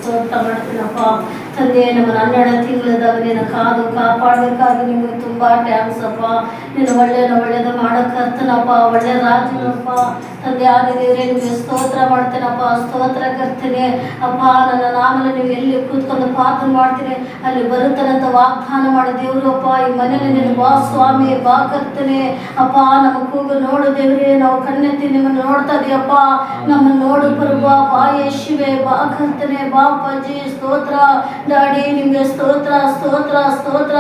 ಸ್ತೋತ್ರ ಮಾಡ್ತೀನಪ್ಪ ತಂದೆ. ನಮ್ಮನ್ನು 12 ತಿಂಗಳದಾಗ ನೀನು ಕಾದು ಕಾಪಾಡಬೇಕಾಗಿ ನಿಮಗೆ ತುಂಬ ಟ್ಯಾಂಕ್ಸ್ ಅಪ್ಪ. ನೀನು ಒಳ್ಳೇದು ಮಾಡೋಕ್ಕರ್ತನಪ್ಪ, ಒಳ್ಳೆ ರಾಜನಪ್ಪ ತಂದೆ. ಆದಿದೇವರೇ ನಿಮಗೆ ಸ್ತೋತ್ರ ಮಾಡ್ತೇನಪ್ಪ, ಸ್ತೋತ್ರ ಕರ್ತೇನೆ ಅಪ್ಪ. ನನ್ನ ನಾಮಲ್ಲಿ ನೀವು ಎಲ್ಲಿ ಕೂತ್ಕೊಂಡು ಪ್ರಾರ್ಥನೆ ಮಾಡ್ತೀನಿ ಅಲ್ಲಿ ಬರುತ್ತಾನಂತ ವಾಗ್ದಾನ ಮಾಡಿ ದೇವರು ಅಪ್ಪ. ಈ ಮನೇಲಿ ನೀನು ಬಾ ಸ್ವಾಮಿ, ಬಾ ಕರ್ತನೆ ಅಪ್ಪ. ನಮ್ಮ ಕೂಗು ನೋಡು ದೇವರೇ, ನಾವು ಕಣ್ಣೆತ್ತಿ ನಿಮ್ಮನ್ನು ನೋಡ್ತಾ ಇದೀಯಪ್ಪ. ನಮ್ಮನ್ನು ನೋಡು ಪ್ರಭು, ಬಾ ಯೇಸುವೆ, ಬಾ ಕರ್ತನೆ, ಬಾ ಅಪ್ಪಾಜಿ. ಸ್ತೋತ್ರ ಡ್ಯಾಡಿ, ನಿಮಗೆ ಸ್ತೋತ್ರ ಸ್ತೋತ್ರ ಸ್ತೋತ್ರ.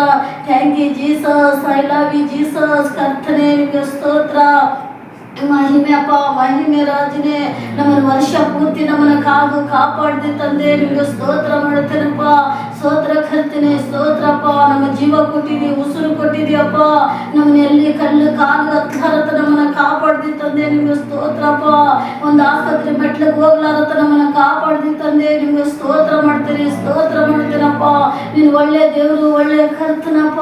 Thank you Jesus, I love you Jesus. ಕರ್ತನೆ ನಿಮಗೆ ಸ್ತೋತ್ರ, ಮಹಿಮೆ ಅಪ್ಪ, ಮಹಿಮೆ ರಾಜನೇ. ನಮ್ಮನ್ನು ವರ್ಷ ಪೂರ್ತಿ ನಮ್ಮನ್ನು ಕಾದು ಕಾಪಾಡಿದೆ ತಂದೆ, ನಿಮಗೆ ಸ್ತೋತ್ರ ಮಾಡುತ್ತೇನಪ್ಪ, ಸ್ತೋತ್ರ ಕರ್ತೇನೆ, ಸ್ತೋತ್ರಪ್ಪ. ನಮ್ಮ ಜೀವ ಕೊಟ್ಟಿದ್ದೀ, ಉಸಿರು ಕೊಟ್ಟಿದ್ದೀಯಪ್ಪ. ನಮ್ಮನ್ನ ಎಲ್ಲಿ ಕಲ್ಲು ಕಾಲು ಹತ್ತಾರತ ನಮ್ಮನ್ನು ಕಾಪಾಡ್ದಿ ತಂದೆ, ನಿಮಗೆ ಸ್ತೋತ್ರಪ್ಪ. ಒಂದು ಆಸ್ಪತ್ರೆ ಮೆಟ್ಲಿಗೆ ಹೋಗ್ಲಾರತ ನಮ್ಮನ್ನು ಕಾಪಾಡ್ದಿ ತಂದೆ, ನಿಮಗೆ ಸ್ತೋತ್ರ ಮಾಡ್ತೇನೆ, ಸ್ತೋತ್ರ ಮಾಡ್ತೇನಪ್ಪ. ನೀನು ಒಳ್ಳೆ ದೇವರು, ಒಳ್ಳೆ ಕರ್ತನಪ್ಪ.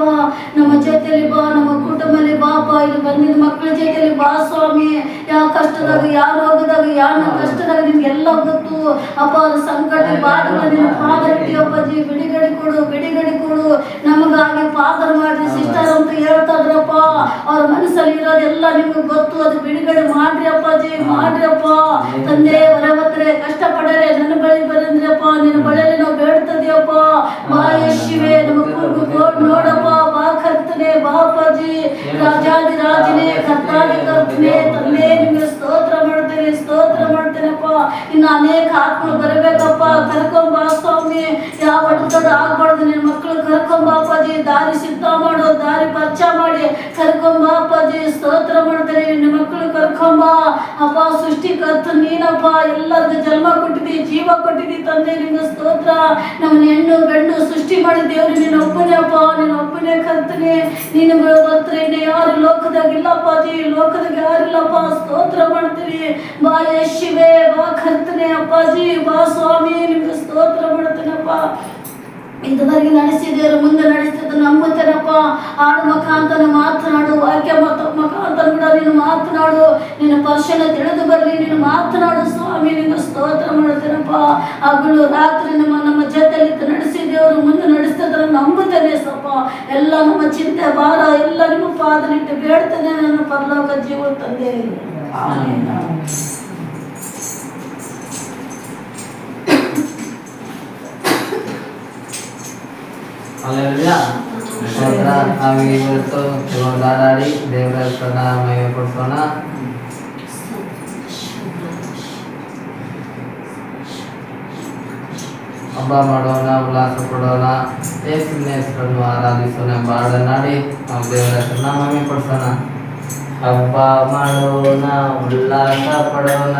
ನಮ್ಮ ಜೊತೆಯಲ್ಲಿ ಬಾ, ನಮ್ಮ ಕುಟುಂಬದಲ್ಲಿ ಬಾಪ. ಇಲ್ಲಿ ಬಂದಿದ್ದ ಮಕ್ಕಳ ಜೊತೆಯಲ್ಲಿ ಬಾ ಸ್ವಾಮಿ. ಯಾವ ಕಷ್ಟದಾಗ, ಯಾವ ರೋಗದಾಗ, ಯಾವ ಕಷ್ಟದಾಗ ನಿಮ್ಗೆಲ್ಲ ಗೊತ್ತು ಅಪ್ಪ. ಅದು ಸಂಕಟ ಬಾಧೆಗಳ ನಿನ್ನ ಪಾದ ಇಟ್ಟಿಯಪ್ಪಾಜಿ. ಬಿಡುಗಡೆ ಕೊಡು, ಬಿಡುಗಡೆ ಕೊಡು ನಮಗಾಗಿ. ಪಾದರ್ ಮಾಡ್ರಿ ಸಿಸ್ಟರ್ ಅಂತ ಹೇಳ್ತಾ ಇದ್ರಪ್ಪ. ಅವ್ರ ಮನಸ್ಸಲ್ಲಿ ಇರೋದೆಲ್ಲ ನಿಮ್ಗೆ ಗೊತ್ತು, ಅದು ಬಿಡುಗಡೆ ಮಾಡ್ರಿ ಅಪ್ಪಾಜಿ, ಮಾಡ್ರಿ ಅಪ್ಪ ತಂದೆ. ಹೊರಬತ್ತರೆ ಕಷ್ಟಪಡರೆ ನನ್ನ ಬಳಿ ಬರಂದ್ರಪ್ಪ, ನಿನ್ನ ಬಳಿಯಲ್ಲಿ ನಾವು ಬೇಡ್ತದೀಯಪ್ಪ. ಬಾ ಯೇಸುವೆ, ನಮ್ಮ ಕೂಗು ನೋಡಪ್ಪ, ಬಾ ಕರ್ತನೆ, ಬಾ ಅಪ್ಪಾಜಿ. ರಾಜಾದಿ ರಾಜನೇ, ಕರ್ತಾದಿ ಕರ್ತನೆ ತಂದೆ, ನಿಮಗೆ ಸ್ತೋತ್ರ ಮಾಡ್ತೇನೆ, ಸ್ತೋತ್ರ ಮಾಡ್ತೇನಪ್ಪ. ಇನ್ನು ಅನೇಕ ಆತ್ಮಗಳು ಬರಬೇಕಪ್ಪ, ಕರ್ಕೊಂಬ ಸ್ವಾಮಿ. ಯಾವ ಅಡ್ತದ ಆಗ್ಬಾರ್ದು, ನಿನ್ನ ಮಕ್ಕಳು ಕರ್ಕೊಂಬ ಅಪ್ಪಾಜಿ. ದಾರಿ ಸಿದ್ಧ ಮಾಡು, ದಾರಿ ಪರಿಚಯ ಮಾಡಿ ಕರ್ಕೊಂಬ ಅಪ್ಪಾಜಿ. ಸ್ತೋತ್ರ ಮಾಡ್ತೇನೆ, ನಿನ್ನ ಮಕ್ಕಳು ಕರ್ಕೊಂಬ ಅಪ್ಪ. ಸೃಷ್ಟಿಕರ್ತ ನೀನಪ್ಪ, ಎಲ್ಲರಿಗೂ ಜನ್ಮ ಕೊಟ್ಟಿದ್ದಿ, ಜೀವ ಕೊಟ್ಟಿದ್ದಿ ತಂದೆ, ನಿನ್ನ ಸ್ತೋತ್ರ. ನಮ್ಮನ್ನ ಹೆಣ್ಣು ಗಂಡು ಸೃಷ್ಟಿ ಮಾಡಿ ದೇವ್ರು ನಿನ್ನ ಒಬ್ಬನೇ ಅಪ್ಪ, ನಿನ್ನ ಒಬ್ಬನೇ ಕರ್ತನೆ. ನೀನು ಬರ್ತಾರೆ ಇನ್ನು ಯಾರು ಲೋಕದಾಗ ಇಲ್ಲಪ್ಪಾಜಿ, ಲೋಕದಾಗ ಯಾರಿಲ್ಲಪ್ಪ. ಸ್ತೋತ್ರ ಮಾಡ್ತೀವಿ, ಬಾ ಯೇಸುವೆ, ಬಾ ಕರ್ತನೆ ಅಪ್ಪಾಜಿ, ಬಾ ಸ್ವಾಮಿ. ನಿಮ್ಗೆ ಸ್ತೋತ್ರ ಮಾಡ್ತೇನಪ್ಪ. ಇದುವರೆಗೆ ನಡೆಸಿದೇವರು ಮುಂದೆ ನಡೆಸ್ತಿದ್ದು ನಂಬುತ್ತೇನಪ್ಪ. ಹಾಡು ಮುಖಾಂತರ ಮಾತನಾಡು, ವಾಕ್ಯ ಮುಖಾಂತರ ಕೂಡ ನೀನು ಮಾತನಾಡು. ನಿನ್ನ ಪರ್ಶನ ತಿಳಿದು ಬರಲಿ, ನೀನು ಮಾತನಾಡು ಸ್ವಾಮಿ. ನಿನ್ನ ಸ್ತೋತ್ರ ಮಾಡ್ತೇನಪ್ಪ. ಹಗಲು ರಾತ್ರಿ ನಮ್ಮ ಜೊತೆಯಲ್ಲಿ ನಡೆಸಿದೇವರು ಮುಂದೆ ನಡೆಸ್ತಿದ್ರೆ ನಂಬುತ್ತೇನೆ ಸಪ್ಪ. ಎಲ್ಲ ನಮ್ಮ ಚಿಂತೆ ಭಾರ ಎಲ್ಲ ನಿಮ್ಮ ಪಾದನಿಟ್ಟು ಬೇಡ್ತೇನೆ, ನನ್ನ ಪರಲೋಕ ಜೀವ ತಂದೆ. Haleluya. ಸ್ತೋತ್ರ. ನಾವು ಇವತ್ತು ಹಾಡಾಡಿ ದೇವರ ಹೆಸರನ್ನ ಮಹಿಮೆ ಪಡಿಸೋಣ. ಹಬ್ಬ ಮಾಡೋಣ, ಉಲ್ಲಾಸ ಪಡೋಣ, ಯೇಸುವಿನ ಹೆಸರನ್ನು ಆರಾಧಿಸೋಣ. ಹಾಡನ್ನಾಡಿ ನಾವು ದೇವರ ಹೆಸರನ್ನ ಮಹಿಮೆ ಪಡಿಸೋಣ. ಹಬ್ಬ ಮಾಡೋಣ, ಉಲ್ಲಾಸ ಪಡೋಣ,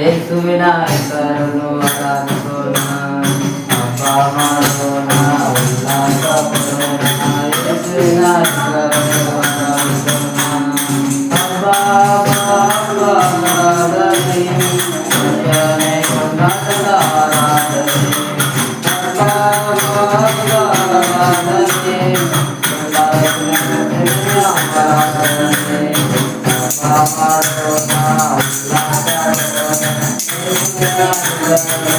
ಯೇಸುವಿನ ಹೆಸರನ್ನು ಆರಾಧಿಸೋಣ. ಹಬ್ಬ ಮಾಡೋಣ, ಉಲ್ಲಾಸ ಪಡೋಣ, ಯೇಸುವಿನ ಹೆಸರನ್ನು ಆರಾಧಿಸೋಣ. ಹಬ್ಬ ಆರಾಧನೆ, ಭಜನೆ ಕೊಂಡಾಟದ ಆರಾಧನೆ. ಹಬ್ಬ ಆರಾಧನೆ, ಆರಾಧನೆ. ಹಬ್ಬ ಮಾಡೋಣ, ಉಲ್ಲಾಸ ಪಡೋಣ, ಯೇಸುವಿನ ಹೆಸರನ್ನು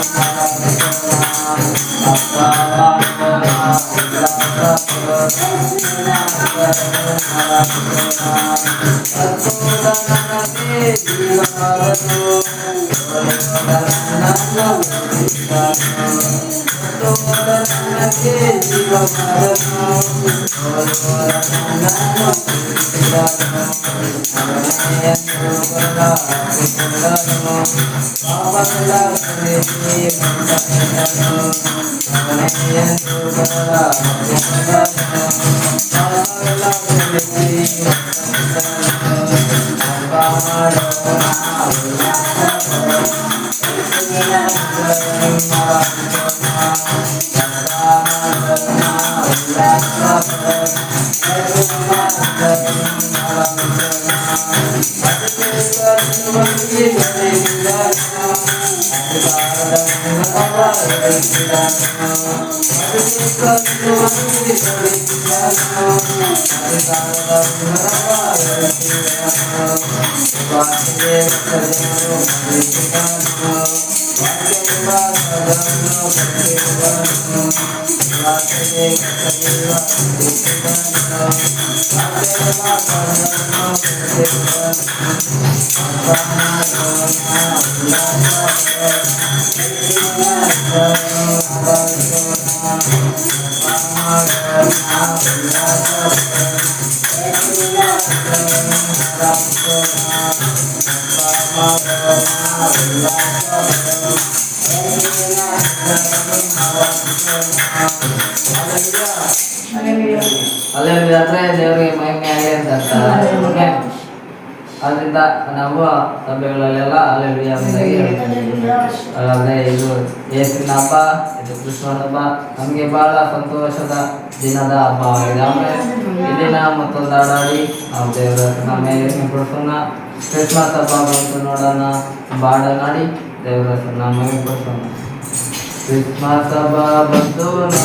ಅಲ್ಲೇ ಅಂದ್ರೆ ದೇವರಿಗೆ ಮಹಿಮೆ ಆಗಲಿ ಅಂತ ಅರ್ಥ. ಓಕೆ, ಅದರಿಂದ ನಾವು ಸಭೆಗಳಲ್ಲೆಲ್ಲ ಅಲ್ಲೆಲುಯ್ಯ ಎಂಬುದಾಗಿ ಹೇಳ್ತೀವಿ. ಹಾಗಾದ್ರೆ ಇದು ಯೇಸುವಿನ ಹಬ್ಬ, ಇದು ಕ್ರಿಸ್ಮಸ್ ಹಬ್ಬ, ನಮಗೆ ಬಹಳ ಸಂತೋಷದ ದಿನದ ಹಬ್ಬವಾಗಿದೆ. ಆಮೇಲೆ ಈ ದಿನ ಮತ್ತೊಂದು ಹಾಡಾಡಿ ನಾವು ದೇವರ ಮೇಲೆ ಪಡಿಸೋಣ. ಕ್ರಿಸ್ಮಸ್ ಹಬ್ಬ ಬಂತು ನೋಡೋಣ, ಬಾಡನಾಡಿ ದೇವರ ನಾಮೇ ಪಡಿಸೋಣ. ಕ್ರಿಸ್ಮಸ್ ಹಬ್ಬ ಬಂತು ನೋಡೋಣ,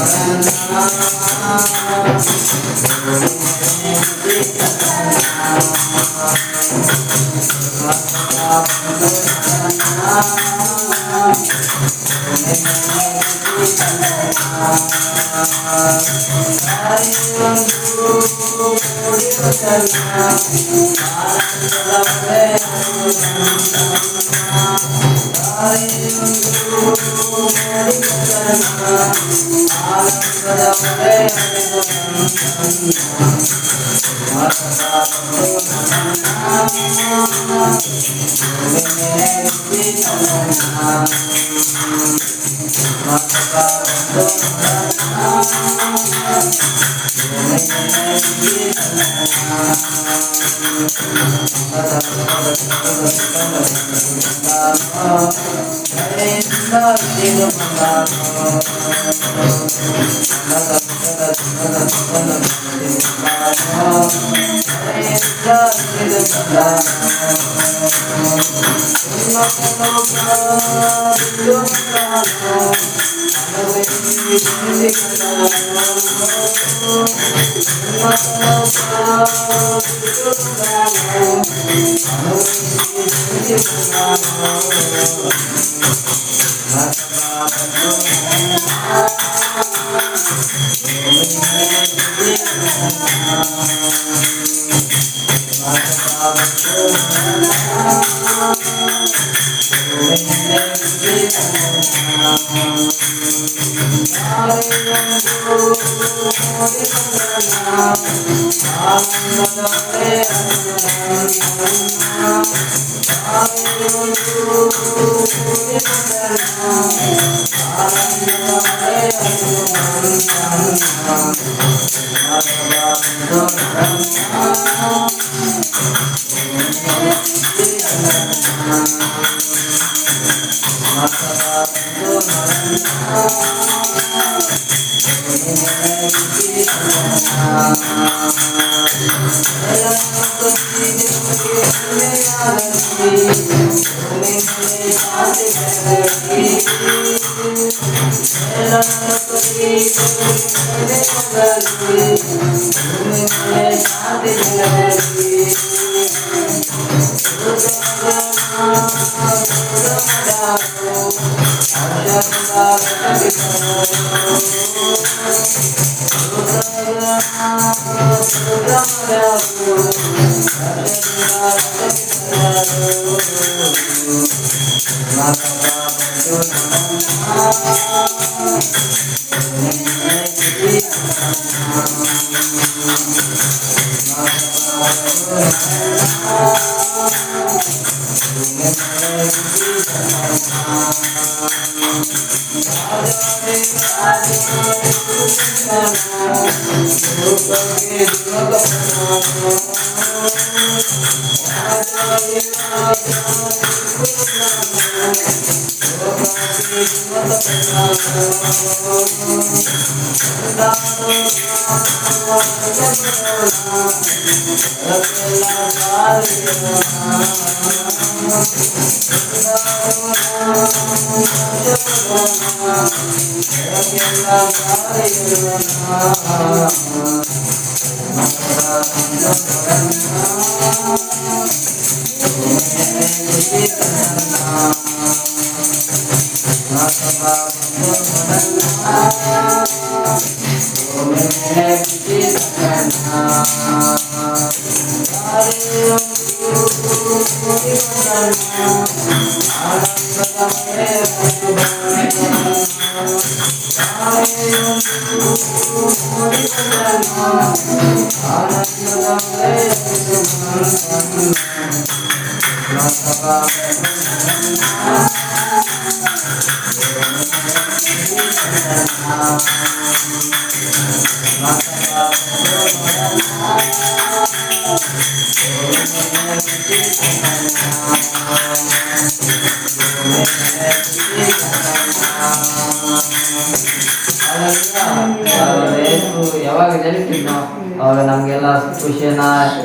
ಯಾವಾಗ ಜನಿಸಿದ್ನೋ ಅವಾಗ ನಮ್ಗೆಲ್ಲ ಖುಷಿಯನ್ನ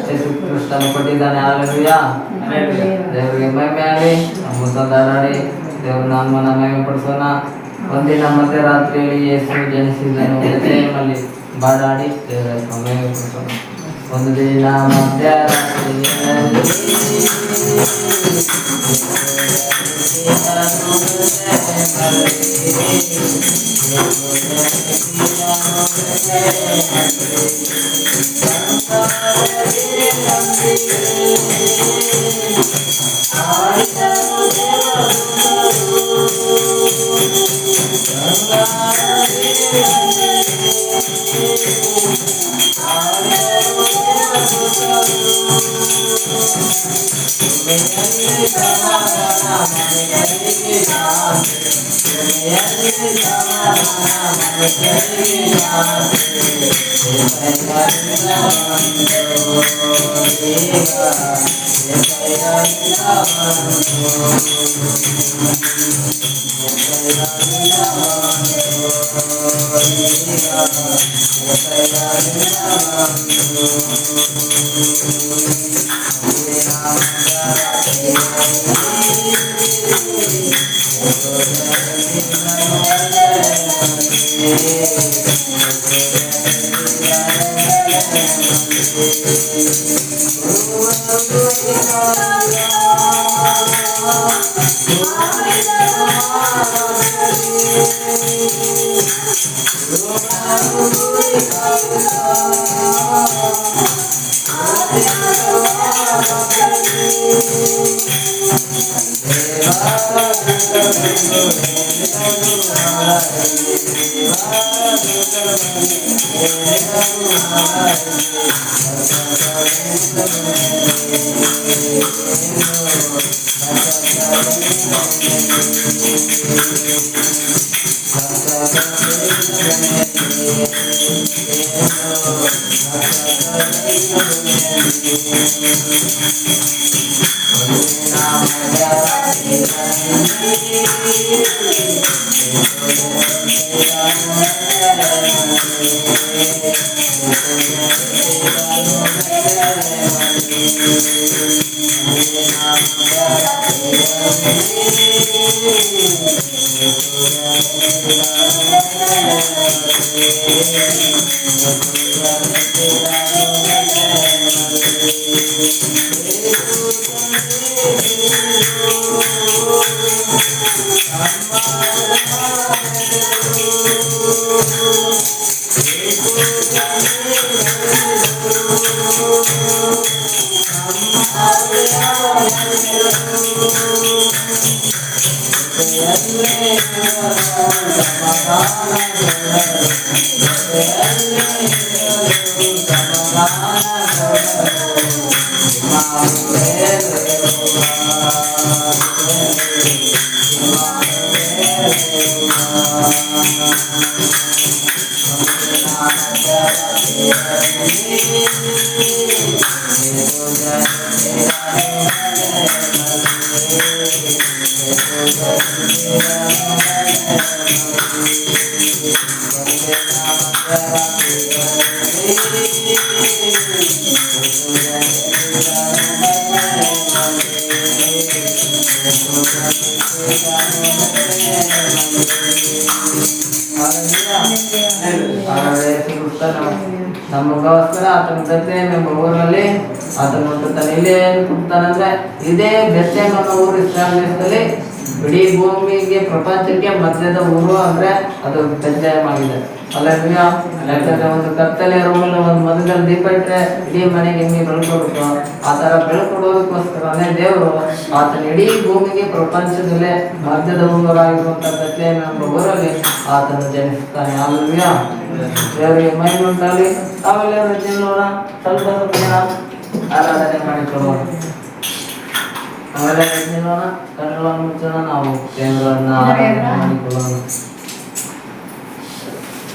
ಯೇಸು ಕ್ರಿಸ್ತನು ಕೊಟ್ಟಿದ್ದಾನೆ. ಹಾಲೆಲೂಯಾ. ದೇವರಿಗೆ ಮಹಿಮೆ ಆಗಲಿ. ನಮ್ಮ ತಂದಾಡಿ ದೇವ್ರ ನಾಮನ ಮಹಿಮೆ ಪಡಿಸೋಣ. ಒಂದಿನ ಮಧ್ಯರಾತ್ರಿಯಲ್ಲಿ ಯೇಸು ಜನಿಸಿದ್ದನು ಬೆತ್ಲೆಹೇಮಲ್ಲಿ ಬಾಡಾಡಿ ದೇವರ ಮಹಿಮೆ ಪಡಿಸೋಣ. ಒಂದು ದಿನ ಮಧ್ಯರಾತ್ರಿಯಲ್ಲಿ ನಮಗೋಸ್ಕರ ಆತನ ಬೆತ್ಲೆಹೇಮ್ ಎಂಬ ಊರಿನಲ್ಲಿ ಆತನು ಹುಟ್ಟುತ್ತಾನೆ. ಇಲ್ಲಿ ಏನು ಹುಟ್ಟುತ್ತಾನಂದ್ರೆ ಇದೇ ಬೆತ್ಲೆಹೇಮ್ ಅನ್ನೋ ಊರು ಇಸ್ರಾಯೇಲ್ ದೇಶದಲ್ಲಿ ಇಡೀ ಭೂಮಿಗೆ ಪ್ರಪಂಚಕ್ಕೆ ಮಧ್ಯದ ಊರು ಅಂದ್ರೆ ಅದು ಬೆತ್ಲೆಹೇಮ್ ಆಗಿದೆ. ಅಲ್ಲೆಲ್ಲೂಯಾ. ಯಾಕಂದ್ರೆ ಒಂದು ಕತ್ತಲೆ ರೂಮಲ್ಲಿ ಒಂದು ಮಧ್ಯದಲ್ಲಿ ದೀಪ ಇಟ್ಟರೆ ಇಡೀ ಮನೆಗೆ ಹೆಂಗೆ ಬೆಳ್ಕೊಡುತ್ತೋ ಆ ಥರ ಬೆಳ್ಕೊಡೋದಕ್ಕೋಸ್ಕರನೇ ದೇವರು ಆತನ ಇಡೀ ಭೂಮಿಗೆ ಪ್ರಪಂಚದಲ್ಲೇ ಮಧ್ಯದ ಊರಾಗಿರುವಂಥ ಬೆತ್ಲೆಹೇಮ್ ಎಂಬ ಊರಲ್ಲಿ ಆತನು ಜನಿಸ್ತಾನೆ. ಅಲ್ವಯ್ಯ. ದೇವರಿಗೆ ಮಹಿಮೆ ಉಂಟಾಗಲಿ. ಆಮೇಲೆ ನೋಡೋಣ ಸ್ವಲ್ಪ ದಿನ ಆರಾಧನೆ ಮಾಡಿಕೊಳ್ಳೋಣ. ಆಮೇಲೆ ನೋಡೋಣ ಕಣ್ಣುಗಳನ್ನು ಮುಚ್ಚೋಣ, ನಾವು ದೇವರನ್ನ ಆರಾಧನೆ ಮಾಡಿಕೊಳ್ಳೋಣ.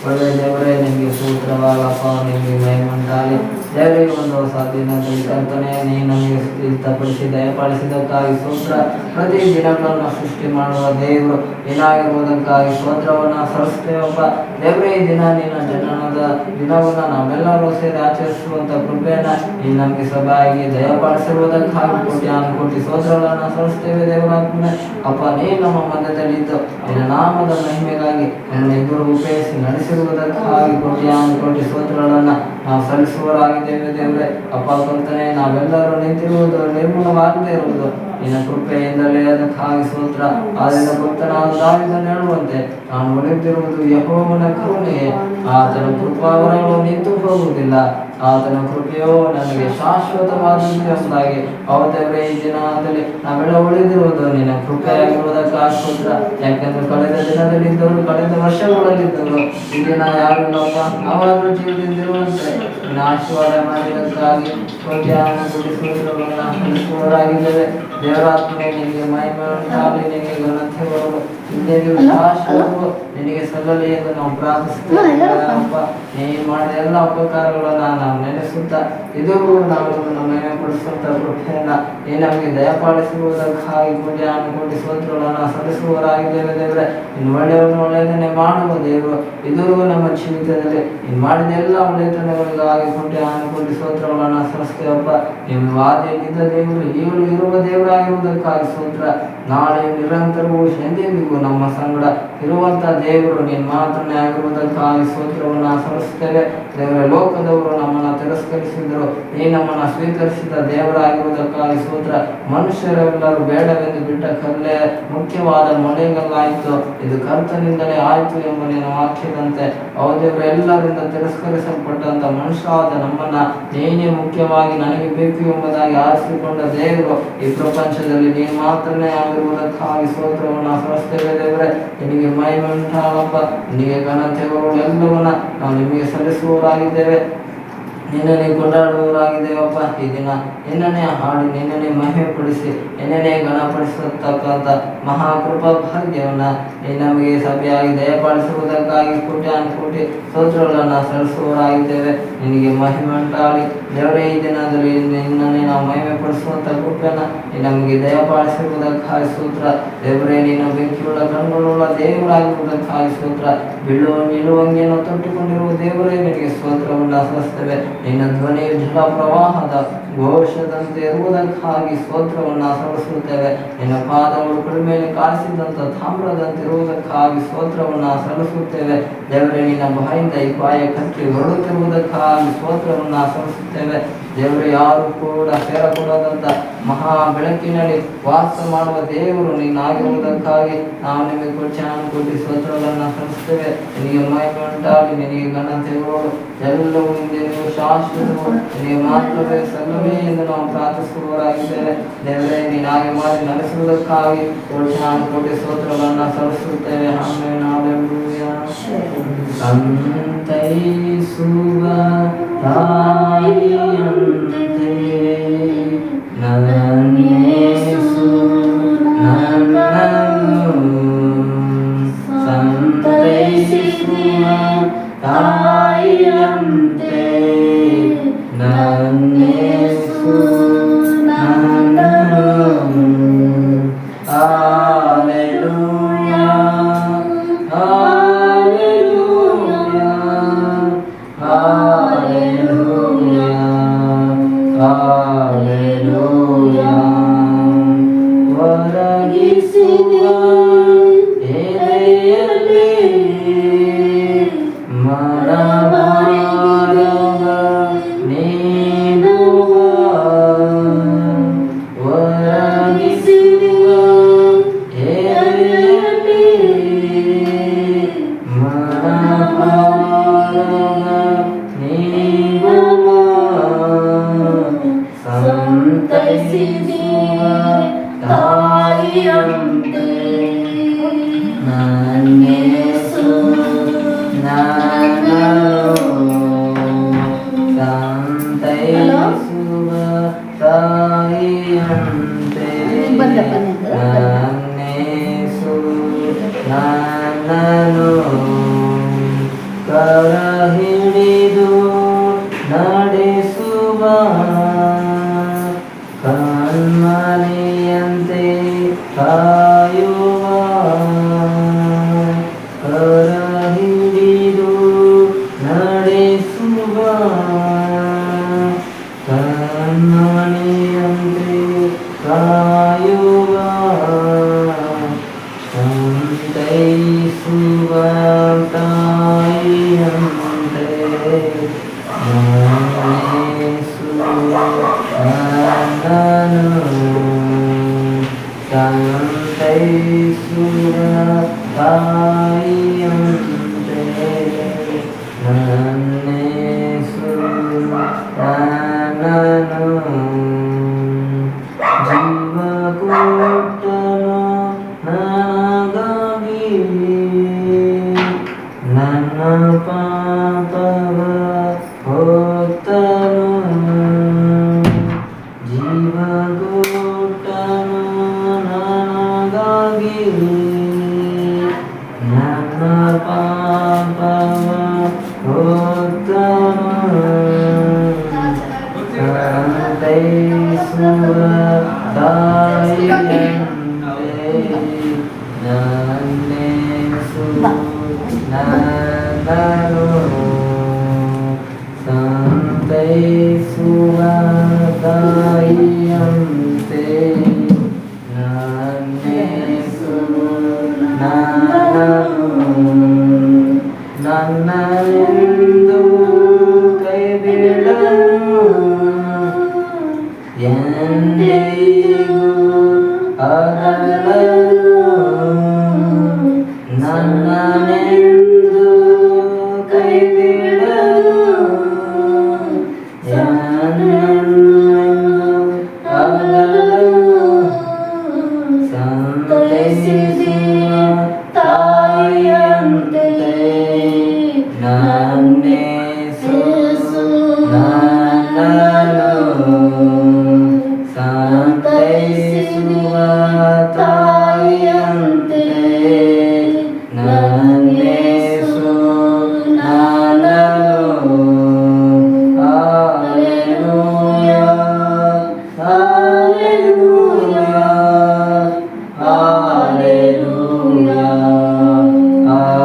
ಒಳ್ಳೆಯ ದೇವರೇ, ನಿಮಗೆ ಸೂತ್ರವಾಗಪ್ಪ, ನಿಮಗೆ ಮಹಿಮೆ ಉಂಟಾಗಲಿ. ದೇವರಿಗೆ ಒಂದು ಹೊಸ ದಿನದಲ್ಲಿ ಕರ್ತನೆ ನೀನು ನಮಗೆ ಸಿದ್ಧಪಡಿಸಿ ದಯಪಾಲಿಸಿದ್ದಕ್ಕಾಗಿ ಸ್ತೋತ್ರ. ಪ್ರತಿ ದಿನಗಳನ್ನು ಸೃಷ್ಟಿ ಮಾಡುವ ದೇವರು ಏನಾಗಿರುವುದಕ್ಕಾಗಿ ಸ್ತೋತ್ರವನ್ನು ಸಲ್ಲಿಸ್ತೇವಪ್ಪ. ದೇವರೇ, ಈ ದಿನ ನಿನ್ನ ಜನನದ ದಿನವನ್ನು ನಾವೆಲ್ಲರೂ ಸೇರಿ ಆಚರಿಸುವಂಥ ಕೃಪೆಯನ್ನು ನೀನು ನಮಗೆ ಸಭೆಯಾಗಿ ದಯಪಾಲಿಸಿರುವುದಕ್ಕಾಗಿ ಕೋಟಿ ಸ್ತೋತ್ರಗಳನ್ನು ಸಲ್ಲಿಸ್ತೇವೆ. ದೇವರಾತ್ಮನೆ ಅಪ್ಪ, ನೀನು ನಮ್ಮ ಮಧ್ಯದಲ್ಲಿದ್ದು ನಿನ್ನ ನಾಮದ ಮಹಿಮೆಗಾಗಿ ನಮ್ಮನ್ನು ಇಬ್ಬರು ಉಪಯೋಗಿಸಿ ನಡೆಸಿರುವುದಕ್ಕಾಗಿ ಕೋಟಿ ಸ್ತೋತ್ರಗಳನ್ನು ನಾವು ಸಲ್ಲಿಸುವವರಾಗಿದ್ದೇವೆ. ದೇವರೇ ಅಪ್ಪ ಕರ್ತನೆ, ನಾವೆಲ್ಲರೂ ನಿಂತಿರುವುದು ನಿರ್ಮೂಲವಾಗದೇ ಇರುವುದು ನಿನ್ನ ಕೃಪೆಯಿಂದಲೇ, ಅದಕ್ಕಾಗಿ ಸ್ತೋತ್ರ. ಆದ್ದರಿಂದ ಭಕ್ತನಾದ ದಾವೀದನು ಹೇಳುವಂತೆ, ನಾನು ಉಳಿದಿರುವುದು ಯೆಹೋವನ ಕರುಣೆಯೇ, ಆತನ ಕೃಪಾವರಗಳು ನಿಂತು ಹೋಗುವುದಿಲ್ಲ, ಆತನ ಕೃಪೆಯೋ ನನಗೆ ಶಾಶ್ವತವಾದಂತೆ ಎಂಬುದಾಗಿ. ದೇವರೇ, ಈ ದಿನದಲ್ಲಿ ನಾವೆಲ್ಲ ಉಳಿದಿರುವುದು ನಿನ್ನ ಕೃಪೆಯಾಗಿರುವುದಕ್ಕಾಗಿ ಸ್ತೋತ್ರ. ಯಾಕೆಂದ್ರೆ ಕಳೆದ ದಿನದಲ್ಲಿದ್ದವರು, ಕಳೆದ ವರ್ಷಗಳಲ್ಲಿದ್ದರು, ಈ ದಿನ ಯಾರಿಲ್ಲಪ್ಪ, ನಾವಾದರೂ ಜೀವದಿಂದಿರುವಂತೆ ನಿನ್ನ ಆಶೀರ್ವಾದ ಮಾಡಿದ್ದಕ್ಕಾಗಿ ಸಲ್ಲಿಸುವವರಾಗಿದ್ದೇವೆ. ದೇವರಾತ್ಮನೆ ನಿನಗೆ ಮಹಿಮೆ ಉಂಟಾಗಲಿ, ನಿನಗೆ ಘನತೆ ಬರಲು ಶಾಶ್ವತವು ನಿನಗೆ ಸಲ್ಲಲಿ ಎಂದು ನಾವು ಪ್ರಾರ್ಥಿಸುತ್ತೇವೆ. ಅಪ್ಪ, ನೀನು ಮಾಡಿದ ಎಲ್ಲ ಉಪಕಾರಗಳನ್ನು ನಾವು ನೆನೆಸುತ್ತಾ ಇದು ನಾವು ಮಹಿಮೆ ಪಡಿಸುವಂಥ ಕೃಪೆಯನ್ನು ನೀನು ನಮಗೆ ದಯಪಾಲಿಸಿರುವುದಕ್ಕಾಗಿ ಕೋಟಿ ಸ್ತೋತ್ರಗಳನ್ನು ಸಲ್ಲಿಸುವವರಾಗಿದ್ದೇವೆ. ದೇವರೇ, ಇನ್ನು ಒಳ್ಳೆಯದನ್ನೇ ಮಾಡುವ ದೇವರು ಇದುವರೆಗೂ ನಮ್ಮ ಜೀವಿತದಲ್ಲಿ ನೀನು ಮಾಡಿದ ಎಲ್ಲ ಒಳ್ಳೆಯತನಗಳಿಗಾಗಿ ಕೋಟಿ ಸ್ತೋತ್ರಗಳನ್ನು ಸಲ್ಲಿಸ್ತೇವಪ್ಪ. ನೀವು ಆದಿಯಲ್ಲಿದ್ದ ದೇವರು ಈಗಲೂ ಇರುವ ದೇವರಾಗಿರುವುದಕ್ಕಾಗಿ ಸ್ತೋತ್ರ. ನಾಳೆ ನಿರಂತರವೂ ಎಂದೆಂದಿಗೂ ನಮ್ಮ ಸಂಗಡ ಇರುವಂಥ ದೇವರು ನೀನು ಮಾತ್ರನೇ ಆಗಿರುವುದಕ್ಕಾಗಿ ಸ್ತೋತ್ರವನ್ನು ಸಲ್ಲಿಸ್ತೇವೆ. ದೇವರ ಲೋಕದವರು ನಮ್ಮನ್ನು ತಿರಸ್ಕರಿಸಿದರು, ನೀನು ನಮ್ಮನ್ನು ಸ್ವೀಕರಿಸಿದ ದೇವರಾಗಿರುವುದಕ್ಕಾಗಿ ಸ್ತೋತ್ರ. ಮನುಷ್ಯರೆಲ್ಲರೂ ಬೇಡವೆಂದು ಬಿಟ್ಟ ಕಲ್ಲೇ ಮುಖ್ಯವಾದ ಮೊಳೆಗಲ್ಲಾಯಿತು, ಇದು ಕರ್ತನಿಂದಲೇ ಆಯಿತು ಎಂಬ ನಿನ್ನ ವಾಕ್ಯದಂತೆ ದೇವರು ಎಲ್ಲರಿಂದ ತಿರಸ್ಕರಿಸಲ್ಪಟ್ಟಂತ ಮನುಷ್ಯರಾದ ನಮ್ಮನ್ನ ನೀನೇ ಮುಖ್ಯವಾಗಿ ನನಗೆ ಬೇಕು ಎಂಬುದಾಗಿ ಆರಿಸಿಕೊಂಡ ದೇವರು ಈ ಪ್ರಪಂಚದಲ್ಲಿ ನೀನು ಮಾತ್ರನೇ ಆಗಿರುವುದಕ್ಕಾಗಿ ಸ್ತೋತ್ರವನ್ನು ಸಲ್ಲಿಸ್ತೇವೆ. ದೇವರೇ, ನಿನಗೆ ಮಹಿಮೆ ಉಂಟಾಗಪ್ಪ, ನಿನಗೆ ಘನತೆಗಳು ಎಲ್ಲವನ್ನ ನಾವು ನಿಮಗೆ ಸಲ್ಲಿಸುವವರಾಗಿದ್ದೇವೆ, ನಿನ್ನನ್ನೇ ಕೊಂಡಾಡುವವರಾಗಿದ್ದೇವಪ್ಪ. ಈ ದಿನ ನಿನ್ನನ್ನೇ ಹಾಡಿ ನಿನ್ನನ್ನೇ ಮಹಿಮೆ ಪಡಿಸಿ ನಿನ್ನನ್ನೇ ಗಣಪಡಿಸತಕ್ಕಂಥ ಮಹಾಕೃಪಾ ಭಾಗ್ಯವನ್ನು ನೀನು ನಮಗೆ ಸಭೆಯಾಗಿ ದಯಪಾಲಿಸುವುದಕ್ಕಾಗಿ ಕೋಟಿ ಸ್ತೋತ್ರಗಳನ್ನು ಸಲ್ಲಿಸುವವರಾಗಿದ್ದೇವೆ. ನಿನಗೆ ಮಹಿಮೆ ಉಂಟಾಗಲಿ. ದೇವರೇ, ಈ ದಿನದಲ್ಲಿ ನಿನ್ನನ್ನೇ ನಾವು ಮಹಿಮೆ ಪಡಿಸುವಂಥ ಕೃಪೆಯನ್ನು ನೀನು ನಮಗೆ ದಯಪಾಲಿಸಿರುವುದಕ್ಕಾಗಿ ಸ್ತೋತ್ರ. ದೇವರೇ, ನಿನ್ನ ಬೆಂಕಿಯುಳ್ಳ ಕಣ್ಣುಗಳ ದೇವರಾಗಿರುವುದಕ್ಕಾಗಿ ಸ್ತೋತ್ರ. ನಿಲುವಂಗಿಯನ್ನು ತೊಟ್ಟುಕೊಂಡಿರುವ ದೇವರೇ, ನಿನಗೆ ಸ್ತೋತ್ರವನ್ನು ಸಲ್ಲಿಸ್ತೇವೆ. ನಿನ್ನ ಧ್ವನಿಯು ಜಲ ಪ್ರವಾಹದ ಘೋಷದಂತೆ ಇರುವುದಕ್ಕಾಗಿ ಸ್ತೋತ್ರವನ್ನು ಸಲ್ಲಿಸುತ್ತೇವೆ. ನಿನ್ನ ಪಾದಗಳು ಕಡಿಮೆಯಲ್ಲಿ ಕಾಣಿಸಿದಂಥ ತಾಮ್ರದಂತೆ ಇರುವುದಕ್ಕಾಗಿ ಸ್ತೋತ್ರವನ್ನು ಸಲ್ಲಿಸುತ್ತೇವೆ. ದೇವರೇ, ನಿನ್ನ ಬಾಯಿಂದ ಈ ಬಾಯ ಕಟ್ಟಿ ಹೊರಡುತ್ತಿರುವುದಕ್ಕಾಗಿ ಸ್ತೋತ್ರವನ್ನು ಸಲ್ಲಿಸುತ್ತೇವೆ. ದೇವರು ಯಾರು ಕೂಡ ಸೇರಕೂಡದಂಥ ಮಹಾ ಬೆಳಕಿನಲ್ಲಿ ವಾಸ ಮಾಡುವ ದೇವರು ನೀನಾಗಿರುವುದಕ್ಕಾಗಿ ನಾವು ನಿಮಗೆ ಕೋಟಿ ಸ್ತೋತ್ರಗಳನ್ನು ಸಲ್ಲಿಸ್ತೇವೆ. ನಿನಗೆ ಮಹಿಮೆ ಉಂಟಾಗಲಿ, ನಿನಗೆ ಘನತೆಗಳು ಎಲ್ಲವೂ ಹಿಂದೆ ನೀವು ಶಾಶ್ವತವು ನಿನಗೆ ಮಾತ್ರವೇ ಸಲ್ಲವೇ ಎಂದು ನಾವು ಪ್ರಾರ್ಥಿಸುವವರಾಗಿದ್ದೇವೆ. ದೇವರೇ, ನೀನಾಗಿ ಮಾಡಿ ನಡೆಸುವುದಕ್ಕಾಗಿ ಕೋಟಿ ಸ್ತೋತ್ರಗಳನ್ನು ಸಲ್ಲಿಸುತ್ತೇವೆ. ಆಮೇಲೆ ಸಂತೈಸುವ ತಾಯಿಯಂತೆ ನನ್ನೇಸು ನನ್ನನ್ನು ಸಂತೈಸುವ ತಾಯಿಯಂತೆ ನನ್ನೇಸು ನನ್ನನ್ನು. Hallelujah, hallelujah, hallelujah, hallelujah. ಒರಗಿಸುವ ಎದೆಯಲ್ಲಿ ಮನಮಾರವ ನೀನು, ಒರಗಿಸುವ ತಾಯಿಯಂತೆ ನನ್ನೇಸು ನನ್ನನ್ನು ಸಂತೈಸುವ ತಾಯಿಯಂತೆ ನನ್ನೇಸು ನನ್ನನು ಕರ ಹಿಡಿದು ನಡೆಸುವ ಕಣ್ಮನೆಯಂತೆ ಕಾಯುವ ಕರ ಹಿಡಿದು ನಡೆಸುವ ಕಣ್ಮನೆಯಂತೆ ಕಾಯುವ ಸಂತೈಸುವ ತಾಯಿಯಂತೆ ನನ್ನೇಸು ನನ್ನನು ಸಂತೈಸುವ ತಾಯಿಯಂತೆ ನನ್ನೇಸು ನನ್ನನು ಜೀವ ಕೊಟ್ಟನು ನನಗಾಗಿ ನನ್ನ ಪಾಪವ ಹೊತ್ತನು ಜೀವ ಕೊಟ್ಟನು ನನಗಾಗಿ ನನ್ನ ಪಾಪವ ಹೊತ್ತನು ಸಂತೈಸುವ ತಾಯಿಯಂತೆ ನನ್ನೇಸು ನನ್ನನು ಸಂತೈಸುವ ತಾಯಿಯಂತೆ ನನ್ನೇಸು ನನ್ನನು ನನ್ನೆಂದು ಕೈ ಬಿಡನು ಎಂದಿಗೂ ಅಗಲನು ನನ್ನೆಂದು ಕೈ ಬಿಡನು ಎಂದೆಂದು ಅಗಲನು ಸಂತೈಸುವ ತಾಯಿಯಂತೆ ನನ್ನೇಸು ನನ್ನನು ಸಂತೈಸುವ ತಾಯಿಯಂತೆ ನನ್ನೇಸು ನನ್ನನು hallelujah hallelujah hallelujah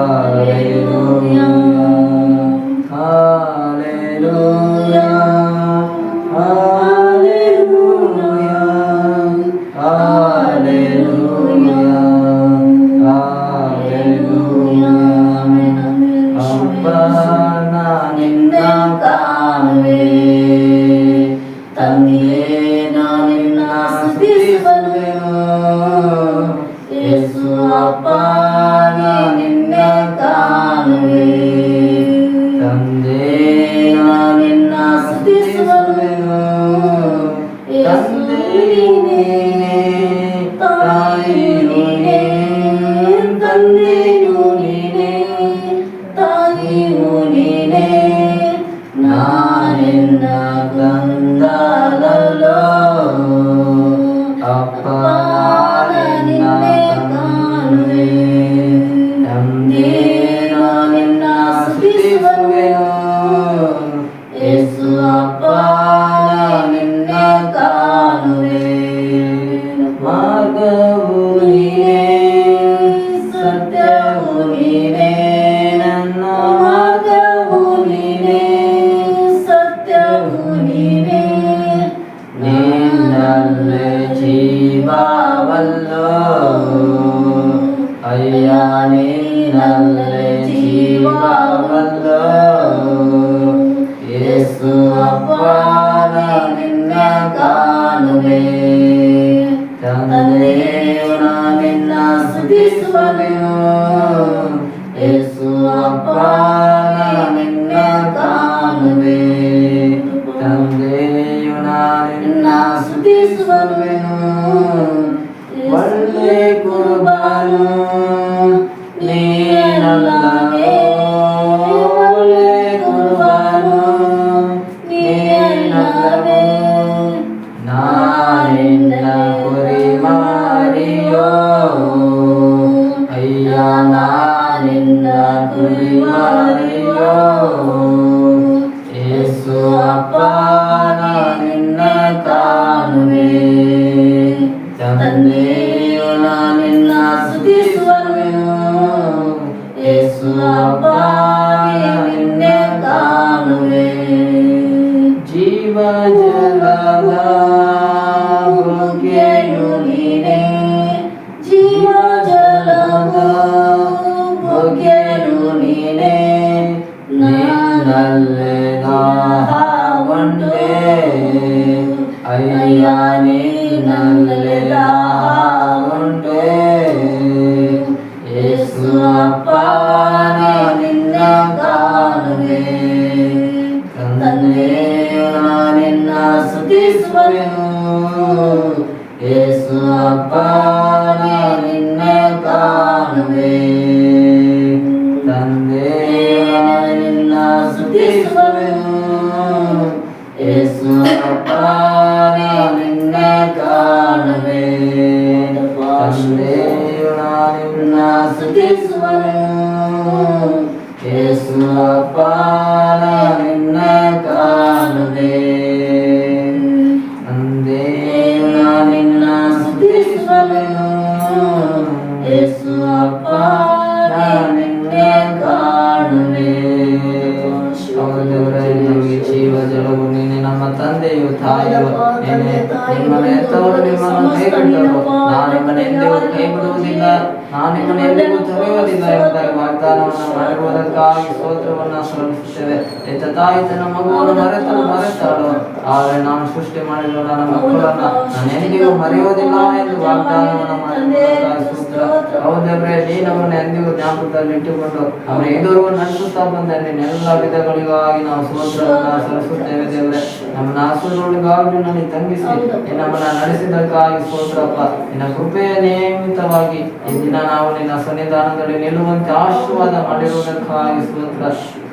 hallelujah hallelujah hallelujah hallelujah hallelujah ಅಪ್ಪ ನಾನಿನ್ನ ಕಾಣುವೆ ತಂದೆ ನಾನಿನ್ನ ಸ್ತುತಿಸುವೆನು ಯೇಸು ಅಪ್ಪ ನಾನಿನ್ನ ಕಾಣುವೆ ತಂದೆ ನಾನಿನ್ನ ಸ್ತುತಿಸುವೆನು ತಂದೆ ನೀನೇ ತಾಯಿಯು ನೀನೇ ತಂದೆಯು ನೀನೇ ತಾಯಿಯು ನೀನೇ ನಾನಿನ್ನ ಕಂದಲೋ ಅಪ್ಪ ನಿನ್ನೆ ಕಾಣುವೆ ತಂದೆ ನಾನಿನ್ನ ಸ್ತುತಿಸುವೆನು ಯೇಸು ಅಪ್ಪ ನಿನ್ನ ಕಾಣುವೆ ಮಾರ್ಗವು ನೀನೇ ಸತ್ಯವು ನೀನೇ ನನ್ನ ಮಾರ್ಗವು ನೀನೇ ಸತ್ಯವು ನೀನೇ ನಿನ್ನಲ್ಲೇ ಜೀವವಲ್ಲೋ ಅಯ್ಯ ನಿನ್ನಲ್ಲೇ ಜೀವವಲ್ಲೋ ಯೇಸು ಅಪ್ಪ ನಿನ್ನ ಕಾಣುವೆ ತಂದೆಯು ನಿನ್ನ ಸ್ತುತಿಸುವೆನು ಯೇಸು ಅಪ್ಪ ನಿನ್ನ ಕಾಣುವೆ ತಂದೆಯು ನಿನ್ನ ಸ್ತುತಿಸುವೆನು ಒಳ್ಳೆ ಕುರ್ಬಾನು ನೀನಲ್ಲವೇ, ಒಳ್ಳೆ ಕುರ್ಬಾನು ನೀನಲ್ಲವೇ. ನಾನಿನ್ನ ಕುರಿಮರಿಯೋ ಅಯ್ಯ, ನಾನಿನ್ನ ಕುರಿಮರಿಯೋ. ಯೇಸು ಅಪ್ಪ ನಾನಿನ್ನ ಕಾಣುವೆ, ತಂದೆಯು ನಾನಿನ್ನ ಸ್ತುತಿಸುವೆನು. ಯೇಸು ಅಪ್ಪ ನಿನ್ನೆ ಕಾಣುವೆ. ಜೀವ ಜಲದ ಬುಗ್ಗೆಯು ನೀನೇ, ಜೀವ ಜಲದ ಬುಗ್ಗೆಯು ನೀನೇ. ನಿನ್ನಲ್ಲೇ ದಾಹಗೊಂಡೆ ಅಯ್ಯ, ನಿನ್ನಲ್ಲೇ ದಾಹಗೊಂಡೆ. ಯೇಸು ಅಪ್ಪ ನಿನ್ನ ಕಾಣುವೆ, ತಂದೆಯು ನಾನಿನ್ನ ಸ್ತುತಿಸುವೆನು. ಯೇಸು ಅಪ್ಪ ನಿನ್ನ ಕಾಣುವೆ, ತಂದೆಯು ನಾನಿನ್ನ ಸ್ತುತಿಸುವೆನು. ಯೇಸು ಅಪ್ಪ ನಿನ್ನ ಕಾಣುವೆ, ತಂದೆಯು ನಾನಿನ್ನ ಸ್ತುತಿಸುವೆನು. ಯೇಸು ಅಪ್ಪ ನಿನ್ನ ಕಾಣುವೆ, ತಂದೆಯು ನಾನಿನ್ನ ಸ್ತುತಿಸುವೆನು. ಯೇಸು ಅಪ್ಪ ನಿನ್ನ ಕಾಣುವೆ. ದೇವರೇ, ನಮಗೆ ಜೀವ ಜಲವು ನೀನೆ, ನಮ್ಮ ತಂದೆಯು ತಾಯಿಯು ನೀನೆ. ನಿಮ್ಮನ್ನು ಹೆತ್ತವರು ನಿಮ್ಮನ್ನು ಕೈಬಿಟ್ಟರು, ನಾನು ನಿಮ್ಮನ್ನು ಎಂದಿಗೂ ಕೈ ಬಿಡುವುದಿಲ್ಲ, ನಾನು ನಿಮ್ಮನ್ನು ಎಂದಿಗೂ ತೊರೆಯುವುದಿಲ್ಲ ಎಂಬುದಾಗಿ ವಾಗ್ದಾನವನ್ನು ಮಾಡಿರುವುದಕ್ಕಾಗಿ ಸ್ತೋತ್ರವನ್ನು ಸಲ್ಲಿಸುತ್ತೇವೆ. ಹೆತ್ತ ತಾಯಿ ತನ್ನ ಮಗುವನ್ನು ಮರೆತಾಳು, ಆದರೆ ನಾನು ಸೃಷ್ಟಿ ಮಾಡಿರುವ ನನ್ನ ಮಕ್ಕಳನ್ನು ನಾನು ಎಂದಿಗೂ ಮರೆಯುವುದಿಲ್ಲ ಎಂದು ವಾಗ್ದಾನವನ್ನು ಮಾಡಿರುವುದಕ್ಕಾಗಿ ಸ್ತೋತ್ರ. ಹೌದೇವ್ರೆ, ನೀ ನಮ್ಮನ್ನು ಎಂದಿಗೂ ಜ್ಞಾಪಕದಲ್ಲಿ ಇಟ್ಟುಕೊಂಡು ಅವರ ಎದುರು ನಡೆಸುತ್ತಾ ಬಂದ ನಿನ್ನೆಲ್ಲ ವಿಧಗಳಿಗಾಗಿ ನಾವು ಸ್ತೋತ್ರವನ್ನು ಸಲ್ಲಿಸುತ್ತೇವೆ. ದೇವರೇ, ನಮ್ಮನ್ನ ಆಶೀರ್ವಾದಗಳಿಗಾಗಿ ನನಗೆ ತಂಗಿಸಿ ನಮ್ಮನ್ನ ನಡೆಸಿದ್ದಕ್ಕಾಗಿ ಸ್ತೋತ್ರಪ್ಪ. ನಿನ್ನ ಕೃಪೆಯ ನಿಯಮಿತವಾಗಿ ಇಂದಿನ ನಾವು ನಿನ್ನ ಸನ್ನಿಧಾನದಲ್ಲಿ ನಿಲ್ಲುವಂತೆ ಆಶೀರ್ವಾದ ಮಾಡಿರುವುದಕ್ಕಾಗಿ ಸ್ತೋತ್ರ.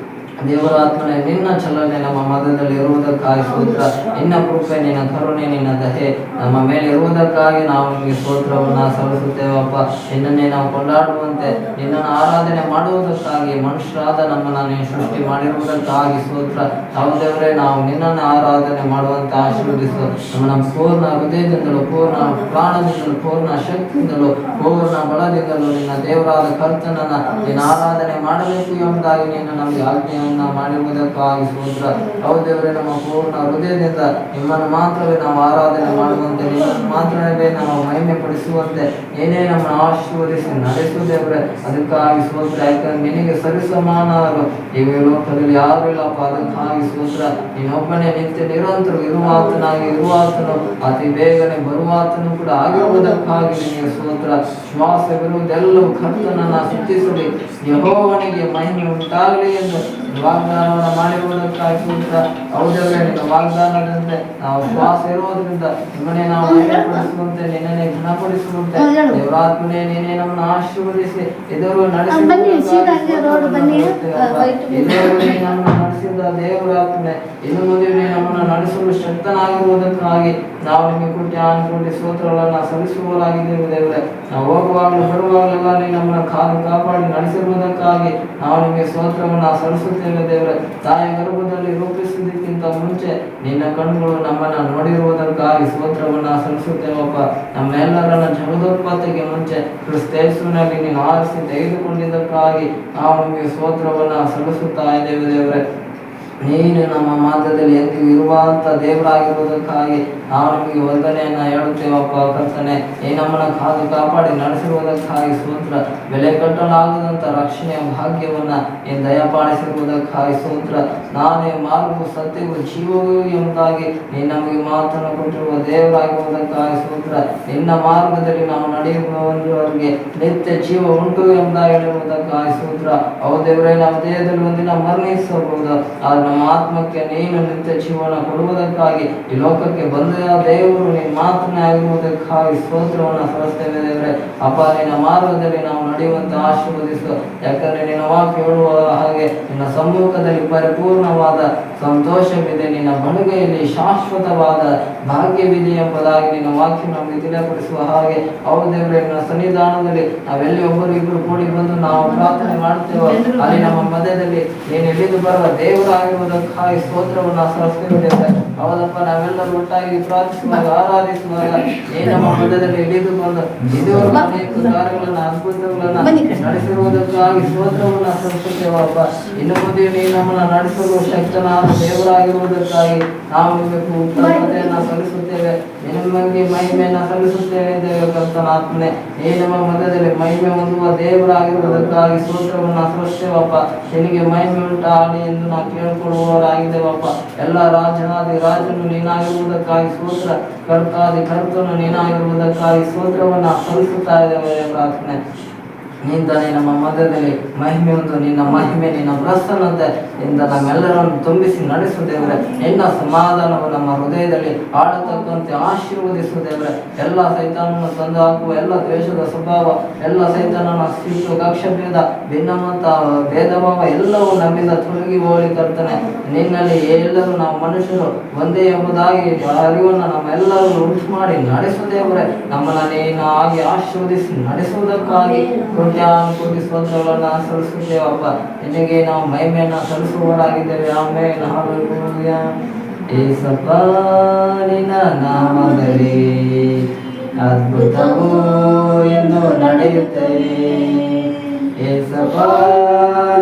ದೇವರ ಆತ್ಮನೆ, ನಿನ್ನ ಚಲನೆ ನಮ್ಮ ಮಧ್ಯದಲ್ಲಿ ಇರುವುದಕ್ಕಾಗಿ ಸ್ತೋತ್ರ. ನಿನ್ನ ಕೃಪೆ, ನಿನ್ನ ಕರುಣೆ, ನಿನ್ನ ದಯೆ ನಮ್ಮ ಮೇಲೆ ಇರುವುದಕ್ಕಾಗಿ ನಾವು ನಿಮಗೆ ಸ್ತೋತ್ರವನ್ನು ಸಲ್ಲಿಸುತ್ತೇವಪ್ಪ. ನಿನ್ನನ್ನೇ ನಾವು ಕೊಂಡಾಡುವಂತೆ, ನಿನ್ನನ್ನು ಆರಾಧನೆ ಮಾಡುವುದಕ್ಕಾಗಿ ಮನುಷ್ಯರಾದ ನಮ್ಮನ್ನು ನೀನು ಸೃಷ್ಟಿ ಮಾಡಿರುವುದಕ್ಕಾಗಿ ಸ್ತೋತ್ರ. ನಾವು ದೇವರೇ, ನಾವು ನಿನ್ನನ್ನು ಆರಾಧನೆ ಮಾಡುವಂತೆ ಆಶೀರ್ವದಿಸು. ನಮ್ಮ ಪೂರ್ಣ ಹೃದಯದಿಂದಲೂ, ಪೂರ್ಣ ಪ್ರಾಣದಿಂದಲೂ, ಪೂರ್ಣ ಶಕ್ತಿಯಿಂದಲೂ, ಪೂರ್ಣ ಬಲದಿಂದಲೂ ನಿನ್ನ ದೇವರಾದ ಕರ್ತನನ್ನ ನಿನ್ನ ಆರಾಧನೆ ಮಾಡಬೇಕು ಎಂಬುದಾಗಿ ನೀನು ನಮಗೆ ಆಜ್ಞೆಯನ್ನು ಮಾಡಿರುವುದಕ್ಕಾಗಿ ಸ್ತೋತ್ರ. ಹೌದೇವರೇ, ನಮ್ಮ ಪೂರ್ಣ ಹೃದಯದಿಂದ ನಿಮ್ಮನ್ನು ಮಾತ್ರವೇ ನಾವು ಆರಾಧನೆ ಮಾಡುವಂತೆ, ನಿಮ್ಮನ್ನು ಮಾತ್ರವೇ ನಾವು ಮಹಿಮೆ ಪಡಿಸುವಂತೆ ಏನೇ ನಮ್ಮನ್ನು ಆಶೀರ್ವದಿಸಿ ನಡೆಸುವುದೇವ್ರೆ, ಅದಕ್ಕಾಗಿ ಸ್ತೋತ್ರ. ಯಾಕಂದ್ರೆ ನಿನಗೆ ಸರಿಸಮಾನರು ಈ ಲೋಕದಲ್ಲಿ ಯಾರು ಇಲ್ಲಪ್ಪ, ಅದಕ್ಕಾಗಿ ಸ್ತೋತ್ರ. ನೀನೊಬ್ಬನೇ ನಿತ್ಯ ನಿರಂತರ ಇರುವಾತನು ಅತಿ ಬೇಗನೆ ಬರುವಾತನು ಕೂಡ ಆಗಿರುವುದಕ್ಕಾಗಿ ನಿನಗೆ ಸ್ತೋತ್ರ. ಶ್ವಾಸವಿರುವುದೆಲ್ಲವೂ ಕರ್ತನನ್ನ ಸ್ತುತಿಸಲಿ, ಯೆಹೋವನಿಗೆ ಮಹಿಮೆ ಉಂಟಾಗಲಿ ಎಂದು ವಾಗ್ದಾನವನ್ನು ಮಾಡಿರುವುದಕ್ಕಾಗಿ ಸ್ತೋತ್ರ. ಹೌದೇವರೇ, ನಿನ್ನ ವಾಗ್ದಾನದಂತೆ ನಾವು ಶ್ವಾಸ ಇರುವುದರಿಂದ ನಿಮ್ಮನ್ನೇ ನಾವು ಮಹಿಮೆಪಡಿಸುವಂತೆ, ನಿನ್ನನ್ನೇ ಗುಣಪಡಿಸುವಂತೆ ದೇವರಾತ್ಮನೇ ನೀನೇ ನಮ್ಮನ್ನು ಆಶೀರ್ವದಿಸಿ ಎದುರು ನಡೆಸಿದ ದೇವರಾತ್ಮನೆ ಇನ್ನು ಮುಂದೆ ನಮ್ಮನ್ನು ನಡೆಸಲು ಶಕ್ತನಾಗಿರುವುದಕ್ಕಾಗಿ ನಾವು ನಿಮಗೆ ಕೋಟಿ ಸ್ತೋತ್ರಗಳನ್ನು ಸಲ್ಲಿಸುವವರಾಗಿದ್ದೇವೆ. ದೇವರೇ, ನಾವು ಹೋಗುವಾಗಲೂ ಬರುವಾಗಲೆಲ್ಲ ನೀನು ನಮ್ಮನ್ನು ಕಾಪಾಡಿ ನಡೆಸಿರುವುದಕ್ಕಾಗಿ ನಾವು ನಿಮಗೆ ಸ್ತೋತ್ರವನ್ನು ಸಲ್ಲಿಸುತ್ತೇವೆ. ದೇವರೇ, ತಾಯಿ ಗರ್ಭದಲ್ಲಿ ರೂಪಿಸುವುದಕ್ಕಿಂತ ಮುಂಚೆ ನಿನ್ನ ಕಣ್ಣುಗಳು ನಮ್ಮನ್ನು ನೋಡಿರುವುದಕ್ಕಾಗಿ ಸ್ತೋತ್ರವನ್ನು ಸಲ್ಲಿಸುತ್ತೇವಪ್ಪ. ನಮ್ಮೆಲ್ಲರನ್ನ ಜಗದೋತ್ಪತ್ತಿಗೆ ಮುಂಚೆ ಕ್ರಿಸ್ತೇಸುವಿನಲ್ಲಿ ನೀನು ಆರಿಸಿ ತೆಗೆದುಕೊಂಡಿದ್ದಕ್ಕಾಗಿ ನಾವು ನಿಮಗೆ ಸ್ತೋತ್ರವನ್ನು ಸಲ್ಲಿಸುತ್ತಾ ಇದ್ದೇವೆ. ದೇವರೇ, ನೀನು ನಮ್ಮ ಮಧ್ಯದಲ್ಲಿ ಎಂದಿಗೂ ಇರುವಂತ ದೇವರಾಗಿರುವುದಕ್ಕಾಗಿ ನಾವು ನಿಮಗೆ ವಂದನೆಯನ್ನ ಹೇಳುತ್ತೇವಪ್ಪ. ಕರ್ತನೆ, ನೀ ನಮ್ಮನ್ನು ಕಾಪಾಡಿ ನಡೆಸಿರುವುದಕ್ಕಾಗಿ ಸ್ತೋತ್ರ. ಬೆಲೆ ಕಟ್ಟಲಾಗದಂತ ರಕ್ಷಣೆಯ ಭಾಗ್ಯವನ್ನ ನೀನು ದಯಪಾಲಿಸಿರುವುದಕ್ಕಾಗಿ ಸ್ತೋತ್ರ. ನಾನೇ ಮಾರ್ಗವು ಸತ್ಯವೂ ಜೀವವೂ ಎಂಬುದಾಗಿ ನೀನು ನಮಗೆ ಮಾತನ್ನು ಕೊಟ್ಟಿರುವ ದೇವರಾಗಿರುವುದಕ್ಕಾಗಿ ಸ್ತೋತ್ರ. ನಿನ್ನ ಮಾರ್ಗದಲ್ಲಿ ನಾವು ನಡೆಯುವವರಿಗೆ ನಿತ್ಯ ಜೀವ ಉಂಟು ಎಂಬುದಾಗಿ ಹೇಳಿರುವುದಕ್ಕಾಗಿ ಸ್ತೋತ್ರ. ಹೌದೇವರೇ, ನಾವು ದೇಹದಲ್ಲಿ ಒಂದಿನ ಮರಣಿಸಬಹುದು, ಆದ್ರೆ ನಮ್ಮ ಆತ್ಮಕ್ಕೆ ನೀನು ನಿತ್ಯ ಜೀವನ ಕೊಡುವುದಕ್ಕಾಗಿ ಈ ಲೋಕಕ್ಕೆ ಬಂದು ದೇವರು ನಿನ್ನ ಮಾತನ್ನೇ ಆಗಿರುವುದಕ್ಕಾಗಿ ಸ್ತೋತ್ರವನ್ನು ಸಲ್ಲಿಸ್ತೇವೆ ದೇವರೇ. ಅಪ್ಪ, ನಿನ್ನ ಮಾರ್ಗದಲ್ಲಿ ನಾವು ನಡೆಯುವಂತೆ ಆಶೀರ್ವದಿಸು. ಯಾಕಂದ್ರೆ ನಿನ್ನ ವಾಕ್ಯ ಹೇಳುವ ಹಾಗೆ ನಿನ್ನ ಸಮ್ಮುಖದಲ್ಲಿ ಪರಿಪೂರ್ಣವಾದ ಸಂತೋಷವಿದೆ, ನಿನ್ನ ಬಲಗೈಯಲ್ಲಿ ಶಾಶ್ವತವಾದ ಭಾಗ್ಯವಿದೆ ಎಂಬುದಾಗಿ ನಿನ್ನ ವಾಕ್ಯ ನಮಗೆ ತಿಳಿಯಪಡಿಸುವ ಹಾಗೆ ಹೌದು ದೇವರೇ, ನಿನ್ನ ಸನ್ನಿಧಾನದಲ್ಲಿ ನಾವೆಲ್ಲಿ ಒಬ್ಬರು ಇಬ್ಬರು ಕೂಡಿ ಬಂದು ನಾವು ಪ್ರಾರ್ಥನೆ ಮಾಡುತ್ತೇವೋ ಅಲ್ಲಿ ನಮ್ಮ ಮಧ್ಯದಲ್ಲಿ ನೀನು ಇಳಿದು ಬರುವ ದೇವರಾಗಿರುವುದಕ್ಕಾಗಿ ಸ್ತೋತ್ರವನ್ನು ಸಲ್ಲಿಸ್ತೇವೆ ದೇವರೇ. ಹೌದಪ್ಪ, ನಾವೆಲ್ಲರೂ ಒಟ್ಟಾಗಿ ಪ್ರಾರ್ಥಿಸುವಾಗ ಆರಾಧಿಸುವಾಗ ನೀನು ನಮ್ಮ ಮಧ್ಯದಲ್ಲಿ ಇಳಿದು ಬಂದು ಇದುವರೆಗೂ ಅನೇಕ ಕಾರ್ಯಗಳನ್ನು ಅದ್ಭುತಗಳನ್ನು ನಡೆಸಿರುವುದಕ್ಕಾಗಿ ಸ್ತೋತ್ರವನ್ನು ಸಲ್ಲಿಸುತ್ತೇವಪ್ಪ. ಇನ್ನು ಮುಂದೆ ನೀನು ನಮ್ಮನ್ನು ನಡೆಸಲು ಶಕ್ತನಾದ ದೇವರಾಗಿರುವುದಕ್ಕಾಗಿ ನಾವು ನಿಮಗೆ ಕೃತಜ್ಞತೆಯನ್ನು ಸಲ್ಲಿಸುತ್ತೇವೆ, ನಿಮಗೆ ಮಹಿಮೆಯನ್ನು ಸಲ್ಲಿಸುತ್ತೇವೆ ದೇವ ಕರ್ತನಾತ್ಮನೇ. ಈ ನಮ್ಮ ಮಧ್ಯದಲ್ಲಿ ಮಹಿಮೆ ಹೊಂದುವ ದೇವರಾಗಿರುವುದಕ್ಕಾಗಿ ಸ್ತೋತ್ರವನ್ನು ಸಲ್ಲಿಸ್ತೇವಪ್ಪ. ನಿನಗೆ ಮಹಿಮೆ ಉಂಟಾಗಲಿ ಎಂದು ನಾವು ಕೇಳಿಕೊಳ್ಳುವವರಾಗಿದ್ದೇವಪ್ಪ. ಎಲ್ಲ ರಾಜನಾದಿ ರಾಜನು ನೀನಾಗಿರುವುದಕ್ಕಾಗಿ ಸ್ತೋತ್ರ, ಕರ್ತಾದಿ ಕರ್ತನು ನೀನಾಗಿರುವುದಕ್ಕಾಗಿ ಸ್ತೋತ್ರವನ್ನು ಸಲ್ಲಿಸುತ್ತಾ ಇದ್ದೇವೆ ಪ್ರಾರ್ಥನೆ. ನಿಂತಾನೆ ನಮ್ಮ ಮಧ್ಯದಲ್ಲಿ ಮಹಿಮೆ ಒಂದು ನಿನ್ನ ಮಹಿಮೆ ನಿನ್ನ ಪ್ರಸನ್ನತೆ ಇಂದ ನಮ್ಮೆಲ್ಲರನ್ನು ತುಂಬಿಸಿ ನಡೆಸುತ್ತೇವೆ. ನಿನ್ನ ಸಮಾಧಾನವು ನಮ್ಮ ಹೃದಯದಲ್ಲಿ ಆಳತಕ್ಕಂತೆ ಆಶೀರ್ವದಿಸುತ್ತೇವೆ. ಎಲ್ಲ ಸೈತಾನನ್ನು ತಂದು ಹಾಕುವ ಎಲ್ಲ ದ್ವೇಷದ ಸ್ವಭಾವ, ಎಲ್ಲ ಸೈತಾನನ ಸಿಟ್ಟು, ಕಕ್ಷಭೇದ, ಭಿನ್ನಮತ, ಭೇದಭಾವ ಎಲ್ಲವೂ ನಮ್ಮಿಂದ ತೊಲಗಿ ಹೋಗಿ ಕರ್ತನೆ. ನಿನ್ನಲ್ಲಿ ಎಲ್ಲರೂ ನಾವು ಮನುಷ್ಯರು ಒಂದೇ ಎಂಬುದಾಗಿ ಅರಿವನ್ನು ನಮ್ಮೆಲ್ಲರೂ ಉಂಟು ಮಾಡಿ ನಡೆಸುತ್ತೇವೆ. ನಮ್ಮನ್ನು ನೀನು ಹಾಗೆ ಆಶೀರ್ವದಿಸಿ ನಡೆಸುವುದಕ್ಕಾಗಿ ಕೋಟಿ ಸ್ತೋತ್ರಗಳನ್ನು ಸಲ್ಲಿಸುತ್ತೇವಪ್ಪ. ನಿನಗೆ ನಾವು ಮಹಿಮೆಯನ್ನು ಸಲ್ಲಿಸುವವರಾಗಿದ್ದೇವೆ. ಆಮೇಲೆ ಹಲ್ಲೆಲೂಯಾ. ಯೇಸಪ್ಪ, ನಿನ್ನ ನಾಮದಲ್ಲಿ ಅದ್ಭುತವೂ ಎಂದು ನಡೆಯುತ್ತೆ. ಯೇಸಪ್ಪ,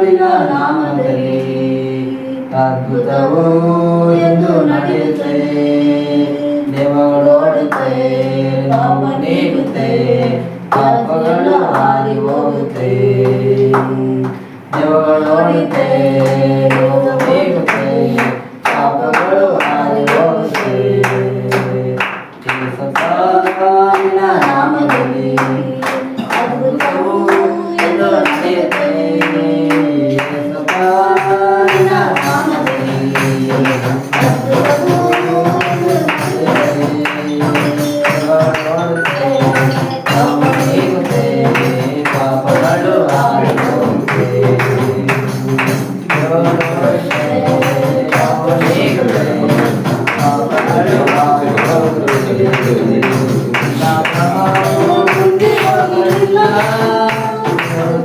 ನಿನ್ನ ನಾಮದಲ್ಲಿ ಅದ್ಭುತವೂ ಎಂದು ನಡೆಯುತ್ತೆ. ದೇವಗಳು ಓಡುತ್ತೆ, ನಾವು ನೀಡುತ್ತೆ, ಪಾಪಗಳು ಹಾರಿ ಹೋಗುತ್ತೆ. ದೇವಗಳು ಓಡುತ್ತೆ, ನಾವು ನೀಡುತ್ತೆ, ಪಾಪಗಳು ಹಾರಿ ಹೋಗುತ್ತೆ. ಯೇಸಪ್ಪ, ನಿನ್ನ ನಾಮದಲ್ಲಿ ಅದ್ಭುತವೂ ಎಂದು ನಡೆಯುತ್ತೆ. ಯೇಸಪ್ಪ, ನಿನ್ನ ನಾಮದಲ್ಲಿ ಅದ್ಭುತವೂ ಎಂದು ನಡೆಯುತ್ತೆ. ದೇವಗಳು ಓಡುತ್ತೆ, ನಾವು ನೀಡುತ್ತೆ, ಪಾಪಗಳು ಹಾರಿ ಹೋಗುತ್ತೆ. ದೇವಗಳು ಓಡುತ್ತೆ, ನಾವು ನೀಡುತ್ತೆ, ಪಾಪಗಳು ಹಾರಿ ಹೋಗುತ್ತೆ. ನಾವು ಮುಂದೆ ಹೋಗಲಿಲ್ಲ,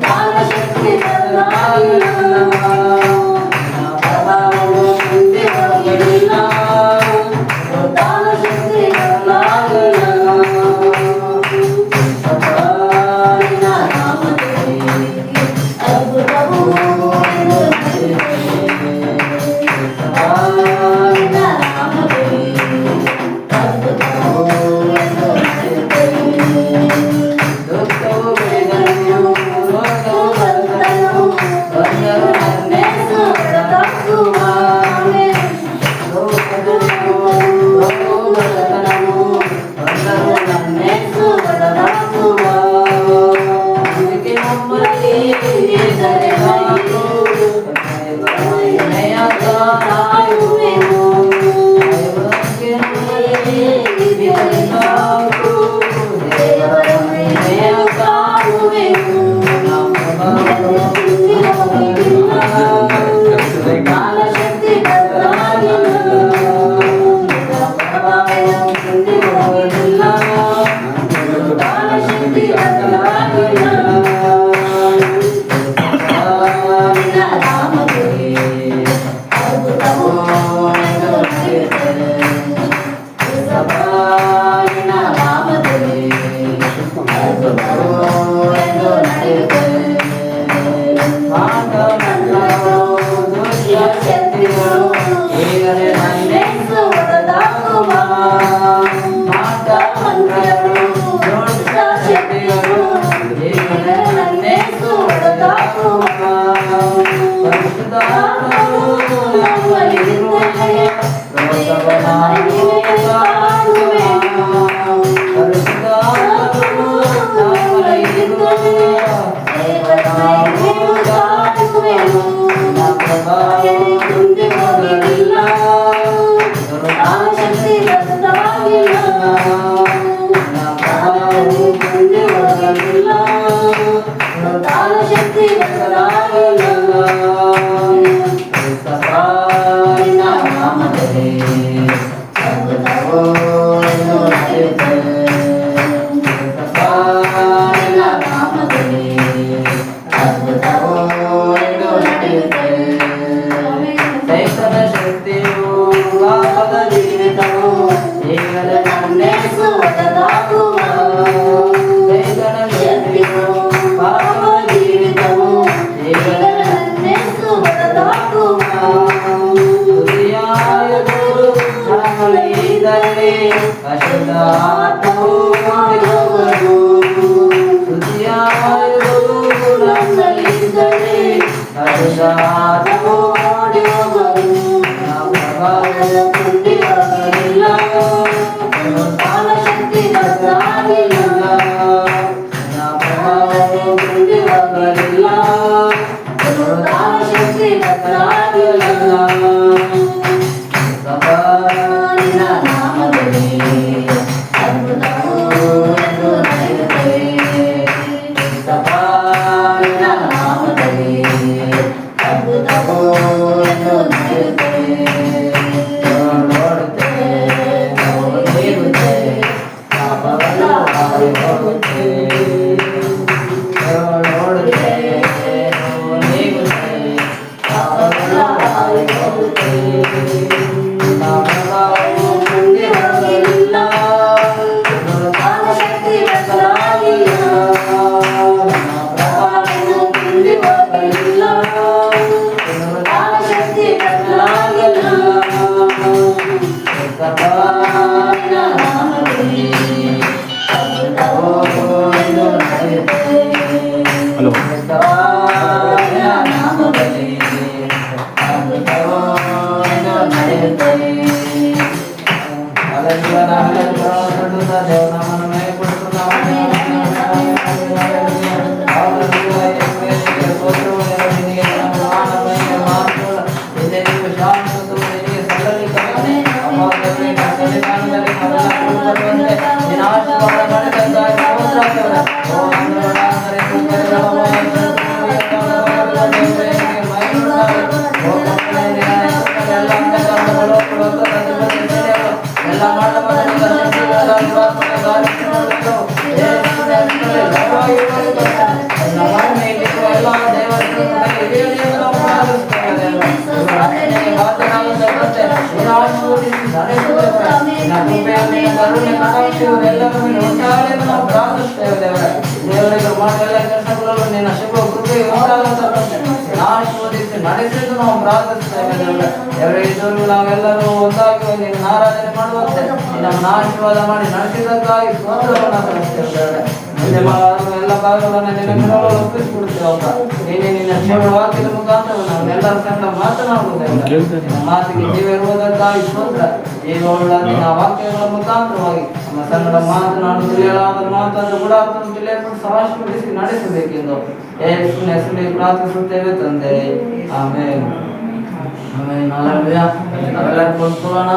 ಕಾಲಶಕ್ತಿ ಬದಲಾಗಿಲ್ಲ. ನಾವು ಮುಂದೆ ಹೋಗಲಿಲ್ಲ, ಕಾಲಶಕ್ತಿ ಬದಲಾಗಿಲ್ಲ. ಮುಂದೆ ಹೋಗಲಿಲ್ಲ, ಶಕ್ತಿ ಆತನು ಓಡಿ ಹೋಗಲು ನಮ್ಮ ಪ್ರಭಾವದ ಕುಂದಿ ಹೋಗಲಿಲ್ಲ. ಪುನರುತ್ಥಾನ ಶಕ್ತಿ ಬದಲಾಗಿಲ್ಲ. ನಮ್ಮ ಪ್ರಭಾವವು ಕುಂದಿ ಹೋಗಲಿಲ್ಲ. ಪುನರುತ್ಥಾನ ಶಕ್ತಿ ಬದಲಾಗಿಲ್ಲ. ಸಭಾನಿನ ನಾಮದಲ್ಲಿ ಅದ್ಭುತವು ಎಂದು ನಡೆಯುತ್ತವೆ. ಸಭಾನಿನ ನಾಮದಲ್ಲಿ ಅದ್ಭುತವು ಎಂದು ನಡೆಯುತ್ತವೆ. ನೋಡುತ್ತೇವೆ, ನಾವು ನೀಡುತ್ತೇವೆ, ಪಾಪವನ್ನು ಹಾರಿ ಹೋಗುತ್ತೇವೆ. ನೋಡುತ್ತೇವೆ, ನಾವು ನೀಡುತ್ತೇವೆ, ಪಾಪವನ್ನು ಹಾರಿ ಹೋಗುತ್ತೇವೆ. ನಾವೆಲ್ಲರೂ ಒಂದಾಗಿ ನಿನ್ನ ಆರಾಧನೆ ಮಾಡುವಂತೆ ನಮ್ಮನ್ನು ಆಶೀರ್ವಾದ ಮಾಡಿ ನಡೆಸಿದ್ದಕ್ಕಾಗಿ ಸ್ತೋತ್ರವನ್ನು ಸಲ್ಲಿಸ್ತೇವೆ. ಎಲ್ಲ ಭಾಗಗಳನ್ನು ನಿನ್ನ ಒಪ್ಪಿಸಿಕೊಡುತ್ತೇವಪ್ಪ. ನೀನೇ ನಿನ್ನ ಜೀವನ ವಾಕ್ಯದ ಮುಖಾಂತರ ನಾವೆಲ್ಲರ ಸಂಘ ಮಾತನಾಡುವುದಿಲ್ಲ. ಮಾತಿಗೆ ಜೀವ ಇರುವುದಕ್ಕಾಗಿ ಸ್ತೋತ್ರ. ಜೀವವುಳ್ಳ ನಿನ್ನ ವಾಕ್ಯಗಳ ಮುಖಾಂತರವಾಗಿ ನಮ್ಮ ಸಂಗಡ ಮಾತನಾಡುವುದು ಹೇಳಾದ ಮಾತನ್ನು ಕೂಡ ಆಶೀರ್ವದಿಸಿ ನಡೆಸಬೇಕೆಂದು ಯೇಸುವಿನ ಹೆಸರಲ್ಲಿ ಪ್ರಾರ್ಥಿಸುತ್ತೇವೆ ತಂದೆ. ಆಮೇಲೆ ಆಮೇಲೆ ನಾವೆಲ್ಲ ಕೊಡ್ಕೊಳ್ಳೋಣ.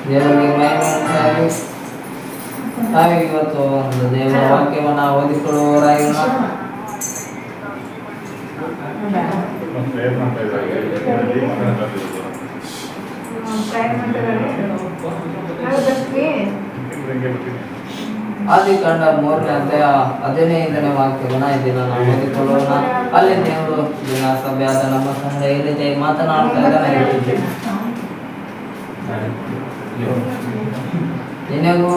ದೇವರಿಗೆ ಮಹಿಮೆ ಉಂಟಾಗಲಿ. ಹಾಗೆ ಇವತ್ತು ಒಂದು ದೇವರ ವಾಕ್ಯವನ್ನು ಓದಿಕೊಳ್ಳುವವರಾಗಿರೋಣ. ಆದಿಕಾಂಡ 3ನೇ ಅಧ್ಯಾಯ 15ನೇ ವಾಕ್ಯವನ್ನು ಇದನ್ನ ನಾವು ಓದಿಕೊಳ್ಳೋಣ. ಅಲ್ಲಿ ದೇವರು ದಿನ ಸಭೆಯಾದ ನಮ್ಮ ಸಂಘ ಈ ರೀತಿ ಮಾತನಾಡ್ತಾ ಇದ್ದಾನೆ. ನಿನಗೂ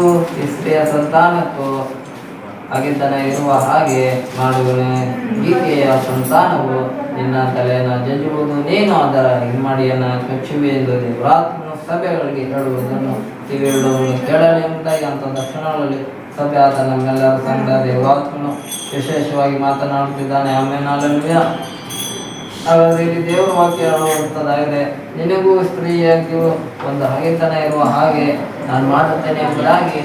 ಸ್ತ್ರೀಯ ಸಂತಾನಕ್ಕೂ ಆಗಿದ್ದನೆ ಇರುವ ಹಾಗೆ ಮಾಡುವನೆ. ಈಕೆಯ ಸಂತಾನವು ನಿನ್ನ ತಲೆಯನ್ನು ಜಜ್ಜುವುದು, ನೀನು ಅದರ ಹಿಮ್ಮಡಿಯನ್ನು ಕಚ್ಚುವೆ ಎಂದು ದೇವರಾತ್ಮನು ಸಭೆಗಳಿಗೆ ಹೇಳುವುದನ್ನು ಕಿವಿಯುಳ್ಳವನು ಕೇಳಲಿ ಎಂಬುದಾಗಿ ಅಂತ ದರ್ಶನಗಳಲ್ಲಿ ಸಭೆ ಆದ ನಮ್ಮೆಲ್ಲರ ಸಂಘ ದೇವರಾತ್ಮನು ವಿಶೇಷವಾಗಿ ಮಾತನಾಡುತ್ತಿದ್ದಾನೆ. ಆಮೇಲೆ ಹಲ್ಲೆಲೂಯಾ. ಹಾಗಾದ್ರೆ ಇಲ್ಲಿ ದೇವರ ವಾಕ್ಯ ಹೇಳುವಂಥದ್ದಾಗಿದೆ, ನಿನಗೂ ಸ್ತ್ರೀಯಾಗಿಯೂ ಒಂದು ಹಗೆತನ ಇರುವ ಹಾಗೆ ನಾನು ಮಾಡುತ್ತೇನೆ ಎಂಬುದಾಗಿ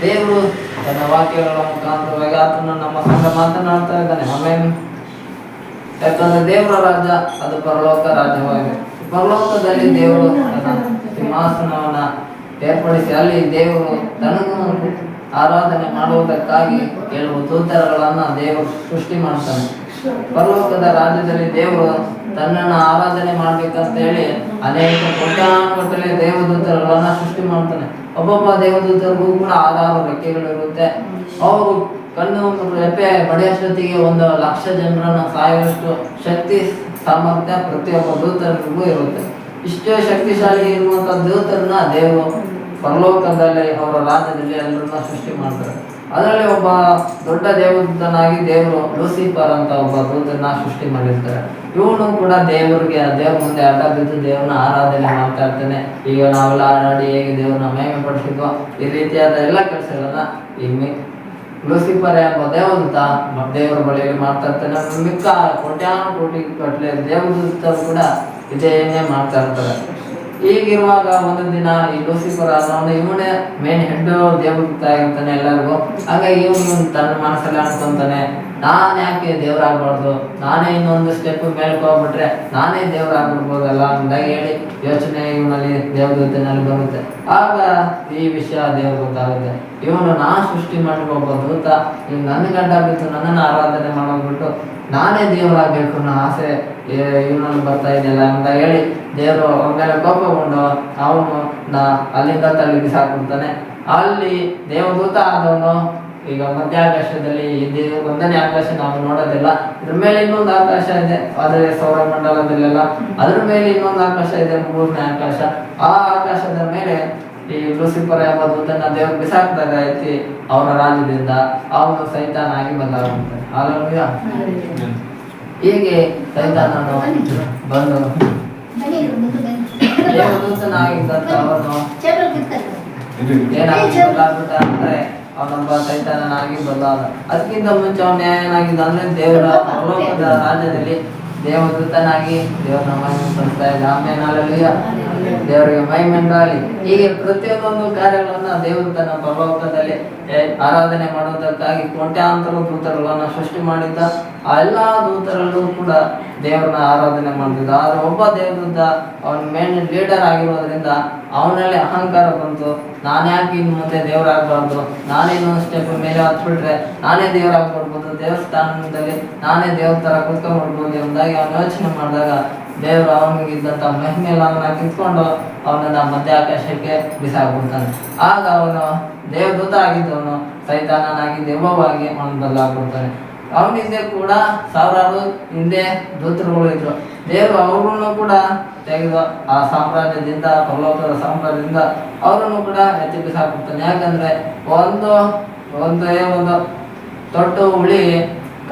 ದೇವರು ತನ್ನ ವಾಕ್ಯಗಳ ಮುಖಾಂತರವಾಗಿ ಆತನು ನಮ್ಮ ಸಂಘ ಮಾತನಾಡ್ತಾ ಇದ್ದಾನೆ. ಆಮೇಲೆ ಯಾಕಂದ್ರೆ ದೇವರ ರಾಜ್ಯ ಅದು ಪರಲೋಕ ರಾಜ್ಯವಾಗಿದೆ. ಪರಲೋಕದಲ್ಲಿ ದೇವರು ತನ್ನ ಸಿಂಹಾಸನವನ್ನ ಏರ್ಪಡಿಸಿ ಅಲ್ಲಿ ದೇವರು ತನಗೂ ಆರಾಧನೆ ಮಾಡುವುದಕ್ಕಾಗಿ ಕೆಲವು ದೂತರುಗಳನ್ನ ದೇವರು ಸೃಷ್ಟಿ ಮಾಡ್ತಾನೆ. ಪರಲೋಕದ ರಾಜ್ಯದಲ್ಲಿ ದೇವರು ತನ್ನನ್ನು ಆರಾಧನೆ ಮಾಡ್ಬೇಕಂತ ಹೇಳಿ ಅನೇಕ ಕೋಟ್ಯಾನುಗಟ್ಟಲೆ ದೇವದೂತರುಗಳನ್ನ ಸೃಷ್ಟಿ ಮಾಡ್ತಾನೆ. ಒಬ್ಬೊಬ್ಬ ದೇವದೂತರಿಗೂ ಕೂಡ 6 ರೆಕ್ಕೆಗಳಿರುತ್ತೆ. ಅವರು ಕಣ್ಣು ರೆಪ್ಪೆ ಬಡಿಯಷ್ಟೊತ್ತಿಗೆ 1,00,000 ಜನರನ್ನು ಸಾಯುವಷ್ಟು ಶಕ್ತಿ ಸಾಮರ್ಥ್ಯ ಪ್ರತಿಯೊಬ್ಬ ದೂತರಿಗೂ ಇರುತ್ತೆ. ಇಷ್ಟೇ ಶಕ್ತಿಶಾಲಿ ಇರುವಂತ ದೇವತರನ್ನ ದೇವರು ಪರಲೋಕದಲ್ಲಿ ಅವರ ರಾಜ್ಯದಲ್ಲಿ ಎಲ್ಲರನ್ನ ಸೃಷ್ಟಿ ಮಾಡ್ತಾರೆ. ಅದರಲ್ಲಿ ಒಬ್ಬ ದೊಡ್ಡ ದೇವದೂತನಾಗಿ ದೇವರು ಲೂಸಿಫರ್ ಅಂತ ಒಬ್ಬ ದೂತನ ಸೃಷ್ಟಿ ಮಾಡಿರ್ತಾರೆ. ಇವನು ಕೂಡ ದೇವ್ರ ಮುಂದೆ ಅಡ್ಡ ಬಿದ್ದು ದೇವ್ರನ್ನ ಆರಾಧನೆ ಮಾಡ್ತಾ ಇರ್ತಾನೆ. ಈಗ ನಾವೆಲ್ಲ ಆಡಿ ಹೇಗೆ ದೇವ್ರನ್ನ ಮಹಿಮೆ ಪಡಿಸಿದ್ವೋ ಈ ರೀತಿಯಾದ ಎಲ್ಲ ಕೆಲಸಗಳನ್ನ ಈ ಲೂಸಿಫರ್ ಎಂಬ ದೇವದೂತ ದೇವರ ಬಳಿಯಲ್ಲಿ ಮಾಡ್ತಾ ಇರ್ತಾನೆ. ಮಿಕ್ಕ ಕೋಟ್ಯಾನು ಕೋಟಿ ಕಟ್ಲೆ ದೇವದೂತರು ಕೂಡ ಇದೇನೇ ಮಾಡ್ತಾ ಇರ್ತಾರೆ. ಹೀಗಿರುವಾಗ ಒಂದು ದಿನ ಈ ಲೂಸಿಫರ್ ಆದವನು ಇವನೇ ಮೇನ್ ಹೆಡ್ ದೇವದೂತ ಆಗಿರ್ತಾನೆ ಎಲ್ಲರಿಗೂ. ಹಾಗಾಗಿ ಇವನು ತನ್ನ ಮನಸ್ಸಲ್ಲಿ ಅನ್ಕೊಂತಾನೆ, ನಾನು ಯಾಕೆ ದೇವರಾಗಬಾರ್ದು, ನಾನೇ ಇನ್ನೊಂದು ಸ್ಟೆಪ್ ಮೇಲ್ಕ್ ಹೋಗ್ಬಿಟ್ರೆ ನಾನೇ ದೇವರಾಗ್ಬಿಡ್ಬೋದಲ್ಲ ಅಂತ ಹೇಳಿ ಯೋಚನೆ ಇವನಲ್ಲಿ ದೇವದೂತನಲ್ಲಿ ಬರುತ್ತೆ. ಆಗ ಈ ವಿಷಯ ದೇವ್ರ ಗೊತ್ತಾಗುತ್ತೆ. ಇವನು ಸೃಷ್ಟಿ ಮಾಡಿರೋ ಒಬ್ಬ ದೂತ, ಇವ್ ನನ್ನ ಗಂಡ ಬಿಟ್ಟು ನನ್ನನ್ನು ಆರಾಧನೆ ಮಾಡೋದ್ಬಿಟ್ಟು ನಾನೇ ದೇವರಾಗಬೇಕು ಅನ್ನೋ ಆಸೆ ಇವನಲ್ಲಿ ಬರ್ತಾ ಇದೆಯಲ್ಲ ಅಂತ ಹೇಳಿ ದೇವರು ಅವನ ಮೇಲೆ ಕೋಪಗೊಂಡು ಅವನು ಅಲ್ಲಿಂದ ತಳ್ಳಿ ಬಿಸಾಕ್ಬಿಡ್ತಾನೆ. ಅಲ್ಲಿ ದೇವದೂತ ಆದವನು ಈಗ ಮಧ್ಯಾಕಾಶದಲ್ಲಿ ಒಂದನೇ ಆಕಾಶ ನಾವು ನೋಡೋದಿಲ್ಲ, ಇದ್ರ ಮೇಲೆ ಇನ್ನೊಂದು ಆಕಾಶ ಇದೆ, ಅದೇ ಸೌರಮಂಡಲದಲ್ಲೆಲ್ಲ ಅದ್ರ ಮೇಲೆ ಇನ್ನೊಂದು ಆಕಾಶ ಇದೆ, ಮೂರನೇ ಆಕಾಶ. ಆ ಆಕಾಶದ ಮೇಲೆ ಈ ಲೂಸಿಫರ್ ಎಂಬ ದೂತನ ದೇವರು ಬಿಸಾಕ್ದಾಗ ಐತಿ ಅವರ ರಾಜ್ಯದಿಂದ ಅವನು ಸೈತಾನಾಗಿ ಬದಲಾಗುತ್ತಾನೆ. ಹಾಲೆಲೂಯಾ. ಹೀಗೆ ಸೈತಾನನು ಬಂದು ದೇವದೂತನಾಗಿದ್ದಂತ ಅವನು ಏನಾಗಿ ಬದಲಾಗ್ಬಿಟ್ಟ ಅಂದ್ರೆ ಅವನೊಬ್ಬ ಸೈತಾನನಾಗಿ ಬದಲಾದ. ಅದಕ್ಕಿಂತ ಮುಂಚೆ ಅವನು ಏನಾಗಿದ್ದ ಅಂದ್ರೆ ದೇವರ ಪರಲೋಕದ ರಾಜ್ಯದಲ್ಲಿ ದೇವದೂತನಾಗಿ ದೇವರನ್ನ ಮಹಿಮೆ ಪಡಿಸ್ತಾ ಇದ್ದ. ಆಮೇಲೆ ಹಾಲೆಲೂಯಾ, ದೇವರಿಗೆ ಮಹಿಮೆ ಉಂಟಾಗಲಿ. ಹೀಗೆ ಪ್ರತಿಯೊಂದು ಕಾರ್ಯಗಳನ್ನ ದೇವರು ತನ್ನ ಪರಲೋಕದಲ್ಲಿ ಆರಾಧನೆ ಮಾಡೋದಕ್ಕಾಗಿ ಕೋಟ್ಯಾಂತರ ದೂತರುಗಳನ್ನ ಸೃಷ್ಟಿ ಮಾಡಿದ್ದ. ಆ ಎಲ್ಲಾ ದೂತರಲ್ಲೂ ಕೂಡ ದೇವರನ್ನ ಆರಾಧನೆ ಮಾಡ್ತಿದ್ದ. ಆದ್ರೆ ಒಬ್ಬ ದೇವದೂತ ಅವನ ಮೇನ್ ಲೀಡರ್ ಆಗಿರೋದ್ರಿಂದ ಅವನಲ್ಲಿ ಅಹಂಕಾರ ಬಂತು. ನಾನು ಯಾಕೆ ಇನ್ನು ಮುಂದೆ ದೇವರಾಗಬಾರ್ದು, ನಾನೇ ಇನ್ನೊಂದು ಸ್ಟೆಪ್ ಮೇಲೆ ಹತ್ಬಿಟ್ರೆ ನಾನೇ ದೇವರಾಗ್ಬಿಡ್ಬೋದು, ದೇವಸ್ಥಾನದಲ್ಲಿ ನಾನೇ ದೇವ್ರ ತರ ಕುತ್ಕೊಂಡ್ಬಿಡ್ಬೋದು ಎಂಬುದಾಗಿ ಅವನು ಯೋಚನೆ ಮಾಡಿದಾಗ ದೇವರು ಅವನಿಗಿದ್ದಂಥ ಮಹಿಮೆ ಎಲ್ಲ ಅವನ್ನ ಕಿತ್ಕೊಂಡು ಅವನನ್ನ ಮಧ್ಯ ಆಕಾಶಕ್ಕೆ ಬಿಸಾಕ್ಬಿಡ್ತಾನೆ. ಆಗ ಅವನು ದೇವದೂತ ಆಗಿದ್ದವನು ಸೈತಾನನಾಗಿ ದೆವ್ವವಾಗಿ ಅವನು ಬದಲಾಗ್ಬಿಡ್ತಾನೆ. ಅವನ ಹಿಂದೆ ಕೂಡ ಸಾವಿರಾರು ಹಿಂದೆ ದೂತರುಗಳು ಇದ್ರು. ದೇವರು ಅವ್ರನ್ನು ಕೂಡ ತೆಗೆದು ಆ ಸಾಮ್ರಾಜ್ಯದಿಂದ, ಪರಲೋಕದ ಸಾಮ್ರಾಜ್ಯದಿಂದ ಅವರನ್ನು ಕೂಡ ಎತ್ತಿ ಬಿಸಾಕ್ಬಿಡ್ತಾನೆ. ಯಾಕಂದ್ರೆ ಒಂದು ತೊಟ್ಟು ಹುಳಿ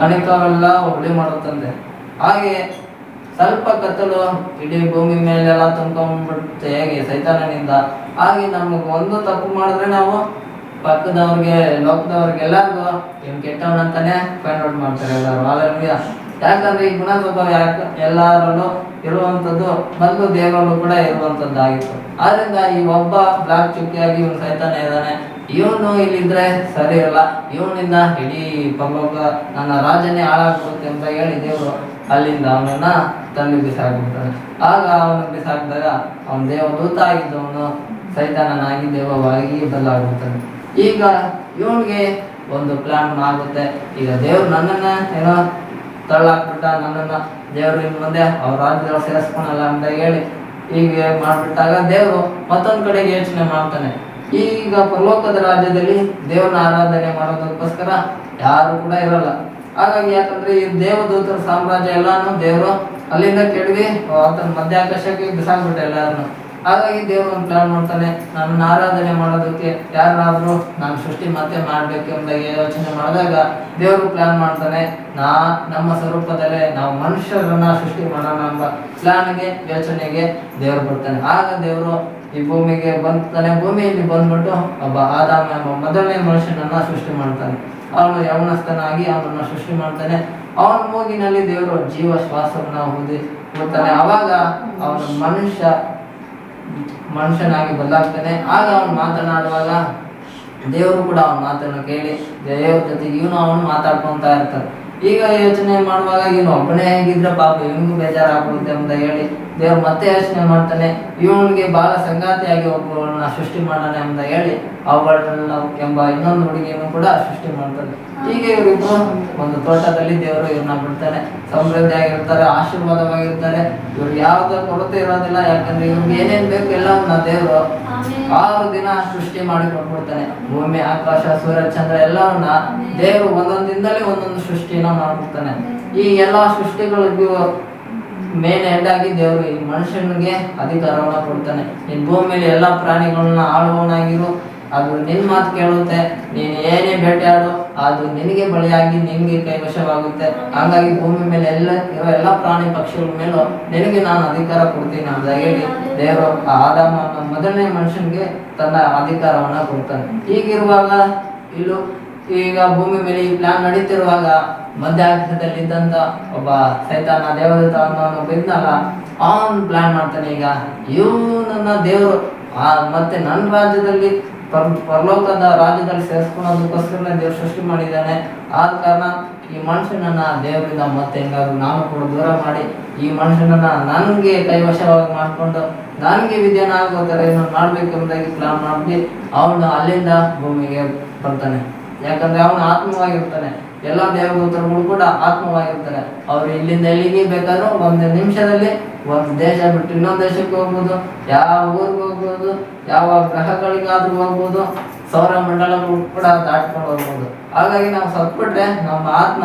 ಕಣಿಕವೆಲ್ಲ ಹುಳಿ ಮಾಡುತ್ತಂತೆ. ಹಾಗೆ ಸ್ವಲ್ಪ ಕತ್ತಲು ಇಡೀ ಭೂಮಿ ಮೇಲೆಲ್ಲ ತುಂಬ್ಕೊಂಡ್ಬಿಡುತ್ತೆ ಹೇಗೆ ಸೈತಾನನಿಂದ. ಹಾಗೆ ನಮಗೆ ಒಂದು ತಪ್ಪು ಮಾಡಿದ್ರೆ ನಾವು ಪಕ್ಕದವ್ರಿಗೆ, ಲೋಕದವ್ರಿಗೆ ಎಲ್ಲರಿಗೂ ಇವ್ನು ಕೆಟ್ಟವನಂತಾನೆ ಫೈಂಡ್ ಔಟ್ ಮಾಡ್ತಾರೆ ಎಲ್ಲರೂ. ಹಾಲೆಲೂಯಾ. ಯಾಕಂದ್ರೆ ಈ ಗುಣಸ್ವಭಾವ ಎಲ್ಲರಲ್ಲೂ ಇರುವಂಥದ್ದು ಮೊದಲು ದೇವರಲ್ಲೂ ಕೂಡ ಇರುವಂಥದ್ದಾಗಿತ್ತು. ಆದ್ರಿಂದ ಈ ಒಬ್ಬ ಬ್ಲಾಕ್ ಚುಕ್ಕಿಯಾಗಿ ಇವನು ಸೈತಾನ ಇದ್ದಾನೆ, ಇವನು ಇಲ್ಲಿದ್ರೆ ಸರಿ ಇರಲ್ಲ, ಇವನಿಂದ ಇಡೀ ಪರಲೋಕ ನನ್ನ ರಾಜನೇ ಹಾಳಾಗ್ಬಿಡುತ್ತೆ ಅಂತ ಹೇಳಿ ದೇವರು ಅಲ್ಲಿಂದ ಅವನನ್ನ ತಳ್ಳಿ ಬಿಸಾಕ್ಬಿಡ್ತಾನೆ. ಆಗ ಅವನು ಬಿಸಾಕಿದಾಗ ಅವನ ದೇವದೂತ ಆಗಿದ್ದವನು ಸೈತಾನನಾಗಿ ದೇವವಾಗಿ ಬದಲಾಗ್ಬಿಡ್ತಾನೆ. ಈಗ ಇವನಿಗೆ ಒಂದು ಪ್ಲಾನ್ ಆಗುತ್ತೆ. ಈಗ ದೇವ್ರು ನನ್ನನ್ನ ಏನೋ ತಳ್ಳಾಕ್ಬಿಟ್ಟ, ನನ್ನನ್ನ ದೇವ್ರು ಇನ್ನು ಮುಂದೆ ಅವ್ರ ರಾಜ್ಯದಲ್ಲಿ ಸೇರಿಸ್ಕೊಳಲ್ಲ ಅಂತ ಹೇಳಿ ಹೀಗೆ ಮಾಡ್ಬಿಟ್ಟಾಗ ದೇವರು ಮತ್ತೊಂದು ಕಡೆಗೆ ಯೋಚನೆ ಮಾಡ್ತಾನೆ. ಈಗ ಪರಲೋಕದ ರಾಜ್ಯದಲ್ಲಿ ದೇವ್ರನ್ನ ಆರಾಧನೆ ಮಾಡೋದಕ್ಕೋಸ್ಕರ ಯಾರು ಕೂಡ ಇರಲ್ಲ. ಹಾಗಾಗಿ ಯಾಕಂದ್ರೆ ಈ ದೇವದೂತರ ಸಾಮ್ರಾಜ್ಯ ಎಲ್ಲಾನು ದೇವರು ಅಲ್ಲಿಂದ ಕೆಡವಿ ಆತನ ಮಧ್ಯ ಆಕಾಶಕ್ಕೆ ಬಿಸಾಕ್ಬಿಟ್ಟೆ ಎಲ್ಲಾರನ್ನು. ಹಾಗಾಗಿ ದೇವರು ಒಂದು ಪ್ಲಾನ್ ಮಾಡ್ತಾನೆ, ನನ್ನ ಆರಾಧನೆ ಮಾಡೋದಕ್ಕೆ ಯಾರಾದ್ರೂ ನಾನು ಸೃಷ್ಟಿ ಮತ್ತೆ ಮಾಡ್ಬೇಕು ಎಂಬುದಾಗಿ ಯೋಚನೆ ಮಾಡಿದಾಗ ದೇವರು ಪ್ಲಾನ್ ಮಾಡ್ತಾನೆ, ನಮ್ಮ ಸ್ವರೂಪದಲ್ಲೇ ನಾವು ಮನುಷ್ಯರನ್ನ ಸೃಷ್ಟಿ ಮಾಡೋಣ ಎಂಬ ಪ್ಲಾನ್ಗೆ, ಯೋಚನೆಗೆ ದೇವರು ಬರ್ತಾನೆ. ಆಗ ದೇವರು ಈ ಭೂಮಿಗೆ ಬರ್ತಾನೆ. ಭೂಮಿಯಲ್ಲಿ ಬಂದ್ಬಿಟ್ಟು ಒಬ್ಬ ಆದಾಮ ಎಂಬ ಮೊದಲನೇ ಮನುಷ್ಯನನ್ನ ಸೃಷ್ಟಿ ಮಾಡ್ತಾನೆ. ಅವನು ಯೌವನಸ್ಥನಾಗಿ ಅವನನ್ನ ಸೃಷ್ಟಿ ಮಾಡ್ತಾನೆ. ಅವನ ಮೂಗಿನಲ್ಲಿ ದೇವರು ಜೀವ ಶ್ವಾಸವನ್ನ ಬಿಡ್ತಾನೆ. ಅವಾಗ ಅವನ ಮನುಷ್ಯನಾಗಿ ಬದಲಾಗ್ತಾನೆ. ಆಗ ಅವನು ಮಾತನಾಡುವಾಗ ದೇವರು ಕೂಡ ಅವನ ಮಾತನ್ನು ಕೇಳಿ ದೇವ್ರ ಜೊತೆಗೆ ಅವನು ಮಾತಾಡ್ಕೊಂತ ಇರ್ತಾರೆ. ಈಗ ಯೋಚನೆ ಮಾಡುವಾಗ ಇವನು ಒಬ್ಬನೇ ಹೇಗಿದ್ರೆ ಪಾಪ ಇವನಿಗೂ ಬೇಜಾರಾಗ್ಬಿಡುತ್ತೆ ಅಂತ ಹೇಳಿ ದೇವ್ರು ಮತ್ತೆ ಯೋಚನೆ ಮಾಡ್ತಾನೆ, ಇವನಿಗೆ ಬಹಳ ಸಂಗಾತಿಯಾಗಿ ಒಬ್ಬಳನ್ನ ಸೃಷ್ಟಿ ಮಾಡೋಣ ಅಂತ ಹೇಳಿ ಅವುಗಳನ್ನ ಎಂಬ ಇನ್ನೊಂದು ಹುಡುಗಿಯನ್ನು ಕೂಡ ಸೃಷ್ಟಿ ಮಾಡ್ತಾನೆ. ಹೀಗೆ ಇವರಿಬ್ರು ಒಂದು ತೋಟದಲ್ಲಿ ದೇವರು ಇವ್ರನ್ನ ಬಿಡ್ತಾನೆ. ಸಮೃದ್ಧಿಯಾಗಿರ್ತಾರೆ, ಆಶೀರ್ವಾದವಾಗಿರ್ತಾರೆ. ಇವ್ರಿಗೆ ಯಾವುದೇ ಕೊರತೆ ಇರೋದಿಲ್ಲ. ಯಾಕಂದ್ರೆ ಇವ್ರಿಗೆ ಏನೇನ್ ಬೇಕು ಎಲ್ಲವನ್ನ ದೇವರು 6 ದಿನ ಸೃಷ್ಟಿ ಮಾಡಿ ಕೊಟ್ಬಿಡ್ತಾನೆ. ಭೂಮಿ, ಆಕಾಶ, ಸೂರ್ಯ, ಚಂದ್ರ ಎಲ್ಲವನ್ನ ದೇವರು ಒಂದೊಂದು ದಿನದಲ್ಲಿ ಒಂದೊಂದು ಸೃಷ್ಟಿನ ಮಾಡ್ಬಿಡ್ತಾನೆ. ಈ ಎಲ್ಲಾ ಸೃಷ್ಟಿಗಳಿಗೂ ಮೇನ್ ಹೆಡ್ ಆಗಿ ದೇವರು ಈ ಮನುಷ್ಯನಿಗೆ ಅಧಿಕಾರವನ್ನ ಕೊಡ್ತಾನೆ. ನೀನ್ ಭೂಮಿ ಮೇಲೆ ಎಲ್ಲ ಪ್ರಾಣಿಗಳನ್ನ ಆಳುವವನಾಗಿರು, ಅದು ನಿನ್ ಮಾತು ಕೇಳುತ್ತೆ. ನೀನ್ ಏನೇ ಬೇಟೆಯಾಡು ಅದು ನಿನಗೆ ಬಲಿಯಾಗಿ ನಿನ್ಗೆ ಕೈವಶವಾಗುತ್ತೆ. ಹಾಗಾಗಿ ಭೂಮಿ ಮೇಲೆ ಇರೋ ಎಲ್ಲ ಪ್ರಾಣಿ ಪಕ್ಷಿಗಳ ಮೇಲೂ ನಿನಗೆ ನಾನು ಅಧಿಕಾರ ಕೊಡ್ತೀನಿ ಅಂತ ಹೇಳಿ ದೇವರು ಆದಾಮ ಮೊದಲನೇ ಮನುಷ್ಯನಿಗೆ ತನ್ನ ಅಧಿಕಾರವನ್ನ ಕೊಡ್ತಾನೆ. ಹೀಗಿರುವಾಗ ಇಲ್ಲೂ ಈಗ ಭೂಮಿ ಮೇಲೆ ಈ ಪ್ಲಾನ್ ನಡೀತಿರುವಾಗ ಮಧ್ಯಾಕಾಶದಲ್ಲಿದ್ದಂತ ಒಬ್ಬ ಸೈತಾನ ದೇವದೂತ ಒಬ್ಬ ಇದ್ನಲ್ಲ, ಅವನ್ ಪ್ಲಾನ್ ಮಾಡ್ತಾನೆ. ಈಗ ಇವನನ್ನ ದೇವರು ಮತ್ತೆ ನನ್ನ ರಾಜ್ಯದಲ್ಲಿ ಪರಲೋಕದ ರಾಜ್ಯದಲ್ಲಿ ಸೇರಿಸ್ಕೊಳ್ಳೋದಕ್ಕೋಸ್ಕರ ದೇವ್ರು ಸೃಷ್ಟಿ ಮಾಡಿದ್ದಾನೆ. ಆದ ಕಾರಣ ಈ ಮನುಷ್ಯನನ್ನ ದೇವರಿಂದ ಮತ್ತೆ ಹೆಂಗಾದ್ರು ನಾನು ಕೂಡ ದೂರ ಮಾಡಿ ಈ ಮನುಷ್ಯನನ್ನ ನನ್ಗೆ ಕೈವಶವಾಗಿ ಮಾಡ್ಕೊಂಡು ನನಗೆ ವಿದ್ಯಾನ ಆಗೋ ಥರ ಏನೋ ಮಾಡ್ಬೇಕೆಂಬುದಾಗಿ ಪ್ಲಾನ್ ಮಾಡಿ ಅವನು ಅಲ್ಲಿಂದ ಭೂಮಿಗೆ ಬರ್ತಾನೆ. ಯಾಕಂದ್ರೆ ಅವನು ಆತ್ಮವಾಗಿರ್ತಾನೆ. ಎಲ್ಲ ದೇವದೂತರುಗಳು ಕೂಡ ಆತ್ಮವಾಗಿರ್ತಾರೆ. ಅವ್ರು ಇಲ್ಲಿಂದ ಎಲ್ಲಿಗೆ ಬೇಕಾದ್ರೂ ಒಂದು ನಿಮಿಷದಲ್ಲಿ ಒಂದು ದೇಶ ಬಿಟ್ಟು ಇನ್ನೊಂದು ದೇಶಕ್ಕೆ ಹೋಗ್ಬೋದು, ಯಾವ ಊರಿಗೆ ಹೋಗ್ಬೋದು, ಯಾವ ಗ್ರಹಗಳಿಗಾದ್ರೂ ಹೋಗ್ಬೋದು, ಸೌರ ಮಂಡಲಗಳು ಕೂಡ ದಾಟ್ಕೊಂಡು ಹೋಗ್ಬೋದು. ಹಾಗಾಗಿ ನಾವು ಸತ್ಬಿಟ್ರೆ ನಮ್ಮ ಆತ್ಮ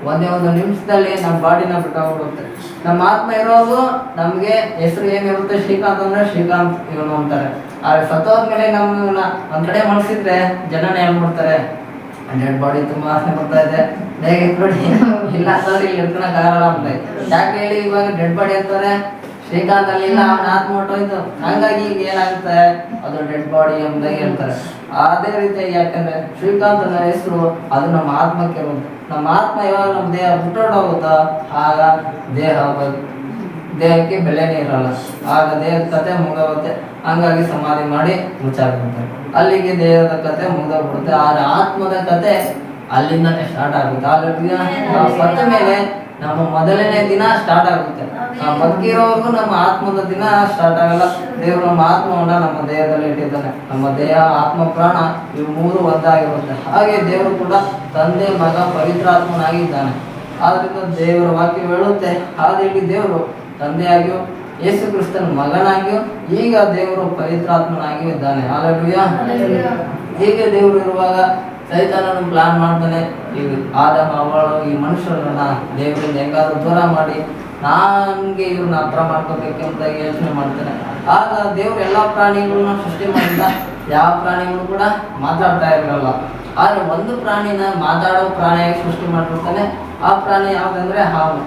ಒಂದೇ ಒಂದು ನಿಮಿಷದಲ್ಲಿ ನಮ್ಮ ಬಾಡಿನ ಬಿಟ್ಟು ಹೋಗ್ಬಿಡುತ್ತೆ. ನಮ್ಮ ಆತ್ಮ ಇರೋದು ನಮ್ಗೆ ಹೆಸರು ಏನಿರುತ್ತೆ, ಶ್ರೀಕಾಂತ್ ಅಂದ್ರೆ ಶ್ರೀಕಾಂತ್ ಇವನು ಅಂತಾರೆ. ಆದ್ರೆ ಸತ್ತೋದ್ಮೇಲೆ ನಮ್ಮನ್ನ ಒಂದ್ ಕಡೆ ಮನಸಿದ್ರೆ ಜನನೇ ಹೇಳ್ಬಿಡ್ತಾರೆ, ಡೆಡ್ ಬಾಡಿ ತುಂಬಾ ಆಸೆ ಬರ್ತಾ ಇದೆ, ಬೇಗ ನೋಡಿ ಇಲ್ಲ ಅಂತಂದ್ರೆ ಇಲ್ಲಿ ಇಟ್ಕೊಳಕ್ ಆಗಲ್ಲ ಅಂತ. ಯಾಕೆ ಹೇಳಿ, ಇವಾಗ ಡೆಡ್ ಬಾಡಿ ಅಂತಾರೆ, ಶ್ರೀಕಾಂತ್ ಅಲ್ಲಿ ಇಲ್ಲ, ಅವನ ಆತ್ಮ ಹೊಟ್ಟೋಯ್ತು. ಹಂಗಾಗಿ ಈಗ ಏನಾಗುತ್ತೆ, ಅದು ಡೆಡ್ ಬಾಡಿ ಎಂಬುದಾಗಿ ಹೇಳ್ತಾರೆ. ಅದೇ ರೀತಿ ಯಾಕಂದ್ರೆ ಶ್ರೀಕಾಂತ್ ಅನ್ನೋ ಹೆಸರು ಅದು ನಮ್ಮ ಆತ್ಮಕ್ಕೆ ಬಂತು. ನಮ್ಮ ಆತ್ಮ ಯಾವಾಗ ನಮ್ಮ ದೇಹ ಬಿಟ್ಟೋಗೋಗುತ್ತೋ ಆಗ ದೇಹಕ್ಕೆ ಬೆಲೆನೇ ಇರಲ್ಲ. ಆಗ ದೇಹದ ಕತೆ ಮುಗಿದೋಗುತ್ತೆ. ಹಂಗಾಗಿ ಸಮಾಧಿ ಮಾಡಿ ಮುಚ್ಚಾಕ್ಬಿಡ್ತಾರೆ. ಅಲ್ಲಿಗೆ ದೇಹದ ಕತೆ ಮುಗಿದೋಗ್ಬಿಡುತ್ತೆ. ಆದ್ರೆ ಆತ್ಮದ ಕತೆ ಅಲ್ಲಿಂದನೇ ಸ್ಟಾರ್ಟ್ ಆಗುತ್ತೆ. ನಾವು ಸತ್ತ ಮೇಲೆ ನಮ್ಮ ಮೊದಲನೇ ದಿನ ಸ್ಟಾರ್ಟ್ ಆಗುತ್ತೆ. ನಾವು ಬದುಕಿರೋವರೆಗೂ ನಮ್ಮ ಆತ್ಮದ ದಿನ ಸ್ಟಾರ್ಟ್ ಆಗಲ್ಲ. ದೇವರು ನಮ್ಮ ಆತ್ಮವನ್ನ ನಮ್ಮ ದೇಹದಲ್ಲಿ ಇಟ್ಟಿದ್ದಾನೆ. ನಮ್ಮ ದೇಹ, ಆತ್ಮ, ಪ್ರಾಣ ಇವು ಮೂರು ಒಂದಾಗಿರುತ್ತೆ. ಹಾಗೆ ದೇವರು ಕೂಡ ತಂದೆ, ಮಗ, ಪವಿತ್ರಾತ್ಮನಾಗಿದ್ದಾನೆ. ಆದ್ರಿಂದ ದೇವರ ವಾಕ್ಯ ಹೇಳುತ್ತೆ, ಹಾಗಾಗಿ ದೇವರು ತಂದೆಯಾಗಿಯೂ ಯೇಸು ಕ್ರಿಸ್ತನ ಮಗನಾಗಿಯೂ ಈಗ ದೇವರು ಪವಿತ್ರಾತ್ಮನಾಗಿಯೂ ಇದ್ದಾನೆ. ಹಲ್ಲೆಲೂಯಾ. ಹೀಗೆ ದೇವರು ಇರುವಾಗ ಸೈತಾನನು ಪ್ಲಾನ್ ಮಾಡ್ತಾನೆ, ಈಗ ಆದಾಮ ಅವಳು ಈ ಮನುಷ್ಯರನ್ನ ದೇವರಿಂದ ಹೆಂಗಾದ್ರೂ ದೂರ ಮಾಡಿ ನನ್ಗೆ ಇವ್ರನ್ನ ಹತ್ರ ಮಾಡ್ಕೋಬೇಕಂತ ಯೋಚನೆ ಮಾಡ್ತಾನೆ. ಆಗ ದೇವ್ರು ಎಲ್ಲಾ ಪ್ರಾಣಿಗಳನ್ನ ಸೃಷ್ಟಿ ಮಾಡಿದ. ಯಾವ ಪ್ರಾಣಿಗಳು ಕೂಡ ಮಾತಾಡ್ತಾ ಇರಲ್ಲ. ಆದ್ರೆ ಒಂದು ಪ್ರಾಣಿನ ಮಾತಾಡೋ ಪ್ರಾಣಿಯಾಗಿ ಸೃಷ್ಟಿ ಮಾಡಿರ್ತಾನೆ. ಆ ಪ್ರಾಣಿ ಯಾವ್ದಂದ್ರೆ ಹಾವು.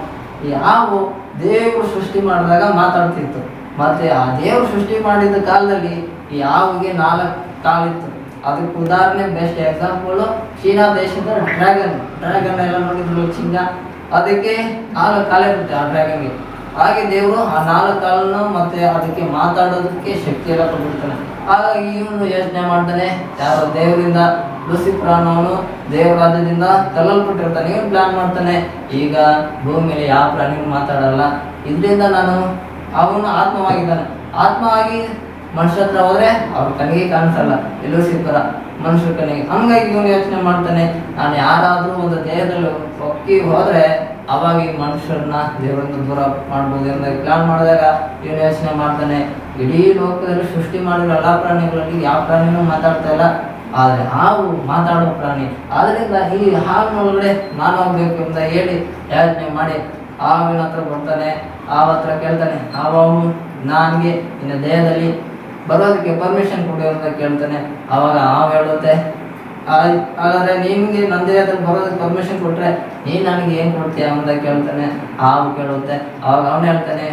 ಈ ಹಾವು ದೇವರು ಸೃಷ್ಟಿ ಮಾಡಿದಾಗ ಮಾತಾಡ್ತಿತ್ತು. ಮತ್ತೆ ಆ ದೇವರು ಸೃಷ್ಟಿ ಮಾಡಿದ ಕಾಲದಲ್ಲಿ ಈ ಹಾವಿಗೆ 4 ಕಾಲಿತ್ತು. ಅದಕ್ಕೆ ಉದಾಹರಣೆ ಬೆಸ್ಟ್ ಎಕ್ಸಾಂಪಲ್ ಚೀನಾ ದೇಶದ ಡ್ರ್ಯಾಗನ್ ಎಲ್ಲ ನೋಡಿದ್ರು, ಚಿಂಗ, ಅದಕ್ಕೆ 4 ಕಾಲಿರುತ್ತೆ ಆ ಡ್ರ್ಯಾಗನ್ಗೆ. ಹಾಗೆ ದೇವರು ಆ 4 ಕಾಲನ್ನು ಮತ್ತೆ ಅದಕ್ಕೆ ಮಾತಾಡೋದಕ್ಕೆ ಶಕ್ತಿ ಎಲ್ಲ ಕೊಟ್ಟಿರ್ತಾನೆ. ಹಾಗಾಗಿ ಇವನು ಯೋಚನೆ ಮಾಡ್ತಾನೆ, ಯಾರೋ ದೇವರಿಂದ ಲೂಸಿಫರ್ ಅನ್ನೋನು ದೇವರ ರಾಜ್ಯದಿಂದ ತಳ್ಳಲ್ಪಟ್ಟಿರ್ತಾನೆ. ಇವನು ಪ್ಲಾನ್ ಮಾಡ್ತಾನೆ, ಈಗ ಭೂಮಿಯಲ್ಲಿ ಯಾವ ಪ್ರಾಣಿಗೂ ಮಾತಾಡಲ್ಲ, ಇದರಿಂದ ಅವನು ಆತ್ಮವಾಗಿದ್ದಾನೆ. ಆತ್ಮವಾಗಿ ಮನುಷ್ಯ ಹತ್ರ ಹೋದ್ರೆ ಅವ್ರ ಕಣ್ಣಿಗೆ ಕಾಣಿಸಲ್ಲ, ಲೂಸಿಫರ್ ಮನುಷ್ಯರ ಕಣ್ಣಿಗೆ. ಹಂಗಾಗಿ ಇವನು ಯೋಚನೆ ಮಾಡ್ತಾನೆ, ನಾನು ಯಾರಾದ್ರೂ ಒಂದು ದೇಹದಲ್ಲಿ ಒಕ್ಕಿ ಹೋದ್ರೆ ಅವಾಗ ಈ ಮನುಷ್ಯರನ್ನ ದೇವರಿಂದ ದೂರ ಮಾಡ್ಬೋದು ಎಂದಾಗ ಪ್ಲಾನ್ ಮಾಡಿದಾಗ ಇವನು ಯೋಚನೆ ಮಾಡ್ತಾನೆ, ಇಡೀ ಲೋಕದಲ್ಲಿ ಸೃಷ್ಟಿ ಮಾಡಿರೋ ಎಲ್ಲ ಪ್ರಾಣಿಗಳಲ್ಲಿ ಯಾವ ಪ್ರಾಣಿನೂ ಮಾತಾಡ್ತಾ ಇಲ್ಲ, ಆದ್ರೆ ಹಾವು ಮಾತಾಡೋ ಪ್ರಾಣಿ. ಆದ್ರಿಂದ ಈ ಹಾವಿನೊಳಗಡೆ ನಾನು ಹೋಗ್ಬೇಕು ಅಂತ ಹೇಳಿ ಯೋಚನೆ ಮಾಡಿ ಹಾವಿನ ಹತ್ರ ಬರ್ತಾನೆ. ಹಾವು ಹತ್ರ ಕೇಳ್ತಾನೆ, ಹಾವು ನನಗೆ ನಿನ್ನ ದೇಹದಲ್ಲಿ ಬರೋದಕ್ಕೆ ಪರ್ಮಿಷನ್ ಕೊಡಿ ಅಂತ ಕೇಳ್ತಾನೆ. ಅವಾಗ ಹಾವು ಹೇಳುತ್ತೆ, ಹಾಗಾದ್ರೆ ನಿಮ್ಗೆ ನನ್ನ ದೇಹದಲ್ಲಿ ಬರೋದಕ್ಕೆ ಪರ್ಮಿಷನ್ ಕೊಟ್ರೆ ನೀನ್ ನನಗೆ ಏನ್ ಕೊಡ್ತೀಯ ಅಂತ ಕೇಳ್ತಾನೆ. ಹಾವು ಕೇಳುತ್ತೆ. ಅವಾಗ ಅವನು ಹೇಳ್ತಾನೆ,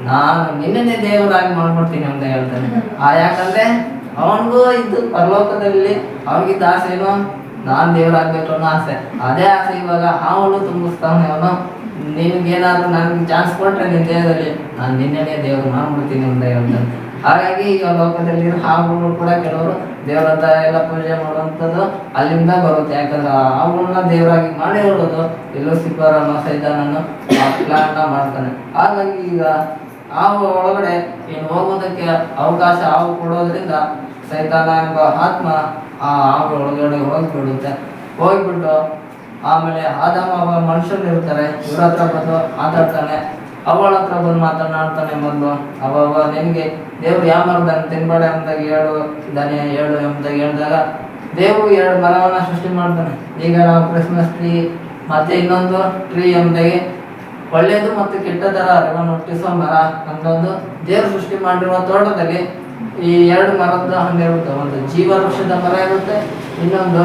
ನಾನು ನಿನ್ನೆ ದೇವರಾಗಿ ಮಾಡ್ಕೊಡ್ತೀನಿ ಅಂತ ಹೇಳ್ತಾನೆ. ಯಾಕಂದ್ರೆ ಅವನಿಗೂ ಇದ್ದು ಪರಲೋಕದಲ್ಲಿ ಅವನಿಗಿದ್ದ ಆಸೆ ಏನು, ನಾನ್ ದೇವರಾಗ್ಬೇಕು ಅನ್ನೋ ಆಸೆ. ಅದೇ ಆಸೆ ಇವಾಗ ಹಾವನು ತುಂಬಿಸ್ತಾವನೆ. ಅವನು ನಿನ್ಗೇನಾದ್ರೂ ನನ್ಗೆ ಚಾನ್ಸ್ ಕೊಟ್ರೆ ನಿನ್ನ ದೇಹದಲ್ಲಿ ನಾನು ನಿನ್ನೆನೇ ದೇವ್ರು ಮಾಡ್ಬಿಡ್ತೀನಿ ಅಂತ ಹೇಳ್ತಾನೆ. ಹಾಗಾಗಿ ಈಗ ಲೋಕದಲ್ಲಿ ಹಾವುಗಳು ಕೂಡ ಕೆಲವರು ದೇವರಂತ ಎಲ್ಲ ಪೂಜೆ ಮಾಡುವಂಥದ್ದು ಅಲ್ಲಿಂದ ಬರುತ್ತೆ. ಯಾಕಂದ್ರೆ ಹಾವುಗಳನ್ನ ದೇವರಾಗಿ ಮಾಡಿ ಹೇಳೋದು ಲೂಸಿಫರ್ ಅನ್ನೋ ಸೈತಾನನ್ನು ಪ್ಲಾನ್ ಮಾಡ್ತಾನೆ. ಹಾಗಾಗಿ ಈಗ ಹಾವು ಒಳಗಡೆ ಏನು ಹೋಗೋದಕ್ಕೆ ಅವಕಾಶ ಹಾವು ಕೊಡೋದ್ರಿಂದ ಸೈತಾನ ಎಂಬ ಆತ್ಮ ಆ ಹಾವು ಒಳಗಡೆ ಹೋಗ್ಬಿಟ್ಟು ಆಮೇಲೆ ಆದಾಮ ಮನುಷ್ಯರು ಇರ್ತಾರೆ, ಇವ್ರ ಹತ್ರ ಬಂದು ಮಾತಾಡ್ತಾನೆ. ಅವಳ ಹತ್ರ ಬಂದು ಮಾತನಾಡ್ತಾನೆ. ಮೊದಲು ಅವ ನಿನಗೆ ದೇವ್ರು ಯಾವ ಮರದನ್ನು ತಿನ್ಬೇಡ ಎಂಬುದಾಗಿ ಹೇಳು ಎಂಬುದಾಗಿ ಹೇಳಿದಾಗ ದೇವರು 2 ಮರವನ್ನ ಸೃಷ್ಟಿ ಮಾಡ್ತಾನೆ. ಈಗ ನಾವು ಕ್ರಿಸ್ಮಸ್ ಟ್ರೀ ಮತ್ತೆ ಇನ್ನೊಂದು ಟ್ರೀ ಎಂಬುದಾಗಿ ಒಳ್ಳೆಯದು ಮತ್ತು ಕೆಟ್ಟದರ ಅರಿವನ್ನು ಹುಟ್ಟಿಸುವ ಮರ ಅನ್ನೋದು ದೇವರು ಸೃಷ್ಟಿ ಮಾಡಿರುವ ತೋಟದಲ್ಲಿ ಈ ಎರಡು ಮರದ ಹಣ್ಣಿರುತ್ತೆ. ಒಂದು ಜೀವ ವೃಕ್ಷದ ಮರ ಇರುತ್ತೆ, ಇನ್ನೊಂದು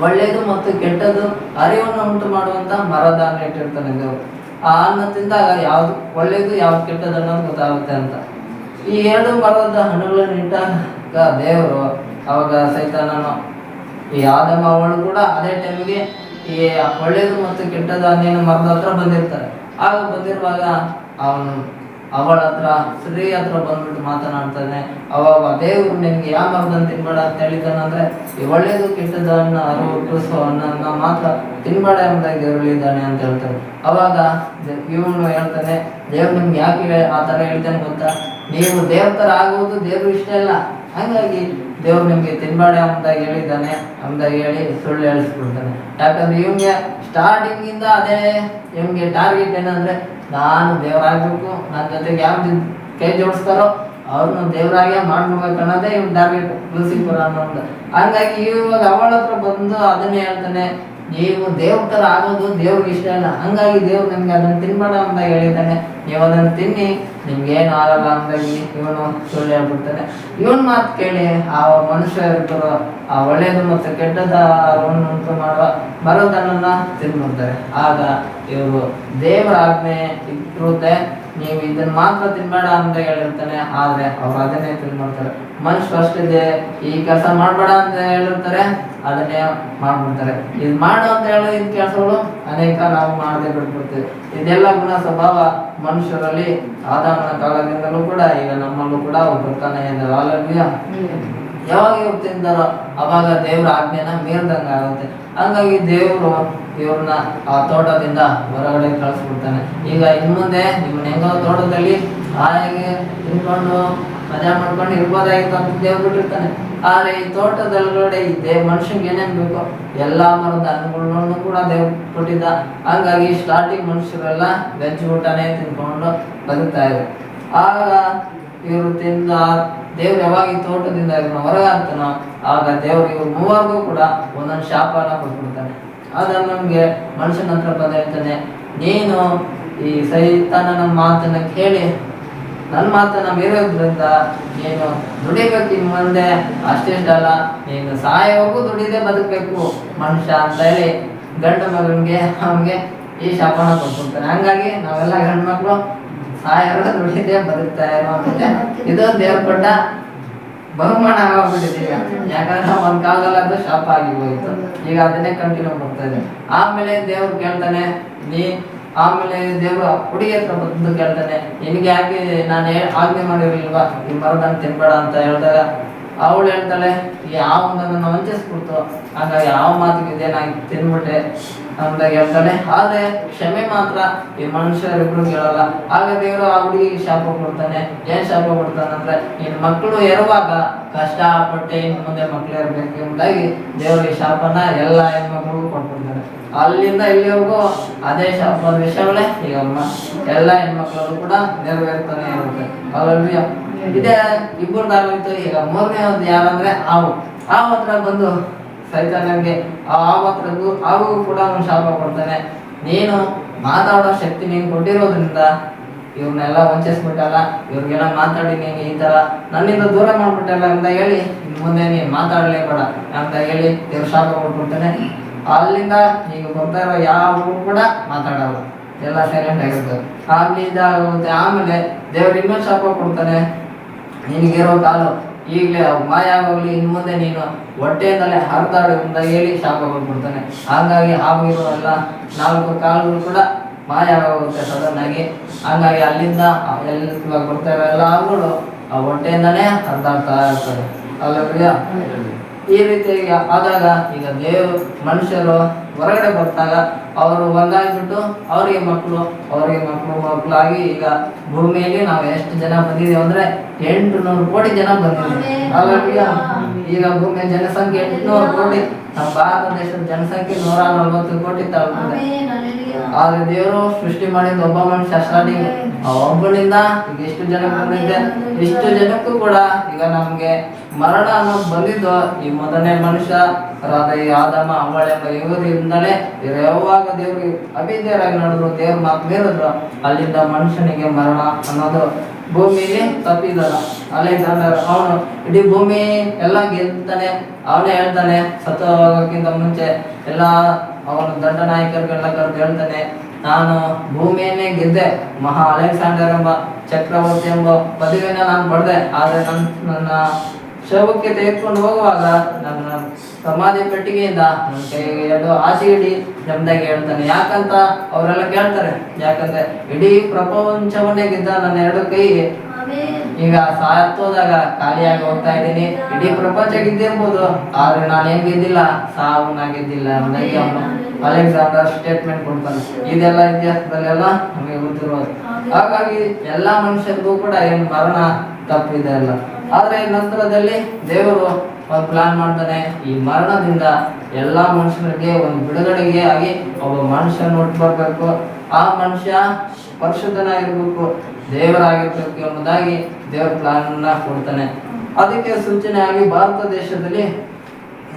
ಒಳ್ಳೆಯದು ಮತ್ತು ಕೆಟ್ಟದ್ದು ಅರಿವನ್ನು ಉಂಟು ಮಾಡುವಂತ ಮರದ ಹಣ್ಣು ಇಟ್ಟಿರ್ತಾನೆ ದೇವರು. ಆ ಹಣ್ಣು ತಿಂದಾಗ ಯಾವ್ದು ಒಳ್ಳೆಯದು ಯಾವ್ದು ಕೆಟ್ಟದ್ದು ಅನ್ನೋದು ಗೊತ್ತಾಗುತ್ತೆ ಅಂತ. ಈ ಎರಡು ಮರದ ಹಣ್ಣುಗಳನ್ನು ಇಟ್ಟಾಗ ದೇವರು ಅವಾಗ ಸೈತಾನನು ಈ ಆದಮ ಅವಳು ಕೂಡ ಅದೇ ಟೈಮಿಗೆ ಈ ಒಳ್ಳೆಯದು ಮತ್ತು ಕೆಟ್ಟದ ಹಣ್ಣಿನ ಮರದ ಹತ್ರ ಬಂದಿರ್ತಾರೆ. ಆಗ ಬಂದಿರುವಾಗ ಅವನು ಅವಳ ಹತ್ರ ಸ್ತ್ರೀ ಹತ್ರ ಬಂದ್ಬಿಟ್ಟು ಮಾತನಾಡ್ತಾನೆ. ಅವಾಗ ದೇವ್ರು ನಿನ್ಗೆ ಯಾವ ಮರದನ್ನು ತಿನ್ಬೇಡ ಅಂತ ಹೇಳಿದ್ದಾನಂದ್ರೆ ಈ ಒಳ್ಳೇದು ಕೆಟ್ಟದ ಹಣ್ಣ ಅರಿವು ಹುಟ್ಟಿಸುವ ಹಣ್ಣನ್ನ ಮಾತ್ರ ತಿನ್ಬೇಡ ಎಂಬುದಾಗಿ ದೇವ್ರು ಹೇಳಿದ್ದಾನೆ ಅಂತ ಹೇಳ್ತಾರೆ. ಅವಾಗ ಇವನು ಹೇಳ್ತಾನೆ, ದೇವ್ರು ನಿಮ್ಗೆ ಯಾಕೆ ಆ ಥರ ಹೇಳ್ತಾನೆ ಗೊತ್ತಾ, ನೀವು ದೇವ್ರ ಥರ ಆಗುವುದು ದೇವ್ರು ಇಷ್ಟ ಇಲ್ಲ, ಹಾಗಾಗಿ ದೇವ್ರು ನಿಮ್ಗೆ ತಿನ್ಬೇಡ ಅಂದಾಗಿ ಹೇಳಿದ್ದಾನೆ ಅಂದಾಗಿ ಹೇಳಿ ಸುಳ್ಳು ಹೇಳಿಸ್ಬಿಡ್ತಾನೆ. ಯಾಕಂದ್ರೆ ಇವ್ಗೆ ಸ್ಟಾರ್ಟಿಂಗ್ ಇಂದ ಅದೇ ಇವ್ಗೆ ಟಾರ್ಗೆಟ್ ಏನಂದ್ರೆ ನಾನು ದೇವರಾಗಬೇಕು, ನನ್ನ ಜೊತೆಗೆ ಯಾರು ಕೈ ಜೋಡಿಸ್ತಾರೋ ಅವ್ರನ್ನ ದೇವರಾಗೆ ಮಾಡ್ಬೇಕು ಅನ್ನೋದೇ ಇವ್ ಟಾರ್ಗೆಟ್ ಲೂಸಿಫರ್ ಅನ್ನೋದು. ಹಂಗಾಗಿ ಇವಾಗ ಅವಳ ಹತ್ರ ಬಂದು ಅದನ್ನೇ ಹೇಳ್ತಾನೆ, ನೀವು ದೇವ್ರ ತರ ಆಗೋದು ದೇವ್ರಿಗೆ ಇಷ್ಟ ಇಲ್ಲ, ಹಂಗಾಗಿ ದೇವ್ರು ನಿಮ್ಗೆ ಅದನ್ನ ತಿನ್ಬೇಡ ಅಂದಾಗ ಹೇಳಿದ್ದಾನೆ, ನೀವು ಅದನ್ನ ತಿನ್ನಿ ನಿಮ್ಗೆ ಏನು ಆಗಲ್ಲ ಅಂದಾಗಿ ಇವನು ಸುಳ್ಳು ಹೇಳ್ಬಿಡ್ತಾನೆ. ಇವನ್ ಮಾತು ಕೇಳಿ ಆ ಮನುಷ್ಯರಿಬ್ಬರು ಆ ಒಳ್ಳೇದು ಮತ್ತು ಕೆಟ್ಟದ ಉಂಟು ಮಾಡುವ ಮರದನ್ನ ತಿನ್ಬಿಡ್ತಾರೆ. ಆಗ ಇವರು ದೇವರ ಆಜ್ಞೆ ಇರುತ್ತೆ, ನೀವು ಇದನ್ನ ಮಾತ್ರ ತಿನ್ಬೇಡ ಅಂತ ಹೇಳಿರ್ತಾನೆ, ಆದ್ರೆ ಅವ್ರು ಅದನ್ನೇ ತಿನ್ಬಿಡ್ತಾರೆ. ಮನುಷ್ಯರು ಅಷ್ಟಿದೆ, ಈ ಕೆಲಸ ಮಾಡ್ಬೇಡ ಅಂತ ಹೇಳಿರ್ತಾರೆ, ಅದನ್ನೇ ಮಾಡ್ಬಿಡ್ತಾರೆ. ಇದು ಮಾಡು ಅಂತ ಹೇಳೋ ಇದ್ ಕೆಲಸಗಳು ಅನೇಕ ನಾವು ಮಾಡದೆ ಬಿಟ್ಬಿಡ್ತೀವಿ. ಇದೆಲ್ಲ ಗುಣ ಸ್ವಭಾವ ಮನುಷ್ಯರಲ್ಲಿ ಆದಾಮನ ಕಾಲದಿಂದಲೂ ಕೂಡ ಈಗ ನಮ್ಮಲ್ಲೂ ಕೂಡ ಬರ್ತಾನೆ ಇದ್ದಾರೆ. ಹಾಲೆಲೂಯಾ. ಯಾವಾಗ ಇವ್ರು ತಿಂದಾರೋ ಅವಾಗ ದೇವ್ರ ಆಜ್ಞೆನ ಮೀರ್ದಂಗ ಆಗುತ್ತೆ. ಹಂಗಾಗಿ ದೇವ್ರು ಇವ್ರನ್ನ ಆ ತೋಟದಿಂದ ಹೊರಗಡೆ ಕಳಿಸ್ಬಿಡ್ತಾನೆ. ಈಗ ಇನ್ ಮುಂದೆ ನಿಮ್ಮನ್ನ ಹೆಂಗೋ ತೋಟದಲ್ಲಿ ಹಾಗೆ ತಿನ್ಕೊಂಡು ಮಜಾ ಮಾಡ್ಕೊಂಡು ಇರ್ಬೋದಾಗಿತ್ತು ಅಂತ ದೇವ್ರು ಬಿಟ್ಟಿರ್ತಾನೆ. ಆದ್ರೆ ಈ ತೋಟದೊಳಗಡೆ ಈ ಮನುಷ್ಯಂಗೆ ಏನೇನ್ ಬೇಕೋ ಎಲ್ಲಾ ಮರದ ಹಣ್ಣುಗಳನ್ನು ಕೂಡ ದೇವ್ರು ಕೊಟ್ಟಿದ್ದ. ಹಂಗಾಗಿ ಸ್ಟಾರ್ಟಿಂಗ್ ಮನುಷ್ಯರೆಲ್ಲ ವೆಜ್ ಊಟನೇ ತಿನ್ಕೊಂಡು ಬದುಕ್ತಾ ಇದ್ರು. ಆಗ ಇವರು ತಿಂದ ದೇವ್ರು ಯಾವಾಗ ಈ ತೋಟದಿಂದ ಇವ್ರನ್ನ ಹೊರಗೆ ಹಾಕ್ತಾನೋ ಆಗ ದೇವ್ರು ಇವ್ರು ಮೂವರ್ಗೂ ಕೂಡ ಒಂದೊಂದು ಶಾಪನ ಕೊಟ್ಬಿಡ್ತಾನೆ. ಆಗ ನಮ್ಗೆ ಮನುಷ್ಯನ ಹತ್ರ ಬಂದ ಹೇಳ್ತಾನೆ, ನೀನು ಈ ಸೈತಾನನ ಮಾತನ್ನ ಕೇಳಿ ನನ್ನ ಮಾತನ್ನ ಮೀರೋದ್ರಿಂದ ನೀನು ದುಡಿಬೇಕು ಇನ್ ಮುಂದೆ, ಅಷ್ಟಿಷ್ಟಲ್ಲ ನೀನು ಸಾಯೋವರೆಗೂ ದುಡಿದೇ ಬದುಕಬೇಕು ಮನುಷ್ಯ ಅಂತ ಹೇಳಿ ಗಂಡ ಮಗನಿಗೆ ಅವನಿಗೆ ಈ ಶಾಪನ ಕೊಟ್ಬಿಡ್ತಾನೆ. ಹಂಗಾಗಿ ನಾವೆಲ್ಲ ಗಂಡ್ಮಕ್ಳು ಸಾಯೋವರೆಗೂ ದುಡಿದೇ ಬದುಕ್ತಾ ಇರೋವಂಥದ್ದೇ ಇದು ದೇವ್ರು ಕೊಟ್ಟ ಬಹುಮಾನ ಆಗೋಗ್ಬಿಟ್ಟಿದೆ. ಈಗ ಯಾಕಂದ್ರೆ ಒಂದ್ ಕಾಲದಲ್ಲಿ ಅದು ಶಾಪ ಆಗಿ ಹೋಗಿತ್ತು, ಈಗ ಅದನ್ನೇ ಕಂಟಿನ್ಯೂ ಮಾಡ್ತಾ ಇದೆ. ಆಮೇಲೆ ದೇವ್ರು ಕೇಳ್ತಾನೆ, ಆಮೇಲೆ ದೇವ್ರು ಹುಡುಗಿ ಹತ್ರ ಬಂದು ಕೇಳ್ತಾನೆ, ನಿನ್ಗೆ ಯಾಕೆ ನಾನು ಆಜ್ಞೆ ಮಾಡಿರ್ಲಿಲ್ವಾ ಈ ಮರದನ್ನ ತಿನ್ಬೇಡ ಅಂತ ಹೇಳಿದಾಗ ಅವಳು ಹೇಳ್ತಾಳೆ, ಯಾವ ನನ್ನ ವಂಚಿಸ್ಬಿಡ್ತು, ಹಾಗಾಗಿ ಯಾವ ಮಾತಿಗೆ ನಾನು ತಿನ್ಬಿಟ್ಟೆ ಅಂದಾಗ ಹೇಳ್ತಾಳೆ. ಆದ್ರೆ ಕ್ಷಮೆ ಮಾತ್ರ ಈ ಮನುಷ್ಯರಿಬ್ರು ಹೇಳಲ್ಲ. ಆಗ ದೇವರು ಆ ಹುಡುಗಿಗೆ ಶಾಪ ಕೊಡ್ತಾನೆ. ಏನ್ ಶಾಪ ಕೊಡ್ತಾನೆ ಅಂದ್ರೆ, ನಿನ್ ಮಕ್ಕಳು ಇರುವಾಗ ಕಷ್ಟಪಟ್ಟೆ ಇನ್ ಮುಂದೆ ಮಕ್ಳು ಇರ್ಬೇಕು ಎಂಬುದಾಗಿ ದೇವರು ಈ ಶಾಪನ ಎಲ್ಲ ಹೆಣ್ಮಕ್ಳಿಗೂ ಕೊಟ್ಬಿಡ್ತಾನೆ. ಅಲ್ಲಿಂದ ಇಲ್ಲಿವರೆಗೂ ಅದೇ ಶಾಪದ ವಿಷಯಗಳೇ ಈಗ ಎಲ್ಲ ಹೆಣ್ಮಕ್ಳಲ್ಲೂ ಕೂಡ ನೆರವೇರ್ತಾನೆ ಇರುತ್ತೆ. ಅಲ್ಲೂ ಇದೇ ಇಬ್ಬರದಾಗೋಯ್ತು. ಈಗ ಮೂರನೇ ಒಂದು ಯಾರಂದ್ರೆ ಹಾವು ಹತ್ರ ಬಂದು ಸೈತಾನಂಗೆ ಹಾಗೂ ಕೂಡ ಒಂದು ಶಾಪ ಕೊಡ್ತಾನೆ. ನೀನು ಮಾತಾಡೋ ಶಕ್ತಿ ನೀನು ಕೊಟ್ಟಿರೋದ್ರಿಂದ ಇವ್ರನ್ನೆಲ್ಲ ವಂಚಿಸ್ಬಿಟ್ಟಲ್ಲ, ಇವ್ರಿಗೆಲ್ಲ ಮಾತಾಡಿ ನೀನು ಈ ತರ ನನ್ನಿಂದ ದೂರ ಮಾಡ್ಬಿಟ್ಟಲ್ಲ ಅಂತ ಹೇಳಿ ಇನ್ ಮುಂದೆ ನೀನು ಮಾತಾಡಲೇಬೇಡ ಅಂತ ಹೇಳಿ ದೇವ್ರ ಶಾಪ ಕೊಟ್ಬಿಡ್ತಾನೆ. ಅಲ್ಲಿಂದ ಈಗ ಬರ್ತಾ ಇರೋ ಯಾವ ಕೂಡ ಮಾತಾಡಲ್ಲ, ಎಲ್ಲ ಸೈಲೆಂಟ್ ಆಗಿರ್ತದೆ. ಅಲ್ಲಿ ಇದಾಗುತ್ತೆ. ಆಮೇಲೆ ದೇವ್ರು ಇನ್ನೊಂದು ಶಾಪ ಕೊಡ್ತಾನೆ, ನಿನಗಿರೋ ಕಾಲು ಈಗಲೇ ಮಾಯ ಆಗೋಗ್ಲಿ, ಇನ್ ಮುಂದೆ ನೀನು ಹೊಟ್ಟೆಯಿಂದಲೇ ಹರಿದಾಡು ಅಂತ ಹೇಳಿ ಶಾಪ ಕೊಟ್ಬಿಡ್ತಾನೆ. ಹಾಗಾಗಿ ಆಗಿರೋ ಎಲ್ಲ 4 ಕಾಲುಗಳು ಕೂಡ ಮಾಯ ಆಗೋಗುತ್ತೆ ಸಡನ್ ಆಗಿ. ಹಂಗಾಗಿ ಅಲ್ಲಿಂದ ಎಲ್ಲ ಬರ್ತಾ ಇರೋ ಎಲ್ಲ ಹಾವುಗಳು ಆ ಹೊಟ್ಟೆಯಿಂದನೇ ಹರಿದಾಡ್ತಾ ಇರ್ತಾರೆ. ಅಲ್ಲೂಯ್ಯ. ಈ ರೀತಿಯಾಗಿ ಆದಾಗ ಈಗ ದೇವರು ಮನುಷ್ಯರು ಹೊರಗಡೆ ಬರ್ತಾಗ ಅವರು ಒಂದಾಗ್ಬಿಟ್ಟು ಅವರಿಗೆ ಮಕ್ಕಳಾಗಿ ಈಗ ಭೂಮಿಯಲ್ಲಿ ನಾವು ಎಷ್ಟು ಜನ ಬಂದಿದ್ದೀವಿ ಅಂದ್ರೆ 800 ಕೋಟಿ ಜನ ಬಂದಿದ್ದೀವಿ. ಅಲ್ಲೂಯ್ಯ. ಈಗ ಭೂಮಿಯ ಜನಸಂಖ್ಯೆ 800 ಕೋಟಿ, ನಮ್ಮ ಭಾರತ ದೇಶದ ಜನಸಂಖ್ಯೆ 140 ಕೋಟಿ ತಲುಪಿದೆ. ಆದ್ರೆ ದೇವರು ಸೃಷ್ಟಿ ಮಾಡಿದ ಒಬ್ಬ ಮನುಷ್ಯ ಸ್ಟಾರ್ಟಿಂಗ್ ಒಬ್ಬನಿಂದ ಈಗ ಎಷ್ಟು ಜನಕ್ಕೆ ಬಂದಿದೆ, ಇಷ್ಟು ಜನಕ್ಕೂ ಕೂಡ ಈಗ ನಮ್ಗೆ ಮರಣ ಅನ್ನೋದು ಬಂದಿದ್ದು ಈ ಮೊದಲನೇ ಮನುಷ್ಯ ಈ ಆದಮ ಅವಳ ಎಂಬ ಇವರಿಂದಲೇ ಯಾವಾಗ ದೇವ್ರಿಗೆ ಅಭಿಧೇಯರಾಗಿ ನಡೆದ್ರು, ದೇವ್ರ ಮಾತು ಮೀರಿದ್ರು. ಅಲ್ಲಿಂದ ಮನುಷ್ಯನಿಗೆ ಮರಣ ಅನ್ನೋದು ಭೂಮಿಯಲ್ಲಿ ತಪ್ಪಿದಲ್ಲ. ಅಲೆಕ್ಸಾಂಡರ್ ಅವನು ಇಡೀ ಭೂಮಿ ಎಲ್ಲ ಗೆಲ್ತಾನೆ. ಅವನೇ ಹೇಳ್ತಾನೆ, ಸತ್ತು ಹೋಗೋಕ್ಕಿಂತ ಮುಂಚೆ ಎಲ್ಲ ಅವನು ದಂಡನಾಯಕರಿಗೆಲ್ಲ ಕರೆದು ಹೇಳ್ತಾನೆ, ನಾನು ಭೂಮಿಯನ್ನೇ ಗೆದ್ದೆ, ಮಹಾ ಅಲೆಕ್ಸಾಂಡರ್ ಎಂಬ ಚಕ್ರವರ್ತಿ ಎಂಬ ಪದವಿಯನ್ನು ನಾನು ಪಡೆದೆ. ಆದರೆ ನನ್ನ ಶವಕ್ಕೆ ತೆಗೆದುಕೊಂಡು ಹೋಗುವಾಗ ನನ್ನ ಸಮಾಧಿ ಪೆಟ್ಟಿಗೆಯಿಂದ ನನ್ನ ಕೈಗೆ ಎರಡು ಆಸೆ ಇಡಿ ಎಂಬುದಾಗಿ ಹೇಳ್ತಾನೆ. ಯಾಕಂತ ಅವರೆಲ್ಲ ಕೇಳ್ತಾರೆ, ಯಾಕಂದ್ರೆ ಇಡೀ ಪ್ರಪಂಚವನ್ನೇ ಗೆದ್ದ ನನ್ನ ಎರಡು ಕೈ ಈಗ ಸಾಯತ್ತೋದಾಗ ಖಾಲಿಯಾಗಿ ಹೋಗ್ತಾ ಇದ್ದೀನಿ. ಇಡೀ ಪ್ರಪಂಚ ಗೆದ್ದಿರ್ಬೋದು, ಆದ್ರೆ ನಾನು ಏನ್ ಗೆದ್ದಿಲ್ಲ, ಸಾವನ್ನ ಗೆದ್ದಿಲ್ಲ ಎಂಬುದಾಗಿ ಅವನು ಅಲೆಕ್ಸಾಂಡರ್ ಸ್ಟೇಟ್ಮೆಂಟ್ ಕೊಡ್ತಾನೆ. ಇದೆಲ್ಲ ಇತಿಹಾಸದಲ್ಲೆಲ್ಲ ನಮಗೆ ಗೊತ್ತಿರೋದು. ಹಾಗಾಗಿ ಎಲ್ಲಾ ಮನುಷ್ಯರಿಗೂ ಕೂಡ ಏನು ಮರಣ ತಪ್ಪಿದೆ ಅಲ್ಲ. ಆದ್ರೆ ನಂತರದಲ್ಲಿ ದೇವರು ಒಂದು ಪ್ಲಾನ್ ಮಾಡ್ತಾನೆ, ಈ ಮರಣದಿಂದ ಎಲ್ಲಾ ಮನುಷ್ಯರಿಗೆ ಒಂದು ಬಿಡುಗಡೆಗೆ ಆಗಿ ಒಬ್ಬ ಮನುಷ್ಯನ ಹುಟ್ಟು ಬರ್ಬೇಕು. ಆ ಮನುಷ್ಯ ಪರಿಶುದ್ಧನಾಗಿರ್ಬೇಕು, ದೇವರಾಗಿರ್ಬೇಕು ಎಂಬುದಾಗಿ ದೇವರ ಪ್ಲಾನ್ ಅನ್ನ ಕೊಡ್ತಾನೆ. ಅದಕ್ಕೆ ಸೂಚನೆಯಾಗಿ ಭಾರತ ದೇಶದಲ್ಲಿ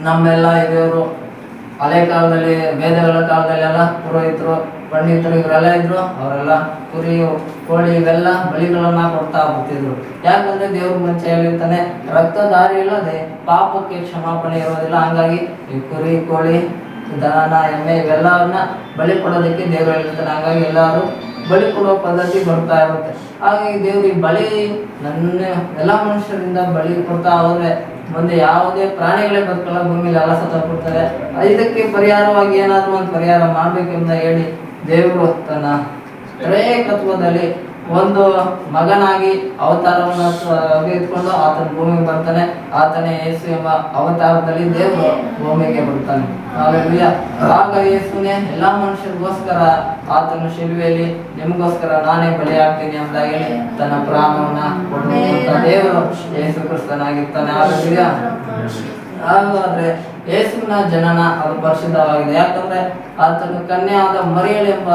ನಮ್ಮೆಲ್ಲ ಹಿರಿಯರು ಹಳೆ ಕಾಲದಲ್ಲಿ, ವೇದಗಳ ಕಾಲದಲ್ಲೆಲ್ಲ ಪುರೋಹಿತರು, ಪಂಡಿತರು ಇವರೆಲ್ಲ ಇದ್ರು. ಅವರೆಲ್ಲ ಕುರಿ, ಕೋಳಿ ಇವೆಲ್ಲ ಬಲಿಗಳನ್ನ ಕೊಡ್ತಾ ಬರ್ತಿದ್ರು. ಯಾಕಂದ್ರೆ ದೇವ್ರ ಮುಂಚೆ ಹೇಳಿರ್ತಾನೆ, ರಕ್ತಧಾರಿ ಇಲ್ಲದೆ ಪಾಪಕ್ಕೆ ಕ್ಷಮಾಪಣೆ ಇರೋದಿಲ್ಲ. ಹಂಗಾಗಿ ಈ ಕುರಿ, ಕೋಳಿ, ದನ, ಎಮ್ಮೆ ಇವೆಲ್ಲವನ್ನ ಬಲಿ ಕೊಡೋದಕ್ಕೆ ದೇವ್ರು ಹೇಳಿರ್ತಾನೆ. ಹಂಗಾಗಿ ಎಲ್ಲರೂ ಬಲಿ ಕೊಡೋ ಪದ್ಧತಿ ಬರ್ತಾ ಇರುತ್ತೆ. ಹಾಗಾಗಿ ದೇವ್ರಿಗೆ ಬಲಿ ಎಲ್ಲ ಮನುಷ್ಯರಿಂದ ಬಲಿ ಕೊಡ್ತಾ ಹೋದ್ರೆ ಮುಂದೆ ಯಾವುದೇ ಪ್ರಾಣಿಗಳೇ ಬದುಕಲ್ಲ, ಭೂಮಿಲಿ ಎಲ್ಲ ಸತ್ತೋಗ್ಬಿಡ್ತಾರೆ. ಇದಕ್ಕೆ ಪರಿಹಾರವಾಗಿ ಏನಾದ್ರು ಒಂದು ಪರಿಹಾರ ಮಾಡ್ಬೇಕೆಂದ ಹೇಳಿ ದೇವರು ತನ್ನ ತ್ರೇಕತ್ವದಲ್ಲಿ ಒಂದು ಮಗನಾಗಿ ಅವತಾರವನ್ನು ತೆಗೆದುಕೊಂಡು ಆತನ ಭೂಮಿಗೆ ಬರ್ತಾನೆ. ಆತನೇ ಯೇಸು ಎಂಬ ಅವತಾರದಲ್ಲಿ ದೇವರು ಭೂಮಿಗೆ ಬರ್ತಾನೆ. ಹಾಲೆಲೂಯಾ. ಆಗ ಯೇಸುನೇ ಎಲ್ಲಾ ಮನುಷ್ಯರಿಗೋಸ್ಕರ ಆತನ ಶಿಲುಬೆಯಲ್ಲಿ ನಿಮಗೋಸ್ಕರ ನಾನೇ ಬಲಿ ಆಗ್ತೀನಿ ಅಂತ ಹೇಳಿ ತನ್ನ ಪ್ರಾಣವನ್ನ ಕೊಡುವಂತ ದೇವರು ಯೇಸು ಕ್ರಿಸ್ತನಾಗಿರ್ತಾನೆ. ಹಾಲೆಲೂಯಾ. ಹಾಗಾದ್ರೆ ಯೇಸುವಿನ ಜನನ ಅದು ಪರಿಶುದ್ಧವಾಗಿದೆ. ಯಾಕಂದ್ರೆ ಆತನು ಕನ್ಯೆಯಾದ ಮರಿಯಳೆಂಬ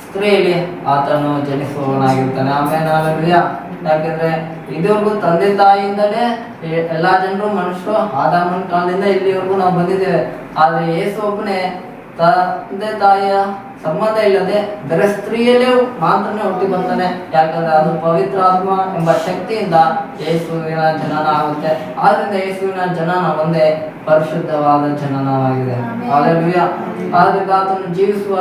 ಸ್ತ್ರೀಯಲ್ಲಿ ಆತನು ಜನಿಸುವವನಾಗಿರ್ತಾನೆ. ಆಮೇಲೆ ಹಾಲೆಲೂಯಾ. ಯಾಕಂದ್ರೆ ಇದುವರೆಗೂ ತಂದೆ ತಾಯಿಯಿಂದಲೇ ಎಲ್ಲಾ ಜನರು ಮನುಷ್ಯರು ಆದಾಮನ ಕಾಲದಿಂದ ಇಲ್ಲಿವರೆಗೂ ನಾವು ಬಂದಿದ್ದೇವೆ. ಆದ್ರೆ ಯೇಸು ಒಬ್ಬನೇ ತಂದೆ ತಾಯಿಯ ಸಂಬಂಧ ಇಲ್ಲದೆ ಬೇರೆ ಸ್ತ್ರೀಯಲ್ಲೇ ಮಾತ್ರನೇ ಹುಟ್ಟಿ ಬರ್ತಾನೆ. ಯಾಕಂದ್ರೆ ಅದು ಪವಿತ್ರ ಆತ್ಮ ಎಂಬ ಶಕ್ತಿಯಿಂದ ಯೇಸುವಿನ ಜನನ ಆಗುತ್ತೆ. ಆದ್ರಿಂದ ಯೇಸುವಿನ ಜನನ ಒಂದೇ ಪರಿಶುದ್ಧವಾದ ಜನನವಾಗಿದೆ. ಹಾಲೆಲೂಯಾ. ಆದ್ರಿಂದ ಆತನು ಜೀವಿಸುವ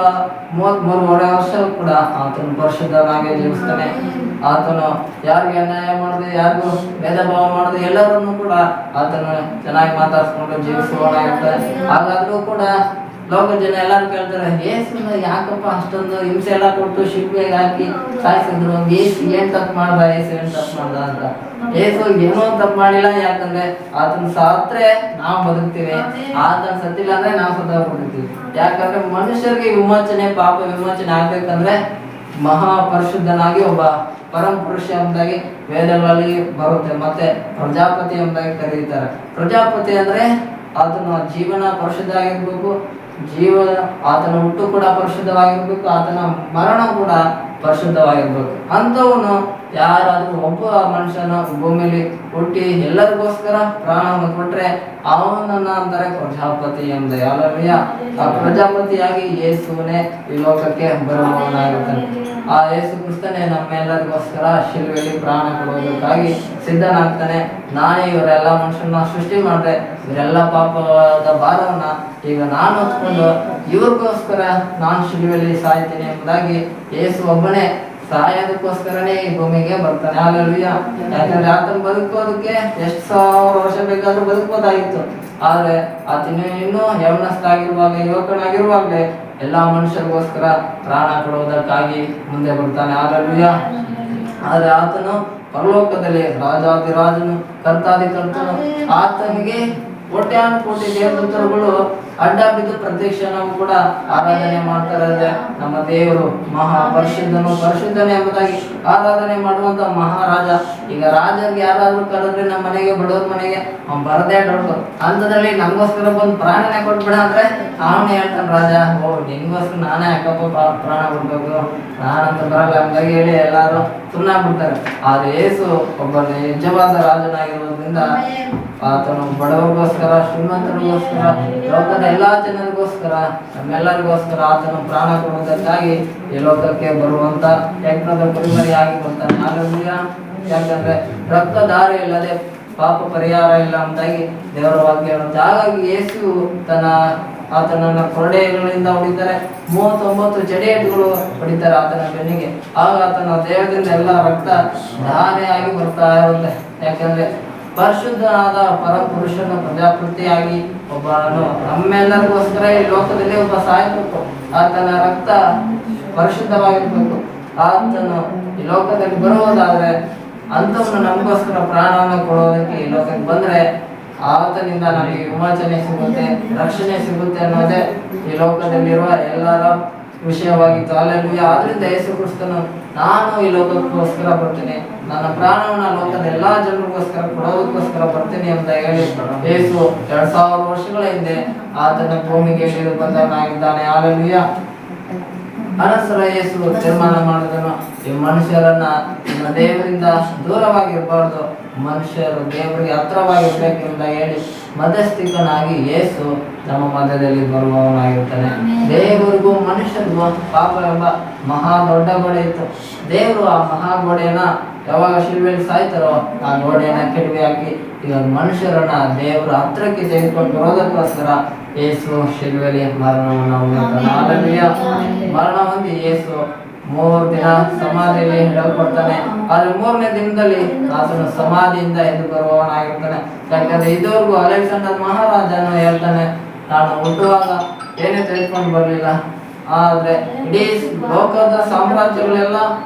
33 ವರ್ಷ ಕೂಡ ಆತನು ಪರಿಶುದ್ಧನಾಗಿ ಜೀವಿಸ್ತಾನೆ. ಆತನು ಯಾರಿಗೆ ಅನ್ಯಾಯ ಮಾಡದೆ, ಯಾರಿಗೂ ಭೇದ ಭಾವ ಮಾಡದೆ ಎಲ್ಲರನ್ನು ಕೂಡ ಆತನು ಚೆನ್ನಾಗಿ ಮಾತಾಡ್ಸ್ಕೊಂಡು ಜೀವಿಸುವವನಾಗಿರ್ತಾನೆ. ಹಾಗಾದ್ರೂ ಕೂಡ ಲೋಕ ಜನ ಎಲ್ಲರೂ ಕೇಳ್ತಾರೆ, ಯೇಸುನ ಯಾಕಪ್ಪ ಅಷ್ಟೊಂದು ಹಿಂಸೆ ಎಲ್ಲ ಕೊಟ್ಟು ಶಿಲ್ಪೆಗೆ ಹಾಕಿ ಸಾಯಿಸಿದ್ರು, ಯೇಸು ಏನ್ ತಪ್ಪು ಮಾಡ್ದ, ಯೇಸು ಏನ್ ತಪ್ಪು ಮಾಡ್ದ ಅಂತ. ಯೇಸು ಏನೋ ತಪ್ಪು ಮಾಡಿಲ್ಲ. ಯಾಕಂದ್ರೆ ಆತನ ಸಾತ್ರೆ ನಾವು ಬದುಕ್ತೀವಿ, ಆತನ ಸತ್ತಿಲ್ಲ ಅಂದ್ರೆ ನಾವು ಸತ್ತೋಗ್ಬಿಡ್ತೀವಿ. ಯಾಕಂದ್ರೆ ಮನುಷ್ಯರಿಗೆ ವಿಮೋಚನೆ, ಪಾಪ ವಿಮೋಚನೆ ಆಗ್ಬೇಕಂದ್ರೆ ಮಹಾ ಪರಿಶುದ್ಧನಾಗಿ ಒಬ್ಬ ಪರಮ ಪುರುಷ ಎಂಬುದಾಗಿ ವೇದಗಳಲ್ಲಿ ಬರುತ್ತೆ. ಮತ್ತೆ ಪ್ರಜಾಪತಿ ಎಂಬುದಾಗಿ ಕರೀತಾರೆ. ಪ್ರಜಾಪತಿ ಅಂದ್ರೆ ಆತನ ಜೀವನ ಪರಿಶುದ್ಧ ಆಗಿರ್ಬೇಕು, ಆತನ ಹುಟ್ಟು ಕೂಡ ಪರಿಶುದ್ಧವಾಗಿರ್ಬೇಕು, ಆತನ ಮರಣ ಕೂಡ ಪರಿಶುದ್ಧವಾಗಿರ್ಬೇಕು. ಅಂಥವನು ಯಾರಾದ್ರೂ ಒಬ್ಬ ಮನುಷ್ಯನ ಭೂಮಿಲಿ ಹುಟ್ಟಿ ಎಲ್ಲರಿಗೋಸ್ಕರ ಪ್ರಾಣವನ್ನು ಕೊಟ್ರೆ ಅವನನ್ನ ಅಂತಾರೆ ಪ್ರಜಾಪತಿ ಎಂಬ. ಹಾಲೆಲೂಯಾ. ಆ ಪ್ರಜಾಪತಿಯಾಗಿ ಯೇಸುವನೇ ಈ ಲೋಕಕ್ಕೆ ಬರುವವನಾಗಿರ್ತಾನೆ. ಆ ಯೇಸು ಕ್ರಿಸ್ತನೇ ನಮ್ಮೆಲ್ಲರಿಗೋಸ್ಕರ ಶಿಲುಬೆಯಲ್ಲಿ ಪ್ರಾಣ ಕೊಡುವುದಕ್ಕಾಗಿ ಸಿದ್ಧನಾಗ್ತಾನೆ. ನಾನೇ ಇವರೆಲ್ಲ ಮನುಷ್ಯನ ಸೃಷ್ಟಿ ಮಾಡಿದೆ, ಇವರೆಲ್ಲ ಪಾಪದ ಭಾರವನ್ನ ಈಗ ನಾನು ಹೊತ್ಕೊಂಡು ಇವ್ರಿಗೋಸ್ಕರ ನಾನು ಶಿಲುಬೆಯಲ್ಲಿ ಸಾಯ್ತೀನಿ ಎಂಬುದಾಗಿ ಯೇಸು ಒಬ್ಬನೇ ಸಾಯೋದಕ್ಕೋಸ್ಕರನೇ ಈ ಭೂಮಿಗೆ ಬರ್ತಾನೆ. ಹಾಲೆಲೂಯಾ. ಯಾಕಂದ್ರೆ ಆತನ ಬದುಕೋದಕ್ಕೆ 1000 ವರ್ಷ ಬೇಕಾದ್ರೂ ಬದುಕಬಹುದಾಗಿತ್ತು. ಆದ್ರೆ ಆತನ ಇನ್ನೂ ಯೌವನಸ್ಥಾಗಿರುವಾಗ, ಯುವಕನಾಗಿರುವಾಗಲೇ ಎಲ್ಲಾ ಮನುಷ್ಯರಿಗೋಸ್ಕರ ಪ್ರಾಣ ಕೊಡುವುದಕ್ಕಾಗಿ ಮುಂದೆ ಬರ್ತಾನೆ. ಹಾಲೆಲೂಯಾ. ಆದ್ರೆ ಆತನು ಪರಲೋಕದಲ್ಲಿ ರಾಜಾದಿರಾಜನು, ಕರ್ತಾದಿ ಕರ್ತನು, ಆತನಿಗೆ ಕೋಟ್ಯಾನುಕೋಟಿ ದೇವದೂತರುಗಳು ಅಡ್ಡ ಬಿದ್ದು ಪ್ರತ್ಯಕ್ಷ ನಾವು ಕೂಡ ಆರಾಧನೆ ಮಾಡ್ತಾರೆ. ನಮ್ಮ ದೇವರು ಮಹಾ ಪರಿಶುದ್ಧನೇ ಎಂಬುದಾಗಿ ಆರಾಧನೆ ಮಾಡುವಂತ ಮಹಾರಾಜ. ಈಗ ರಾಜರಿಗೆ ಯಾರಾದ್ರೂ ಕರೆದ್ರೆ ನಮ್ಮ ಮನೆಗೆ, ಬಡವ್ರ ಮನೆಗೆ ಅವ್ನು ಬರದೇ ಡೌಟು. ಅಂಥದ್ರಲ್ಲಿ ನಮಗೋಸ್ಕರ ಬಂದು ಪ್ರಾಣನೇ ಕೊಟ್ಬಿಡ ಅಂದ್ರೆ ಅವನೇ ಹೇಳ್ತಾನೆ ರಾಜ, ಓ ನಿನ್ಗೋಸ್ಕರ ನಾನೇ ಯಾಕಪ್ಪ ಪ್ರಾಣ ಕೊಡ್ಬೇಕು, ನಾನಂತ ಬರಲ್ಲ ಹಂಗಾಗಿ ಹೇಳಿ ಎಲ್ಲಾರು ಸುಮ್ಮನಾಗ್ಬಿಡ್ತಾರೆ. ಆದ್ರೆ ಯೇಸು ಒಬ್ಬ ನಿಜವಾದ ರಾಜನಾಗಿರೋದ್ರಿಂದ ಆತನು ಬಡವರಿಗೋಸ್ಕರ, ಶ್ರೀಮಂತರಿಗೋಸ್ಕರ, ಲೋಕದ ಎಲ್ಲಾ ಜನರಿಗೋಸ್ಕರ ನಮ್ಮೆಲ್ಲರಿಗೋಸ್ಕರ ಆತನು ಪ್ರಾಣ ಕೊಡುವುದಕ್ಕಾಗಿ ಈ ಲೋಕಕ್ಕೆ ಬರುವಂತ ಯಜ್ಞದ ಕುರಿಮರಿಯಾಗಿ ಬರ್ತಾನೆ. ಹಾಲೆಲೂಯಾ. ಯಾಕಂದ್ರೆ ರಕ್ತಧಾರೆ ಇಲ್ಲದೆ ಪಾಪ ಪರಿಹಾರ ಇಲ್ಲ ಅಂತಾಗಿ ದೇವರ ವಾಕ್ಯ ಹೇಳುತ್ತೆ. ಹಾಗಾಗಿ ಯೇಸು ಆತನನ್ನ ಕೊರಡೆಗಳಿಂದ ಹೊಡಿತಾರೆ, 39 ಚಡಿಯೇಟುಗಳು ಹೊಡಿತಾರೆ ಆತನ ಬೆನ್ನಿಗೆ. ಆಗ ಆತನ ದೇಹದಿಂದ ಎಲ್ಲ ರಕ್ತ ಧಾರೆಯಾಗಿ ಬರ್ತಾ ಇರುತ್ತೆ. ಯಾಕಂದ್ರೆ ಪರಿಶುದ್ಧನಾದ ಪರಪುರುಷನ ಪ್ರಜಾಪತಿಯಾಗಿ ಒಬ್ಬನು ನಮ್ಮೆಲ್ಲರಿಗೋಸ್ಕರ ಈ ಲೋಕದಲ್ಲಿ ಒಬ್ಬ ಸಾಯಬೇಕು. ಆತನ ರಕ್ತ ಪರಿಶುದ್ಧವಾಗಿರ್ಬೇಕು. ಆತನು ಈ ಲೋಕದಲ್ಲಿ ಬರುವುದಾದ್ರೆ ಅಂಥವನು ನಮಗೋಸ್ಕರ ಪ್ರಾಣವನ್ನು ಕೊಡೋದಕ್ಕೆ ಈ ಲೋಕಕ್ಕೆ ಬಂದ್ರೆ ಆತನಿಂದ ನಮಗೆ ವಿಮೋಚನೆ ಸಿಗುತ್ತೆ, ರಕ್ಷಣೆ ಸಿಗುತ್ತೆ ಅನ್ನೋದೇ ಈ ಲೋಕದಲ್ಲಿರುವ ಎಲ್ಲರ ವಿಷಯವಾಗಿತ್ತು. ಅಲ್ಲೆಲ್ಲೂಯಾ. ಆದ್ರಿಂದ ಯೇಸು ಕ್ರಿಸ್ತನು ನಾನು ಈ ಲೋಕಕ್ಕೋಸ್ಕರ ಬರ್ತೀನಿ, ನನ್ನ ಪ್ರಾಣವನ್ನ ಲೋಕದ ಎಲ್ಲಾ ಜನರಿಗೋಸ್ಕರ ಕೊಡೋದಕ್ಕೋಸ್ಕರ ಬರ್ತೀನಿ ಅಂತ ಹೇಳಿ ಯೇಸು 2000 ವರ್ಷಗಳ ಹಿಂದೆ ಆತನ ಭೂಮಿಗೆ ಇಳಿದು ಬಂದವನಾಗಿದ್ದಾನೆ. ಅಲ್ಲೆಲ್ಲೂಯಾ. ಅನಸರ ಯೇಸು ತೀರ್ಮಾನ ಮಾಡಿದನು, ಈ ಮನುಷ್ಯರನ್ನ ದೇವರಿಂದ ದೂರವಾಗಿರಬಾರ್ದು, ಮನುಷ್ಯರು ದೇವರಿಗೆ ಹತ್ರವಾಗಿರ್ಬೇಕು ಅಂತ ಹೇಳಿ ಮಧ್ಯಸ್ಥಿಕನಾಗಿ ಯೇಸು ನಮ್ಮ ಮಧ್ಯದಲ್ಲಿ ಬರುವವನಾಗಿರ್ತಾನೆ. ದೇವರಿಗೂ ಮನುಷ್ಯರಿಗೂ ಪಾಪ ಎಂಬ ಮಹಾ ದೊಡ್ಡ ಗೋಡೆ ಇತ್ತು. ದೇವರು ಆ ಮಹಾ ಗೋಡೆಯನ್ನ ಯಾವಾಗ ಶಿಲ್ವೆಯಲ್ಲಿ ಸಾಯ್ತಾರೋ ಆ ಗೋಡೆಯನ್ನ ಕೆಡವಿ ಹಾಕಿ ಈಗ ಮನುಷ್ಯರನ್ನ ದೇವರ ಹತ್ರಕ್ಕೆ ತೆಗೆದುಕೊಂಡು ಬರೋದಕ್ಕೋಸ್ಕರ ಯೇಸು ಶಿಲ್ವೆಯಲ್ಲಿ ಮರಣ ಹೊಂದಿ ಯೇಸು 3 ದಿನ ಸಮಾಧಿಯಲ್ಲಿ ಇಡಲ್ಪಡ್ತಾನೆ. ಆದ್ರೆ 3ನೇ ದಿನದಲ್ಲಿ ಆತನು ಸಮಾಧಿಯಿಂದ ಎದ್ದು ಬರುವವನಾಗಿರ್ತಾನೆ. ಯಾಕಂದ್ರೆ ಇದುವರೆಗೂ ಅಲೆಕ್ಸಾಂಡರ್ ಮಹಾರಾಜನು ಹೇಳ್ತಾನೆ, ನಾನು ಹುಟ್ಟುವಾಗ ಏನೇ ತೆಗೆದುಕೊಂಡು ಬರಲಿಲ್ಲ, ಆದ್ರೆ ಇಡೀ ಲೋಕದ ಸಾಮ್ರಾಜ್ಯಗಳೆಲ್ಲ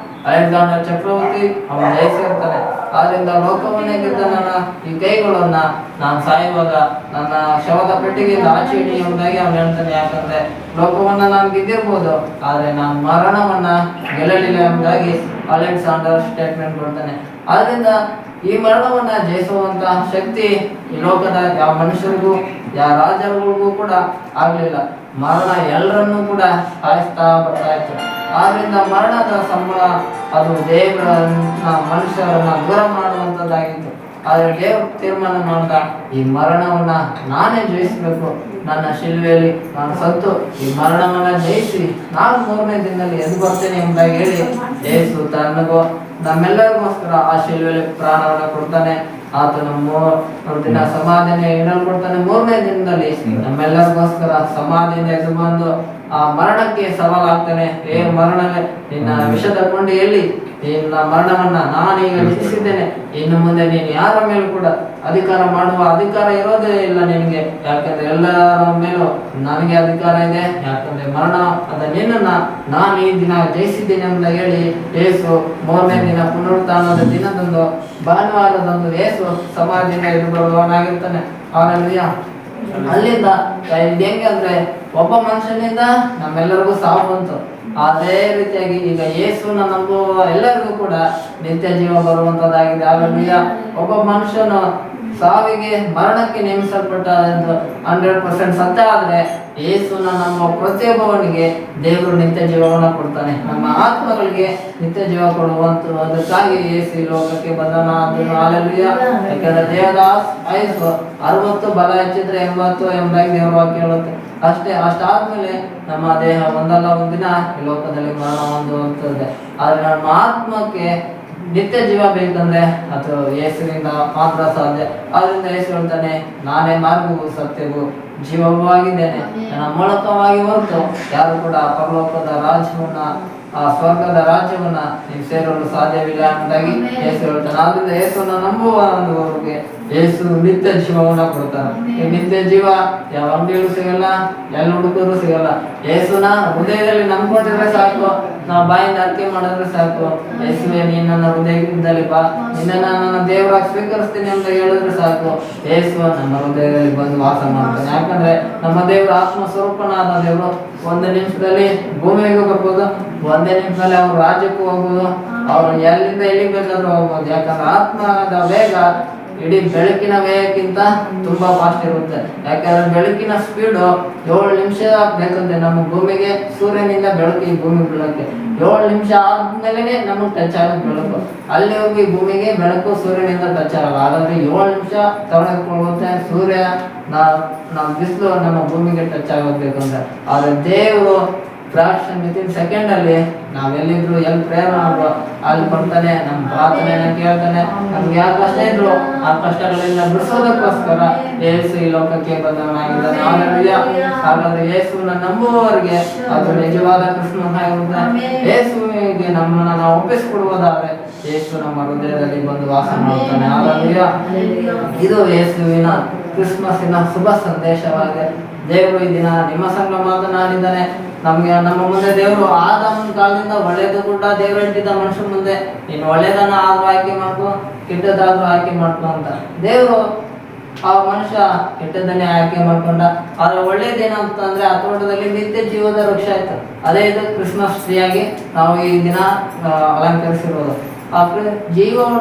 ಅಲೆಕ್ಸಾಂಡರ್ ಚಕ್ರವರ್ತಿ ಅವನು ಜಯಿಸಿರ್ತಾನೆ. ಆದ್ರಿಂದ ಲೋಕವನ್ನೇ ಗೆದ್ದ ನನ್ನ ಈ ಕೈಗಳನ್ನ ನಾನು ಸಾಯುವಾಗ ನನ್ನ ಶವದ ಪೆಟ್ಟಿಗೆಯಿಂದ ಆಚೆ ಇಡಿ ಎಂಬುದಾಗಿ ಅವನು ಹೇಳ್ತಾನೆ. ಯಾಕಂದ್ರೆ ಲೋಕವನ್ನ ನಾನು ಗೆದ್ದಿರ್ಬೋದು, ಆದ್ರೆ ನಾನು ಮರಣವನ್ನ ಗೆಲ್ಲಲಿಲ್ಲ ಎಂಬುದಾಗಿ ಅಲೆಕ್ಸಾಂಡರ್ ಸ್ಟೇಟ್ಮೆಂಟ್ ಕೊಡ್ತಾನೆ. ಆದ್ರಿಂದ ಈ ಮರಣವನ್ನ ಜಯಿಸುವಂತ ಶಕ್ತಿ ಈ ಲೋಕದ ಯಾವ ಮನುಷ್ಯರಿಗೂ ಯಾವ ರಾಜರಿಗೂ ಕೂಡ ಆಗ್ಲಿಲ್ಲ. ಮರಣ ಎಲ್ಲರನ್ನೂ ಕೂಡ ಸಾಯಿಸ್ತಾ ಬರ್ತಾ ಇತ್ತು. ಆದ್ರಿಂದ ಮರಣದ ಸಂಬಳ ಅದು ದೇವರನ್ನ ಮನುಷ್ಯರನ್ನ ದೂರ ಮಾಡುವಂತದ್ದಾಗಿತ್ತು. ಆದ್ರೆ ದೇವರು ತೀರ್ಮಾನ ಮಾಡ್ದ, ಈ ಮರಣವನ್ನ ನಾನೇ ಜಯಿಸ್ಬೇಕು, ನನ್ನ ಶಿಲ್ವೆಯಲ್ಲಿ ನಾನು ಸತ್ತು ಈ ಮರಣವನ್ನ ಜಯಿಸಿ ನಾನು 3ನೇ ದಿನದಲ್ಲಿ ಎದ್ದು ಬರ್ತೇನೆ ಎಂಬುದಾಗಿ ಹೇಳಿ ಯೇಸು ತನ್ನಗೋ ನಮ್ಮೆಲ್ಲರಿಗೋಸ್ಕರ ಆ ಶಿಲ್ವೆಯಲ್ಲಿ ಪ್ರಾಣವನ್ನ ಕೊಡ್ತಾನೆ. ಆತನ 3 ದಿನ ಸಮಾಧಿನೇ ಇಡಲ್ಪಡ್ತಾನೆ. 3ನೇ ದಿನದಲ್ಲಿ ನಮ್ಮೆಲ್ಲರಿಗೋಸ್ಕರ ಸಮಾಧಿಯಿಂದ ಎದ್ದು ಬಂದು ಆ ಮರಣಕ್ಕೆ ಸವಾಲಾಗ್ತಾನೆ. ಮರಣವೇ, ನಿನ್ನ ವಿಷದ ಕೊಂಡಿಯಲ್ಲಿ ನಿನ್ನ ಮರಣವನ್ನ ನಾನೀಗ ವಿಧಿಸಿದ್ದೇನೆ, ಇನ್ನು ಮುಂದೆ ನೀನು ಯಾರ ಮೇಲೂ ಕೂಡ ಅಧಿಕಾರ ಮಾಡುವ ಅಧಿಕಾರ ಇರೋದೇ ಇಲ್ಲ ನಿನಗೆ. ಯಾಕಂದ್ರೆ ಎಲ್ಲರ ಮೇಲೂ ನನಗೆ ಅಧಿಕಾರ ಇದೆ. ಯಾಕಂದ್ರೆ ಮರಣ ಅದ ನಿನ್ನನ್ನ ನಾನು ಈ ದಿನ ಜಯಿಸಿದ್ದೇನೆ ಅಂತ ಹೇಳಿ ಯೇಸು 3ನೇ ದಿನ ಪುನರುತ್ಥಾನದ ದಿನದಂದು ಭಾನುವಾರದಂದು ಯೇಸು ಸಮಾಧಿಯಿಂದ ಎದ್ದು ಬರುವವನಾಗಿರ್ತಾನೆ. ಹಾಲೆಲೂಯಾ. ಅಲ್ಲಿಂದ ಇದು ಹೆಂಗೆ ಅಂದ್ರೆ ಒಬ್ಬ ಮನುಷ್ಯನಿಂದ ನಮ್ಮೆಲ್ಲರಿಗೂ ಸಾವು ಬಂತು. ಅದೇ ರೀತಿಯಾಗಿ ಈಗ ಯೇಸುನ ನಂಬುವ ಎಲ್ಲರಿಗೂ ಕೂಡ ನಿತ್ಯ ಜೀವ ಬರುವಂತದ್ದಾಗಿದೆ. ಹಾಲೆಲೂಯಾ. ಒಬ್ಬ ಮನುಷ್ಯನು ಸಾವಿಗೆ ಮರಣಕ್ಕೆ ನೇಮಿಸಲ್ಪಟ್ಟ 100% ಸತ್ಯ ಆದ್ರೆ ಯೇಸುನ ನಮ್ಮ ಪ್ರತಿಯೊಬ್ಬವನಿಗೆ ದೇವರು ನಿತ್ಯ ಜೀವವನ್ನು ಕೊಡ್ತಾನೆ. ನಮ್ಮ ಆತ್ಮಗಳಿಗೆ ನಿತ್ಯ ಜೀವ ಕೊಡುವಂತದಕ್ಕಾಗಿ ಯೇಸು ಈ ಲೋಕಕ್ಕೆ ಬಂದನ. ಹಾಲೆಲೂಯಾ. ಯಾಕಂದ್ರೆ ದೇಹದ ಆಯುಸ್ಸು 60, ಬಲ ಹೆಚ್ಚಿದ್ರೆ 80 ಎಂಬುದಾಗಿ ದೇವರ ವಾಕ್ಯ ಹೇಳುತ್ತೆ. ಅಷ್ಟಾದ್ಮೇಲೆ ನಮ್ಮ ದೇಹ ಒಂದಲ್ಲ ಒಂದಿನ ಈ ಲೋಕದಲ್ಲಿ ಮರಣ ಹೊಂದುವಂತದ್ದೇ. ಆದ್ರೆ ನಮ್ಮ ಆತ್ಮಕ್ಕೆ ನಿತ್ಯ ಜೀವ ಬೇಕಂದ್ರೆ ಅದು ಯೇಸುವಿನಿಂದ ಮಾತ್ರ ಸಾಧ್ಯ. ಆದ್ರಿಂದ ಯೇಸು ಹೇಳ್ತಾನೆ, ನಾನೇ ಮಾರ್ಗವು ಸತ್ಯವೂ ಜೀವವೂ ಆಗಿದ್ದೇನೆ, ನನ್ನ ಮೂಲಕವಾಗಿ ಹೊರತು ಯಾರು ಕೂಡ ಪರಲೋಕದ ರಾಜ್ಯವನ್ನ ಆ ಸ್ವರ್ಗದ ರಾಜ್ಯವನ್ನ ನೀವು ಸೇರಲು ಸಾಧ್ಯವಿಲ್ಲ ಎಂಬುದಾಗಿ ಯೇಸು ಹೇಳ್ತಾನೆ. ಆದ್ರಿಂದ ಯೇಸುವನ್ನ ನಂಬುವವರಿಗೆ ಯೇಸು ನಿತ್ಯ ಜೀವವನ್ನ ಕೊಡ್ತಾನೆ. ಈ ನಿತ್ಯ ಜೀವ ಯಾವ ಅಂಗಡಿಯಲ್ಲೂ ಸಿಗಲ್ಲ, ಎಲ್ಲ ಹುಡುಗರು ಸಿಗಲ್ಲ. ಯೇಸುನ ಹೃದಯದಲ್ಲಿ ನಂಬ್ಕೊಂಡಿದ್ರೆ ಸಾಕು, ನಾವು ಬಾಯಿಂದ ಅರ್ಕೆ ಮಾಡಿದ್ರೆ ಸಾಕು, ಯೇಸುವೆ ನೀನ್ ನನ್ನ ಹೃದಯದಲ್ಲಿ ಬಾ, ನಿನ್ನ ನನ್ನ ದೇವರಾಗಿ ಸ್ವೀಕರಿಸ್ತೀನಿ ಅಂತ ಹೇಳಿದ್ರೆ ಸಾಕು, ಯೇಸು ನಮ್ಮ ಹೃದಯದಲ್ಲಿ ಬಂದು ವಾಸ ಮಾಡ್ತಾನೆ. ಯಾಕಂದ್ರೆ ನಮ್ಮ ದೇವರು ಆತ್ಮ ಸ್ವರೂಪನಾದ ದೇವರು. 1 ನಿಮಿಷದಲ್ಲಿ ಭೂಮಿಗೂ ಬರ್ಬೋದು, 1 ನಿಮಿಷದಲ್ಲಿ ಅವ್ರ ರಾಜ್ಯಕ್ಕೂ ಹೋಗ್ಬೋದು, ಅವ್ರು ಎಲ್ಲಿಂದ ಎಲ್ಲಿಗೆ ಬೇಕಾದ್ರೂ ಹೋಗ್ಬೋದು. ಯಾಕಂದ್ರೆ ಆತ್ಮದ ವೇಗ ಇಡೀ ಬೆಳಕಿನ ವೇಗಕ್ಕಿಂತ ತುಂಬಾ ಫಾಸ್ಟ್ ಇರುತ್ತೆ. ಯಾಕಂದ್ರೆ ಬೆಳಕಿನ ಸ್ಪೀಡು 7 ನಿಮಿಷ ಬೇಕಂತೆ ನಮ್ಮ ಭೂಮಿಗೆ. ಸೂರ್ಯನಿಂದ ಬೆಳಕು ಈ ಭೂಮಿಗೆ ಬೀಳಕ್ಕೆ 7 ನಿಮಿಷ ಆದ್ಮೇಲೆ ನಮಗೆ ಟಚ್ ಆಗುತ್ತೆ ಬೆಳಕು. ಅಲ್ಲಿವರೆಗೂ ಈ ಭೂಮಿಗೆ ಬೆಳಕು ಸೂರ್ಯನಿಂದ ಟಚ್ ಆಗಲ್ಲ. ಹಾಗಾದ್ರೆ 7 ನಿಮಿಷ ತಗೊಳಕ್ಕೆ ಸೂರ್ಯ ನಾವು ಬಿಸಿಲು ನಮ್ಮ ಭೂಮಿಗೆ ಟಚ್ ಆಗೋಗ್ಬೇಕು ಅಂದ್ರೆ, ಆದ್ರೆ ದೇವರು ಫ್ರಾಕ್ಷನ್ ವಿತಿನ್ ಸೆಕೆಂಡ್ ಅಲ್ಲಿ ನಾವೆಲ್ಲಿದ್ರು ಎಲ್ಲಿ ಪ್ರೇಯರ್ ಮಾಡ್ರು ಅಲ್ಲಿ ಬರ್ತಾನೆ, ನಮ್ಮ ಪ್ರಾರ್ಥನೆಯನ್ನ ಕೇಳ್ತಾನೆ. ನಮ್ಗೆ ಯಾವ ಕಷ್ಟ ಇದ್ರು ಆ ಕಷ್ಟಗಳಿಂದ ಬಿಡಿಸೋದಕ್ಕೋಸ್ಕರ ಯೇಸು ಈ ಲೋಕಕ್ಕೆ ಬಂದವನಾಗಿದ್ದಾನೆ. ಹಾಗಾದ್ರೆ ಯೇಸುವನ್ನ ನಂಬುವವರಿಗೆ ಅದು ನಿಜವಾದ ಕ್ರಿಸ್ಮಸ್ ಆಗಿರುತ್ತೆ. ಯೇಸುವಿಗೆ ನಮ್ಮನ್ನ ನಾವು ಒಪ್ಪಿಸಿಕೊಡುವುದಾದ್ರೆ ಯೇಸು ನಮ್ಮ ಹೃದಯದಲ್ಲಿ ಬಂದು ವಾಸ ಮಾಡ್ತಾನೆ. ಹಾಗಾದ್ರೆ ಇದು ಯೇಸುವಿನ ಕ್ರಿಸ್ಮಸ್ಸಿನ ಶುಭ ಸಂದೇಶವಾಗಿದೆ. ದೇವರು ಈ ದಿನ ನಿಮ್ಮ ಸಂಗ ಮಾತನಾಡಿದ್ದಾನೆ. ನಮ್ಗೆ ನಮ್ಮ ಮುಂದೆ ದೇವರು ಆದಾಮನ ಕಾಲದಿಂದ ಒಳ್ಳೇದು ಕೂಡ ದೇವರು ಇಟ್ಟಿದ್ದ ಮನುಷ್ಯ ಮುಂದೆ, ನೀನು ಒಳ್ಳೇದನ್ನ ಆದ್ರೂ ಆಯ್ಕೆ ಮಾಡ್ಕೊ, ಕೆಟ್ಟದಾದ್ರೂ ಆಯ್ಕೆ ಮಾಡ್ಕೊ ಅಂತ. ದೇವರು ಆ ಮನುಷ್ಯ ಕೆಟ್ಟದನ್ನೇ ಆಯ್ಕೆ ಮಾಡ್ಕೊಂಡ. ಆದ್ರೆ ಒಳ್ಳೇದೇನಂತ ಅಂದ್ರೆ ಆ ತೋಟದಲ್ಲಿ ನಿತ್ಯ ಜೀವದ ವೃಕ್ಷ ಆಯ್ತು. ಅದೇ ಇದು ಕ್ರಿಸ್ಮಸ್ ಟ್ರೀ ಆಗಿ ನಾವು ಈ ದಿನ ಅಲಂಕರಿಸಿರೋದು. ಆ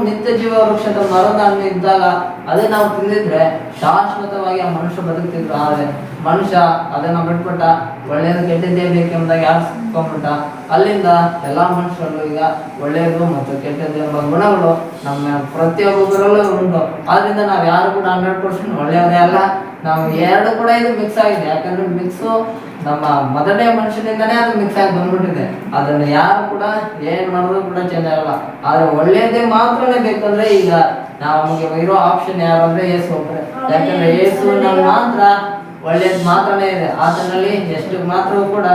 ನಿತ್ಯ ಜೀವ ವೃಕ್ಷದ ಮರದ ಹಣ್ಣು ಇದ್ದಾಗ ಅದೇ ನಾವು ತಿಂದಿದ್ರೆ ಶಾಶ್ವತವಾಗಿ ಆ ಮನುಷ್ಯ ಬದುಕ್ತಿದ್ರು. ಆದ್ರೆ ಮನುಷ್ಯ ಅದನ್ನ ಬಿಟ್ಬಿಟ್ಟ, ಒಳ್ಳೇದು ಕೆಟ್ಟದ್ದೇ ಬೇಕೆಂಬುದಾಗ ಯಾರು ಸಿಕ್ಕೊಂಡ್ಬಿಟ್ಟ. ಅಲ್ಲಿಂದ ಎಲ್ಲಾ ಮನುಷ್ಯರು ಈಗ ಒಳ್ಳೆಯದು ಮತ್ತು ಕೆಟ್ಟದ್ದು ಎಂಬ ಗುಣಗಳು ನಮ್ಮ ಪ್ರತಿಯೊಬ್ಬರಲ್ಲೂ ಉಂಟು. ಆದ್ರಿಂದ ನಾವು ಯಾರು ಕೂಡ 100% ಒಳ್ಳೆಯವರೇ ಅಲ್ಲ. ನಾವು ಎರಡು ಕೂಡ ಇದು ಮಿಕ್ಸ್ ಆಗಿದೆ. ಯಾಕಂದ್ರೆ ಮಿಕ್ಸು ನಮ್ಮ ಮೊದಲನೇ ಮನುಷ್ಯನಿಂದನೇ ಅದು ಮಿಕ್ಸ್ ಆಗಿ ಬಂದ್ಬಿಟ್ಟಿದೆ. ಅದನ್ನು ಯಾರು ಕೂಡ ಏನ್ ಮಾಡಿದ್ರು ಕೂಡ ಚೇಂಜ್ ಆಗಲ್ಲ. ಆದ್ರೆ ಒಳ್ಳೇದೇ ಮಾತ್ರನೇ ಬೇಕಂದ್ರೆ ಈಗ ನಮಗೆ ಇರೋ ಆಪ್ಷನ್ ಯಾರು ಅಂದ್ರೆ ಯೇಸು ಒಬ್ಬರೇ. ಯಾಕಂದ್ರೆ ಯೇಸು ನಮ್ಗೆ ಮಾತ್ರ ಒಳ್ಳೇದು ಮಾತ್ರನೇ ಇದೆ. ಆತನಲ್ಲಿ ಎಷ್ಟು ಮಾತ್ರವೂ ಕೂಡ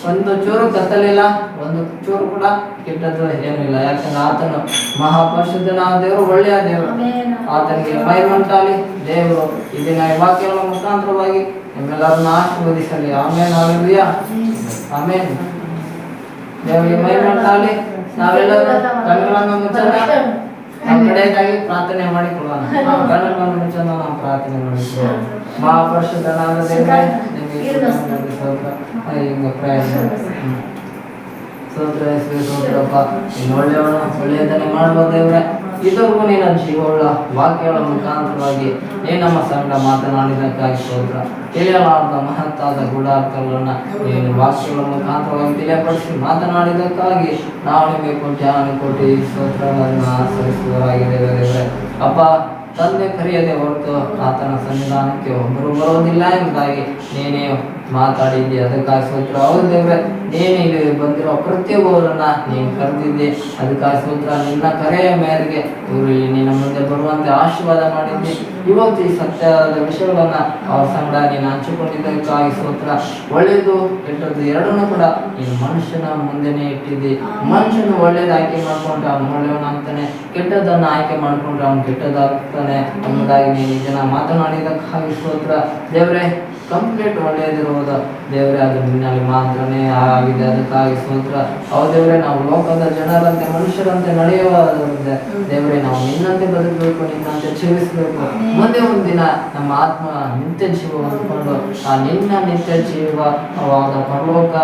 ಒಂದು ಚೂರು ಕತ್ತಲಿಲ್ಲ, ಒಂದು ಚೂರು ಕೂಡ ಕೆಟ್ಟದ್ದು ಏನಿಲ್ಲ. ಯಾಕಂದ್ರೆ ಆತನು ಮಹಾಪರಿಶುದ್ಧನಾದ ದೇವರು, ಒಳ್ಳೆಯ ದೇವರು. ಆತನಿಗೆ ಮಹಿಮಂಟಾಲಿ. ದೇವರು ಇದನ್ನ ವಾಕ್ಯಗಳ ಮುಖಾಂತರವಾಗಿ ನಿಮ್ಮೆಲ್ಲರನ್ನ ಆಶೀರ್ವದಿಸಲಿ. ಆಮೇಲೆ ಹಲ್ಲೆಲೂಯಾ, ಆಮೇನ್. ದೇವರಿಗೆ ಮಹಿಮಂಟಾಲಿ. ನಾವೆಲ್ಲರೂ ಕಣ್ಣುಗಳನ್ನು ಮುಚ್ಚೋಣ, ನಮ್ಮ ಕಡೆಗಾಗಿ ಪ್ರಾರ್ಥನೆ ಮಾಡಿಕೊಳ್ಳೋಣ. ಕಣ್ಣುಗಳನ್ನು ಮುಚ್ಚೋಣ, ನಾವು ಪ್ರಾರ್ಥನೆ ಮಾಡಿಕೊಳ್ಳೋಣ. ಮಹಾಪರಿಶುದ್ಧನಾದ ದೇವರೇ, ನಿಮಗೆ ಸೋತ್ರಪ್ಪ, ನೀನು ಒಳ್ಳೆಯವನು, ಒಳ್ಳೆಯದನ್ನೇ ಮಾಡುವ ದೇವರೇ. ಇದುವರೆಗೂ ನೀನು ಜೀವವುಳ್ಳ ವಾಕ್ಯಗಳ ಮುಖಾಂತರವಾಗಿ ನೀನು ನಮ್ಮ ಸಂಘ ಮಾತನಾಡಿದಕ್ಕಾಗಿ ಸ್ತೋತ್ರ. ತಿಳಿಯಲಾರದ ಮಹತ್ತಾದ ಗೂಢಾರ್ಥಗಳನ್ನು ನೀನು ವಾಕ್ಯಗಳ ಮುಖಾಂತರವಾಗಿ ತಿಳಿಯಪಡಿಸಿ ಮಾತನಾಡಿದಕ್ಕಾಗಿ ನಾವು ನಿಮಗೆ ಕೋಟಿ ಸ್ತೋತ್ರಗಳನ್ನು ಆಚರಿಸುವವರಾಗಿದ್ದೇವೆ ದೇವರೇ. ಅಪ್ಪ, ತಂದೆ ಕರೆಯದೆ ಹೊರತು ಆತನ ಸನ್ನಿಧಾನಕ್ಕೆ ಒಬ್ಬರು ಬರೋದಿಲ್ಲ ಎಂಬುದಾಗಿ ನೀನೇ ಮಾತಾಡಿದ್ದೆ. ಅದಕ್ಕಾಗಿ ಸ್ತೋತ್ರ. ಹೌದು ದೇವರೇ, ನೀನು ಇಲ್ಲಿ ಬಂದಿರೋ ಪ್ರತಿಯೊಬ್ಬರನ್ನ ನೀನು ಕರೆದಿದ್ದೆ. ಅದಕ್ಕಾಗಿ ಸ್ತೋತ್ರ. ನಿನ್ನ ಕರೆಯ ಮೇರೆಗೆ ಇವರು ಇಲ್ಲಿ ನಿನ್ನ ಮುಂದೆ ಬರುವಂತೆ ಆಶೀರ್ವಾದ ಮಾಡಿದ್ದೆ. ಇವತ್ತು ಈ ಸತ್ಯದ ವಿಷಯಗಳನ್ನ ಅವ್ರ ಸಂಗಡ ನೀನು ಹಂಚಿಕೊಂಡಿದ್ದಕ್ಕಾಗಿ ಸ್ತೋತ್ರ. ಒಳ್ಳೆಯದು ಕೆಟ್ಟದ್ದು ಎರಡನ್ನೂ ಕೂಡ ನೀನು ಮನುಷ್ಯನ ಮುಂದೆನೆ ಇಟ್ಟಿದ್ದಿ. ಮನುಷ್ಯನು ಒಳ್ಳೇದು ಆಯ್ಕೆ ಮಾಡ್ಕೊಂಡ್ರೆ ಅವನು ಒಳ್ಳೆಯವನಾಗ್ತಾನೆ, ಕೆಟ್ಟದ್ದನ್ನು ಆಯ್ಕೆ ಮಾಡ್ಕೊಂಡ್ರೆ ಅವನು ಕೆಟ್ಟದಾಗ್ತಾನೆ ಎಂಬುದಾಗಿ ನೀನು ಇದನ್ನ ಮಾತನಾಡಿದಕ್ಕಾಗಿ ಸ್ತೋತ್ರ. ದೇವರೇ, ಕಂಪ್ಲೀಟ್ ಒಳ್ಳೆಯದಿರುವುದು ದೇವರೇ, ಅದು ನಿನ್ನಲ್ಲಿ ಮಾತ್ರನೇ ಆಗಿದೆ. ಅದಕ್ಕಾಗಿ ಸ್ತೋತ್ರ. ಹೌದು ದೇವರೇ, ನಾವು ಲೋಕದ ಜನರಂತೆ ಮನುಷ್ಯರಂತೆ ನಡೆಯುವುದೇ ದೇವರೇ, ನಾವು ನಿನ್ನಂತೆ ಬದುಕಬೇಕು, ನಿನ್ನಂತೆ ಜೀವಿಸಬೇಕು. ಮುಂದೆ ಒಂದಿನ ನಮ್ಮ ಆತ್ಮ ನಿತ್ಯ ಜೀವ ಹೊಂದ್ಕೊಂಡು ಆ ನಿನ್ನ ನಿತ್ಯ ಜೀವವಾದ ಪರಲೋಕ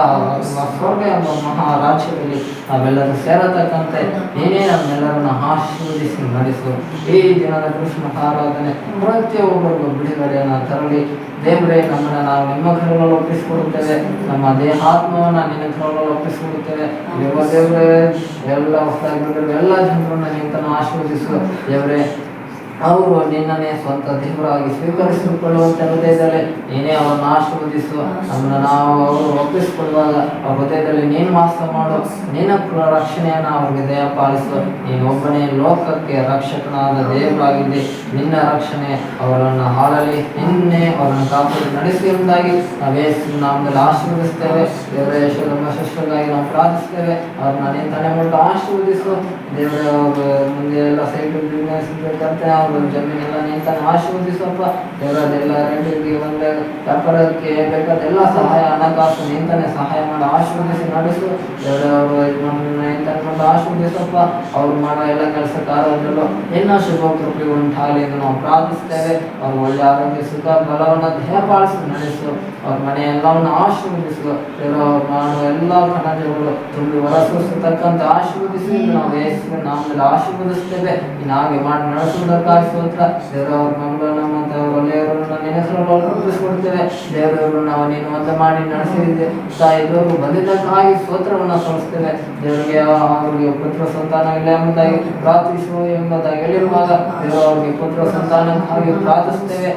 ಸ್ವರ್ಗ ಎಂಬ ಮಹಾರಾಜ್ಯದಲ್ಲಿ ನಾವೆಲ್ಲರೂ ಸೇರತಕ್ಕಂತೆ ನೀನೇ ನಮ್ಮೆಲ್ಲರನ್ನ ಆಶೀರ್ವದಿಸಿ ನಡೆಸು. ಈ ದಿನದ ಕೃಷ್ಣ ಆರಾಧನೆ ಪ್ರತಿಯೊಬ್ಬರಿಗೂ ಬಿಡುಗಡೆಯನ್ನು ತರಲಿ ದೇವರೇ. ನಮ್ಮನ್ನ ನಾವು ನಿಮ್ಮ ಕರಗಳಲ್ಲಿ ಒಪ್ಪಿಸಿಕೊಡುತ್ತೇವೆ, ನಮ್ಮ ದೇಹಾತ್ಮವನ್ನ ನಿನ್ನ ಕರಗಳಲ್ಲಿ ಒಪ್ಪಿಸಿಕೊಡುತ್ತೇವೆ. ದೇವರೇ, ಎಲ್ಲ ಹೊಸದಾಗಿ ಎಲ್ಲ ಜನರನ್ನ ನಿಂತನ್ನು ಆಶೀರ್ವದಿಸು ದೇವರೇ. ಅವರು ನಿನ್ನನ್ನೇ ಸ್ವಂತ ದೇವರಾಗಿ ಸ್ವೀಕರಿಸಿಕೊಳ್ಳುವಂತೆ ಹೃದಯದಲ್ಲಿ ನೀನೇ ಅವರನ್ನು ಆಶೀರ್ವದಿಸು. ನಮ್ಮನ್ನು ನಾವು ಅವರು ಒಪ್ಪಿಸಿಕೊಳ್ಳುವಾಗ ಅವ್ರ ಹೃದಯದಲ್ಲಿ ನೀನು ವಾಸ ಮಾಡು. ನಿನ್ನ ರಕ್ಷಣೆಯನ್ನು ಅವ್ರಿಗೆ ದಯಪಾಲಿಸು. ನೀನು ಒಬ್ಬನೇ ಲೋಕಕ್ಕೆ ರಕ್ಷಕನಾದ ದೇವರಾಗಿದ್ದೆ. ನಿನ್ನ ರಕ್ಷಣೆ ಅವರನ್ನು ಹಾಳಲಿ, ನಿನ್ನೆ ಅವರನ್ನು ಕಾಪಾಡಿ ನಡೆಸಿ ಎಂಬುದಾಗಿ ನಾವು ಯೇಸು ನಾಮದಲ್ಲಿ ಆಶೀರ್ವದಿಸ್ತೇವೆ. ದೇವರ ಯಶೋದಮ್ಮ ಶಿಷ್ಟರಾಗಿ ನಾವು ಪ್ರಾರ್ಥಿಸ್ತೇವೆ. ಅವ್ರನ್ನ ನೀನು ತಲೆ ಮುಟ್ಟು ಆಶೀರ್ವದಿಸು ದೇವರ. ಮುಂದೆ ಎಲ್ಲ ಸೈಟು ಬಿಸ್ನೆಸ್ ಜಮೀನೆಲ್ಲ ನಿಂತಾನೆ ಆಶೀರ್ವದಿಸಪ್ಪ ದೇವರದೆಲ್ಲ ರೆಂಟಿಗೆ ಬಂದ ವ್ಯಾಪಾರಕ್ಕೆ ಬೇಕಾದೆಲ್ಲ ಸಹಾಯ ಹಣಕಾಸು ನಿಂತಾನೆ ಸಹಾಯ ಮಾಡಿ ಆಶೀರ್ವದಿಸಿ ನಡೆಸು ದೇವರವರು ನಿಂತನ್ಕೊಂಡು ಆಶೀರ್ವದಿಸಪ್ಪ. ಅವ್ರು ಮಾಡೋ ಎಲ್ಲ ಕೆಲಸ ಕಾರ್ಯದಲ್ಲೂ ನಿನ್ನ ಶುಭ ಕೃಪೆ ಉಂಟಾಗಲಿ ಎಂದು ನಾವು ಪ್ರಾರ್ಥಿಸ್ತೇವೆ. ಅವ್ರು ಒಳ್ಳೆ ಆರೋಗ್ಯ ಸುಖ ಬಲವನ್ನು ದಯಪಾಲಿಸಿ ನಡೆಸು. ಅವ್ರ ಮನೆ ಎಲ್ಲವನ್ನು ಆಶೀರ್ವದಿಸು ದೇವರು. ಅವ್ರು ಮಾಡುವ ಎಲ್ಲ ಕಣಜಗಳು ತುಂಬಿ ಹೊರಸೂಸತಕ್ಕಂತೆ ಆಶೀರ್ವದಿಸಿ ನಾವು ಯೇಸುವಿನ ನಾಮದಲ್ಲಿ ಆಶೀರ್ವದಿಸ್ತೇವೆ. ಇನ್ನು ಹಾಗೆ ಮಾಡಿ ನಡೆಸುವುದಕ್ಕಾಗಿ ಸ್ತೋತ್ರ ದೇವರ. ಅವ್ರ ಮಗಳು ಮತ್ತು ಅವ್ರ ಒಳ್ಳೆಯವರನ್ನ ನಿನ್ನ ಹೆಸರಲ್ಲಿ ಒಪ್ಪಿಸಿಕೊಡ್ತೇವೆ ದೇವರವರು. ನಾವು ನೀನು ಅಂತ ಮಾಡಿ ನಡೆಸಿದ್ದೆ ಇದುವರೆಗೂ ಬಂದಿದ್ದಕ್ಕಾಗಿ ಸ್ತೋತ್ರವನ್ನು ಸಲ್ಲಿಸ್ತೇವೆ ದೇವರಿಗೆ. ಅವರಿಗೆ ಪುತ್ರ ಸಂತಾನವಿಲ್ಲ ಎಂಬುದಾಗಿ ಪ್ರಾರ್ಥಿಸುವ ಎಂಬುದಾಗಿ ಹೇಳಿರುವಾಗ ದೇವರು ಅವರಿಗೆ ಪುತ್ರ ಸಂತಾನಕ್ಕಾಗಿ ಪ್ರಾರ್ಥಿಸ್ತೇವೆ.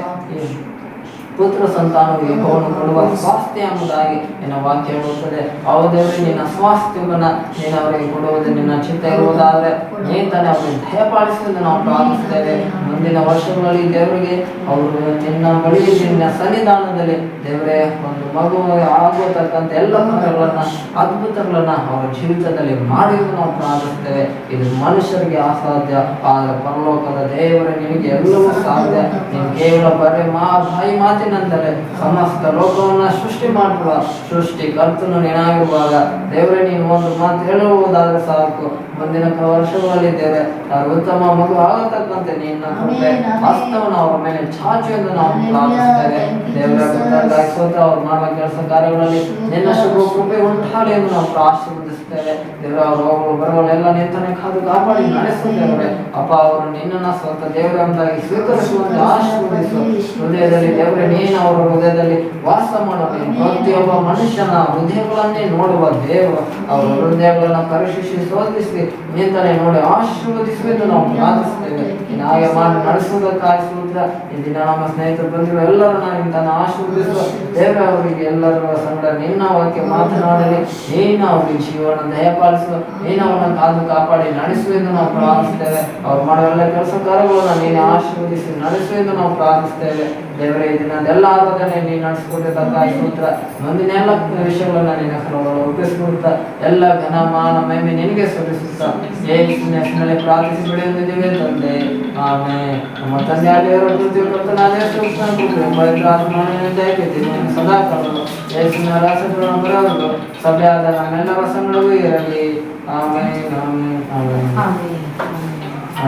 ಪುತ್ರ ಸಂತಾನವು ಯೆಹೋವನು ಕೊಡುವ ಸ್ವಾಸ್ಥ್ಯ ಎಂಬುದಾಗಿ ನಿನ್ನ ವಾಕ್ಯ ಹೇಳುತ್ತದೆ. ಹೌದು ದೇವರೇ, ನಿನ್ನ ಸ್ವಾಸ್ಥ್ಯವನ್ನ ನೀನು ಅವರಿಗೆ ಕೊಡುವುದು ನಿನ್ನ ಚಿತ್ತ ಇರುವುದಾದರೆ ನೀನು ತಾನೇ ಅವರಿಗೆ ದಯಪಾಲಿಸುವುದು ನಾವು ಪ್ರಾರ್ಥಿಸ್ತೇವೆ. ಮುಂದಿನ ವರ್ಷಗಳಲ್ಲಿ ದೇವರಿಗೆ ಅವರು ನಿನ್ನ ಬಳಿ ನಿನ್ನ ಸನ್ನಿಧಾನದಲ್ಲಿ ದೇವರೇ ಒಂದು ಮಗು ಆಗುವತಕ್ಕಂಥ ಎಲ್ಲ ಕಾರ್ಯಗಳನ್ನ ಅದ್ಭುತಗಳನ್ನ ಅವರ ಜೀವಿತದಲ್ಲಿ ಮಾಡುವುದು ನಾವು ಪ್ರಾರ್ಥಿಸ್ತೇವೆ. ಇದು ಮನುಷ್ಯರಿಗೆ ಅಸಾಧ್ಯ, ಆದರೆ ಪರಲೋಕದ ದೇವರೇ ನಿನಗೆ ಎಲ್ಲವೂ ಸಾಧ್ಯ. ನೀನು ಕೇವಲ ಬರೀ ಬಾಯಿ ಮಾತಿನಂತಲೇ ಸಮಸ್ತ ಲೋಕವನ್ನ ಸೃಷ್ಟಿ ಮಾಡುವ ಸೃಷ್ಟಿಕರ್ತನು ನೀನಾಗಿರುವಾಗ ದೇವರೇ ನೀನು ಒಂದು ಮಾತು ಹೇಳುವುದಾದ್ರೆ ಸಾಕು, ಮುಂದಿನ ವರ್ಷಗಳಲ್ಲಿ ದೇವರೇ ಅವರು ಉತ್ತಮ ಮಗು ಆಗತಕ್ಕಂತೆ ನಿನ್ನ ಕೃಪೆ ಹಸ್ತವನ್ನು ಅವರ ಮೇಲೆ ಚಾಚು ಎಂದು ನಾವು ಪ್ರಾರ್ಥಿಸ್ತೇವೆ. ದೇವರ ಸ್ತೋತ್ರ, ಅವ್ರು ಮಾಡುವ ಕೆಲಸ ಕಾರ್ಯಗಳಲ್ಲಿ ನಿನ್ನ ಶುಭ ಕೃಪೆ ಉಂಟಾಗಲಿ ಎಂದು ನಾವು ಆಶೀರ್ವದಿಸ್ತೇವೆ. ದೇವರ ಅವರು ಹೋಗುವ ಬರುವಳೆಲ್ಲ ನಿಂತನೆ ಕಾದು ಕಾಪಾಡಿ ನಡೆಸುತ್ತೇವೆ. ಅಪ್ಪ ಅವರು ನಿನ್ನನ್ನ ಸ್ವಂತ ದೇವರ ಎಂಬುದಾಗಿ ಸ್ವೀಕರಿಸುವಂತೆ ಆಶೀರ್ವದಿಸು. ಹೃದಯದಲ್ಲಿ ದೇವರೇ ನೀನು ಅವರ ಹೃದಯದಲ್ಲಿ ವಾಸ ಮಾಡಬೇಕು. ಪ್ರತಿಯೊಬ್ಬ ಮನುಷ್ಯನ ಹೃದಯಗಳನ್ನೇ ನೋಡುವ ದೇವರು ಅವರ ಹೃದಯಗಳನ್ನು ಪರೀಕ್ಷಿಸಿ ಶೋಧಿಸಿ ನಿಂತನೆ ನೋಡಿ ಆಶೀರ್ವದಿಸುವುದು ನಾವು ಪ್ರಾರ್ಥಿಸ್ತೇವೆ. ಹಾಗೆ ಮಾಡಿ ನಡೆಸುವುದಕ್ಕಾಗಿ ಸೂತ್ರ ಈ ದಿನ ನಮ್ಮ ಸ್ನೇಹಿತರು ಬಂದಿರುವ ಎಲ್ಲರನ್ನ ನಿಂತನ ಆಶೀರ್ವದಿಸುವ ದೇವರ ಅವರಿಗೆ ಎಲ್ಲರ ಸಂಗಡ ನಿನ್ನ ವಾಕ್ಯ ಮಾತನಾಡಲಿ. ನೀನು ಅವರಿಗೆ ಜೀವನ ದಯಪಾಲಿಸುವ, ನೀನು ಅವರನ್ನು ಕಾದು ಕಾಪಾಡಿ ನಡೆಸುವೆಂದು ನಾವು ಪ್ರಾರ್ಥಿಸ್ತೇವೆ. ಅವ್ರು ಮಾಡುವ ಎಲ್ಲ ಕೆಲಸ ಕಾರ್ಯಗಳನ್ನು ನೀನು ಆಶೀರ್ವದಿಸಿ ನಡೆಸುವೆಂದು ನಾವು ಪ್ರಾರ್ಥಿಸ್ತೇವೆ. ದೇವರೇ ಈ ದಿನದೆಲ್ಲ ಆರಾಧನೆ ನೀನು ನಡೆಸಿಕೊಟ್ಟಿದ್ದಕ್ಕಾಗಿ ಸೂತ್ರ. ಮುಂದಿನ ಎಲ್ಲ ವಿಷಯಗಳನ್ನ ನಿನ್ನ ಕರಗಳಲ್ಲಿ ಒಪ್ಪಿಸಿಕೊಡುತ್ತಾ ಎಲ್ಲ ಘನಮಾನ ಮಹಿಮೆ ನಿನಗೆ ಸಲ್ಲಿಸುತ್ತಾ ಯೇಸುವಿನಲ್ಲಿ ಪ್ರಾರ್ಥಿಸಿ ಬಿಡುವುದಿವೆ ತಂದೆ. ಆಮೆನ್. ನಮ್ಮ ತಂದೆ ದೇವರ ಕೃತಿಯ ಕರ್ತನಾದ ಸದಾ ಕಾಲವು ಯೇಸುವಿನ ರಾಸಗಳು ಬರಲು ಸಭೆಯಾದ ನಮ್ಮೆಲ್ಲ ವಸಂಗಳಿಗೂ ಇರಲಿ. Amen, amen, amen.